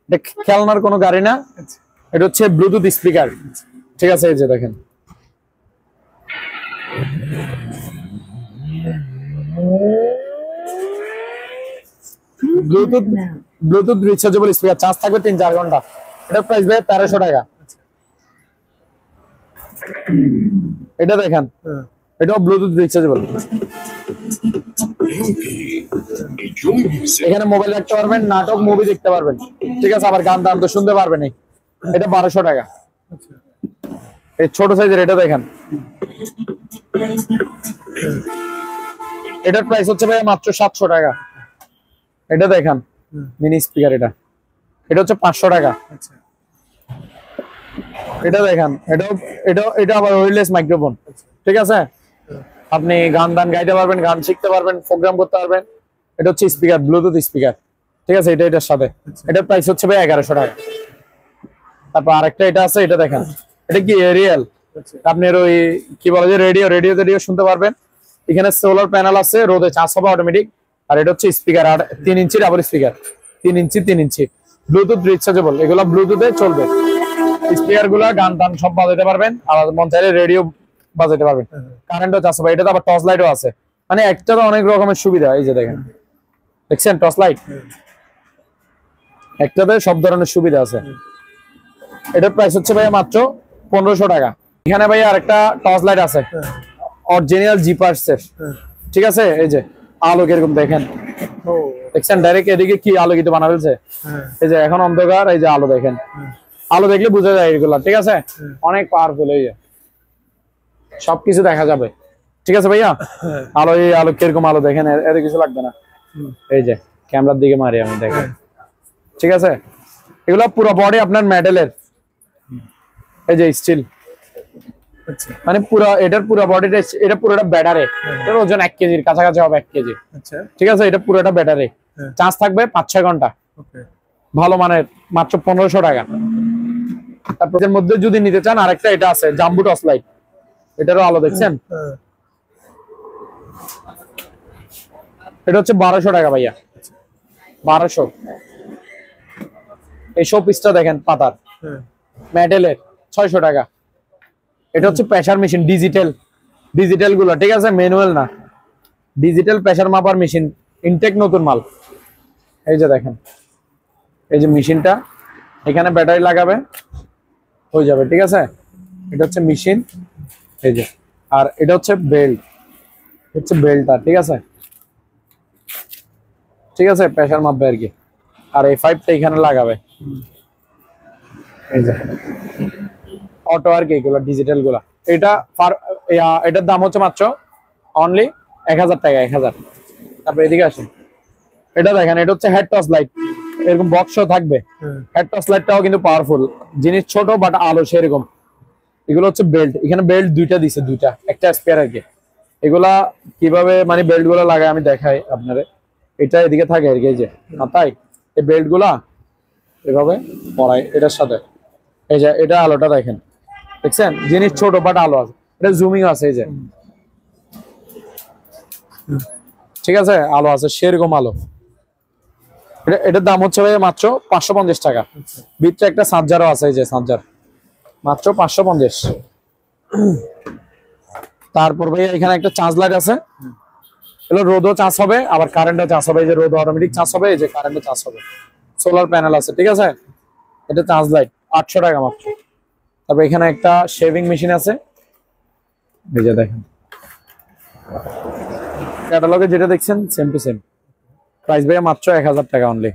Speaker 1: এটা খেলনার কোনো গাড়ি না, এটা হচ্ছে ব্লুটুথ স্পিকার, ঠিক আছে? এই যে দেখেন, ব্লুটুথ রিচার্জেবল স্পিকার, চার্জ থাকবে 3-4 ঘন্টা, এটার প্রাইস ভাই 1300 টাকা। এটা দেখেন, এটাও ব্লুটুথ রিচার্জেবল। এখানে মোবাইল রাখতে পারবেন, নাটক মুভি দেখতে পারবেন, ঠিক আছে, আবার গান টান তো শুনতে পারবেন। এটা 1200 টাকা। এই ছোট সাইজের এটা দেখেন, এটার প্রাইস হচ্ছে ভাই মাত্র 700 টাকা। এটা দেখেন মিনি স্পিকার, এটা হচ্ছে 500 টাকা। এটা দেখেন, এটা আবার ওয়্যারলেস মাইক্রোফোন, ঠিক আছে, আপনি গান গাইতে পারবেন, গান শিখতে পারবেন, প্রোগ্রাম করতে পারবেন। এটা হচ্ছে স্পিকার, ব্লুটুথ স্পিকার, ঠিক আছে, এটার সাথে। এটার প্রাইস হচ্ছে ভাই 1100 টাকা। তারপর আরেকটা এটা আছে, এটা দেখেন, এটা কি এরিয়াল, আপনার ওই কি বলে যে রেডিও শুনতে পারবেন। এখানে সোলার প্যানেল আছে, রোদে চার্জ হবে অটোমেটিক। আর এটা হচ্ছে স্পিকার, আর 3 ইঞ্চি ডাবল স্পিকার, 3 ইঞ্চি ব্লুটুথ রিচার্জেবল। এগুলো ব্লুটুথে চলবে। স্পিকার গুলা গান টান সব বাজাতে পারবেন, আর মন চাইলে রেডিও বাজাতে পারবেন। কারেন্টও চার্জ হবে। এটাতে আবার টর্চ লাইটও আছে, মানে একটাতে অনেক রকমের সুবিধা। এই যে দেখেন, দেখছেন টর্চ লাইট, একটাতে সব ধরনের সুবিধা আছে। এটার প্রাইস হচ্ছে ভাইয়া মাত্র 1500 টাকা। এখানে ভাইয়া আরেকটা টর্চ লাইট আছে, অরিজিনাল জিপার্সের, ঠিক আছে। এই যে আলো কিরকম দেখেন, দেখছেন ডাইরেক্ট এদিকে কি আলোকিত বানা ফেলছে। এই যে এখন অন্ধকার, এই যে আলো দেখেন, আলো দেখলে বোঝা যায় এগুলা, ঠিক আছে, অনেক পাওয়ারফুল। এই যে সবকিছু দেখা যাবে, ঠিক আছে ভাইয়া। আলো কিরকম আলো দেখেন, এর কিছু লাগবে না। এই যে ক্যামেরার দিকে মারি আমি, দেখেন, ঠিক আছে। এগুলো পুরো বডি আপনার মেটালের, এই যে স্টিল, মানে পুরো এটার পুরো বডিটা, এটা পুরোটা ব্যাটারি। এর ওজন 1 কেজির কাছাকাছি হবে, 1 কেজি, ঠিক আছে। এটা পুরোটা ব্যাটারি, চার্জ থাকবে 5-6 ঘন্টা, ভালো মানের, মাত্র 1500 টাকা। তারপর এর মধ্যে যদি নিতে চান আরেকটা এটা আছে, জাম্বু টর্চ লাইট। এটারও আলো দেখছেন, এটা হচ্ছে 1200 টাকা ভাইয়া, 1200। এই শো পিসটা দেখেন পাতার, মেটালের, 600 টাকা। এটা হচ্ছে প্রেসার মেশিন, ডিজিটাল গুলো, ঠিক আছে, ম্যানুয়াল না, ডিজিটাল প্রেসার মাপার মেশিন, ইনটেক নতুন মাল। এই যে দেখেন, এই যে মেশিনটা, এখানে ব্যাটারি লাগাবে, হয়ে যাবে, ঠিক আছে। এটা হচ্ছে মেশিন, এই যে, আর এটা হচ্ছে বেল্ট, বেল্টটা, ঠিক আছে, প্রেসার মাপবে আর কি। আর এই 5টা এখানে লাগাবে, এই যে অটো আর কি, এগুলো ডিজিটাল গুলা। এটার দাম হচ্ছে মাত্র অনলি 1000 টাকা, 1000। তারপর এদিকে আসেন, এটা দেখেন, এটা হচ্ছে হেড টর্চ লাইট, এরকম বক্সও থাকবে। হেড টর্চ লাইটটাও কিন্তু পাওয়ারফুল জিনিস, ছোট বাট আলো সেরকম। এগুলো হচ্ছে বেল্ট, এখানে বেল্ট দুইটা দিছে, একটা স্পেয়ার আর কি। এগুলা কিভাবে মানে বেল্ট গুলা লাগায় আমি দেখাই আপনারে। এটা এদিকে থাকে আর কি, এই যে মাথায় এই বেল্ট গুলা এভাবে পরাই এটার সাথে। এই যে এটা আলোটা দেখেন, দেখছেন, জিনিস ছোট বাট আলো আছে। এটা জুমিং আছে, এই যে, ঠিক আছে, আলো আছে সেরকম আলো। এটার দাম হচ্ছে ভাই মাত্র 550 টাকা। ভিতরে একটা চার্জারও আছে, এই যে চার্জার, মাত্র 550। তারপর ভাই এখানে একটা চার্জ লাইট আছে, এগুলো রোদও চার্জ হবে, আবার কারেন্টও চার্জ হবে। এই যে রোদ অটোমেটিক চার্জ হবে, এই যে কারেন্টও চার্জ হবে। সোলার প্যানেল আছে, ঠিক আছে। এটা চার্জ লাইট, 800 টাকা মাত্র। তারপর এখানে একটা শেভিং মেশিন আছে, এই যে দেখেন, ক্যাটালগে যেটা দেখছেন সেম টু সেম। প্রাইস ভাইয়া মাত্র 1000 টাকা অনলি।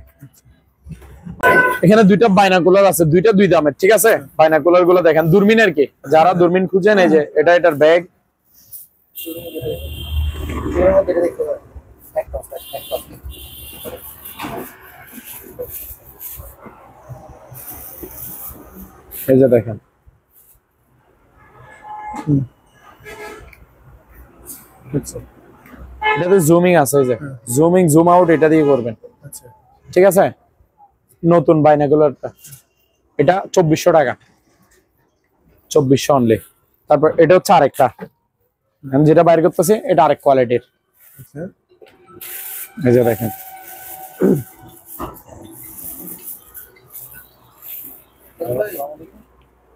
Speaker 1: এখানে দুইটা বাইনাকুলার আছে, দুই দামের, ঠিক আছে। বাইনাকুলার গুলো দেখেন, দূরবীন আর কি, যারা দূরবীন খুঁজেন, এই যে এটার ব্যাগ, এই যে দেখেন, এটাতে জুমিং আছে, এই যে জুমিং জুম আউট এটা দিয়ে করবেন, ঠিক আছে। নতুন বাইনাকুলারটা, এটা 2400 টাকা, 2400 অনলি। তারপর এটা হচ্ছে আরেকটা, আমি যেটা বাইর করতেছি, এটা আরেক কোয়ালিটির, এই যে দেখেন,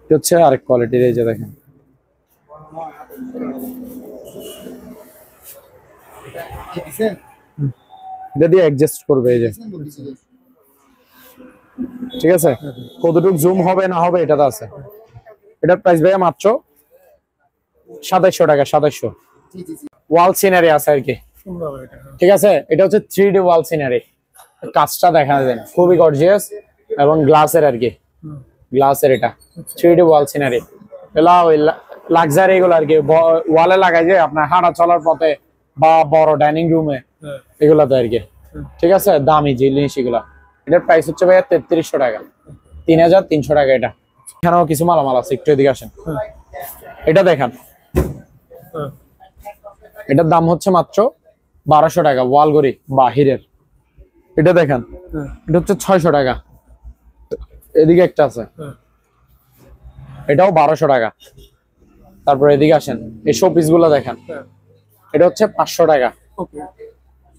Speaker 1: এটা হচ্ছে আরেক কোয়ালিটির, এই যে দেখেন, এটা দিয়ে অ্যাডজাস্ট করবে, এই যে ঠিক আছে, কতটুকু জুম হবে না হবে এটাতে আছে। এটার প্রাইস ভাইয়া মাত্র 2700 টাকা। 2700। ওয়াল সিনারি আছে আর কি, ঠিক আছে। এটা হচ্ছে 3D ওয়াল সিনারি, কাজটা দেখা যায় খুবই গর্জিয়াস এবং গ্লাসের আর কি, গ্লাসের এটা 3D ওয়াল সিনারি। এগুলা ওই লাক্সারি এগুলো আর কি, ওয়ালে লাগাই যায় আপনার হাঁটা চলার পথে বা বড় ডাইনিং রুমে, এগুলাতে আর কি, ঠিক আছে। দামি জিনিস এগুলা। এটার প্রাইস হচ্ছে ভাইয়া 3300 টাকা, 3300 টাকা। এটা এখানেও কিছু মালামাল আছে, একটু এদিকে আসেন। এটা দেখেন, এটার দাম হচ্ছে মাত্র 1200 টাকা, ওয়ালগড়ি বাহিরের। এটা দেখেন, এটা হচ্ছে 600 টাকা। এদিকে একটা আছে, এটাও 1200 টাকা। তারপর এদিকে আসেন, এই শোপিস গুলো দেখেন, এটা হচ্ছে 500 টাকা।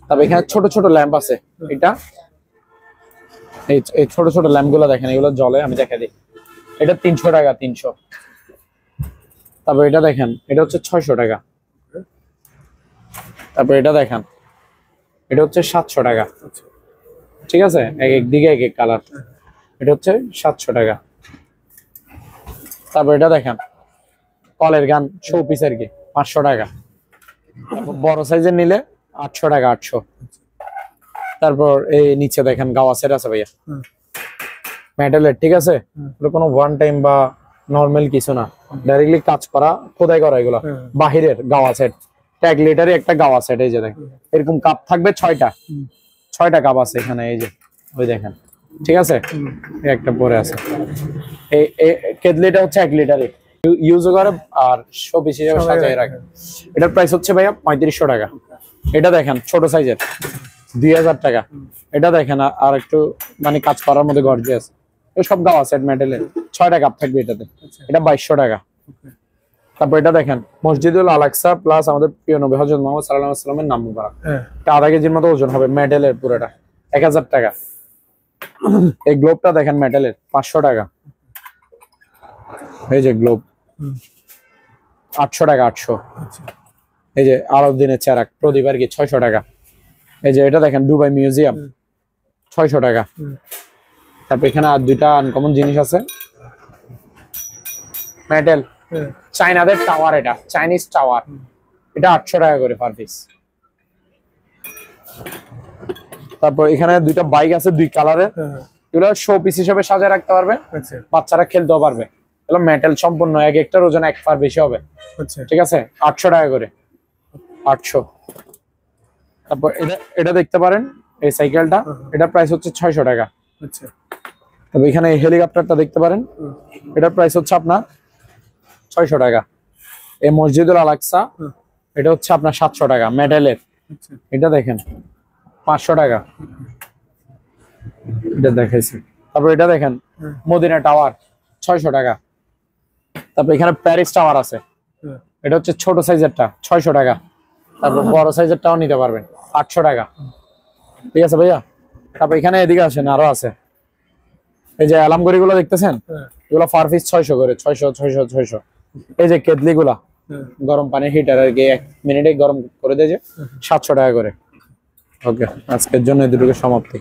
Speaker 1: তারপর এখানে ছোট ছোট ল্যাম্প আছে, এটা এই ছোট ছোট ল্যাম্প গুলো দেখেন, এগুলো জ্বলে, আমি দেখা দিই। এটা 300 টাকা, 300। তারপর এটা দেখেন, এটা হচ্ছে 600 টাকা। তারপর এটা দেখেন, এটা হচ্ছে 700 টাকা, ঠিক আছে। এক এক দিকে এক এক কালার। এটা হচ্ছে 700 টাকা। তারপর এটা দেখেন, কলের গান শো পিস আর কি, 500 টাকা। বড় সাইজের নিলে 800 টাকা, 800। তারপর এই নিচে দেখেন গাওয়াসের আছে ভাইয়া, মেটালের, ঠিক আছে। এটা কোনো ওয়ান টাইম বা নরমাল কিছু না, ডাইরেক্টলি কাজ করা, খোদাই করা এগুলো। বাহিরের গাওয়া সেট, ট্যাগ লিটারে একটা গাওয়া সেট। এই যে দেখেন, এরকম কাপ থাকবে 6টা কাপ আছে এখানে, এই যে ওই দেখেন, ঠিক আছে। একটা পরে আছে, এই কেটলিটা হচ্ছে 1 লিটারে ইউজ করে আর সব বেশি সাজায় রাখে। এটার প্রাইস হচ্ছে ভাইয়া 3500 টাকা। এটা দেখেন ছোট সাইজের, 2000 টাকা। এটা দেখেন আর একটু মানে কাজ করার মধ্যে গর্জিয়াস, সব গাওয়া সেট মেটালের, 6টা কাপ থাকবে এটাতে। এটা 2200 টাকা। তারপর এটা দেখেন, মসজিদুল আলাকসা প্লাস আমাদের প্রিয় নবী হযরত মুহাম্মদ সাল্লাল্লাহু আলাইহি ওয়াসাল্লামের নাম মুবারক। এটা আধা কেজির মতো ওজন হবে, মেটালের পুরোটা, 1000 টাকা। এই গ্লোবটা দেখেন মেটালের, 500 টাকা। এই যে গ্লোব, 800 টাকা, 800। এই যে আরব দিনের চেরাক প্রদীপ আর কি, 600 টাকা। এই যে এটা দেখেন দুবাই মিউজিয়াম, 600 টাকা। তারপর এখানে আর দুইটা আনকমন জিনিস আছে, মেটাল চাইনাদের টাওয়ার, এটা চাইনিজ টাওয়ার, এটা 800 টাকা করে পার পিস। তারপর এখানে দুইটা বাইক আছে 2 কালারের, এগুলো শো পিস হিসেবে সাজায় রাখতে পারবে, বাচ্চারা খেলতেও পারবে। এগুলো মেটাল সম্পূর্ণ, এক একটার ওজন 1 পার বেশি হবে, ঠিক আছে। 800 টাকা করে, 800। তারপর এটা দেখতে পারেন, এই সাইকেলটা, এটার প্রাইস হচ্ছে 600 টাকা। তবে এখানে এই হেলিকপ্টারটা দেখতে পারেন, এটার প্রাইস হচ্ছে আপনার 600 টাকা। এই মসজিদুল আলাকসা, এটা হচ্ছে আপনার 700 টাকা মেটালের। এটা দেখেন 500 টাকা, এটা দেখাইছি। তারপর এটা দেখেন মদিনা টাওয়ার, 600 টাকা। তারপর এখানে প্যারিস টাওয়ার আছে, এটা হচ্ছে ছোট সাইজেরটা, 600 টাকা। তারপর বড় সাইজেরটাও নিতে পারবেন, 800 টাকা, ঠিক আছে ভাইয়া। তারপর এখানে এদিকে আসেন, আরো আছে। এই যে আলামগড়ি গুলো দেখতেছেন, এগুলো পার পিস 600 করে, 600 600 600। এই যে কেটলি গুলা, গরম পানি হিটার আর কি, 1 মিনিটে গরম করে দেয়, 700 টাকা করে। ওকে, আজকের জন্য এটুকু সমাপ্তি।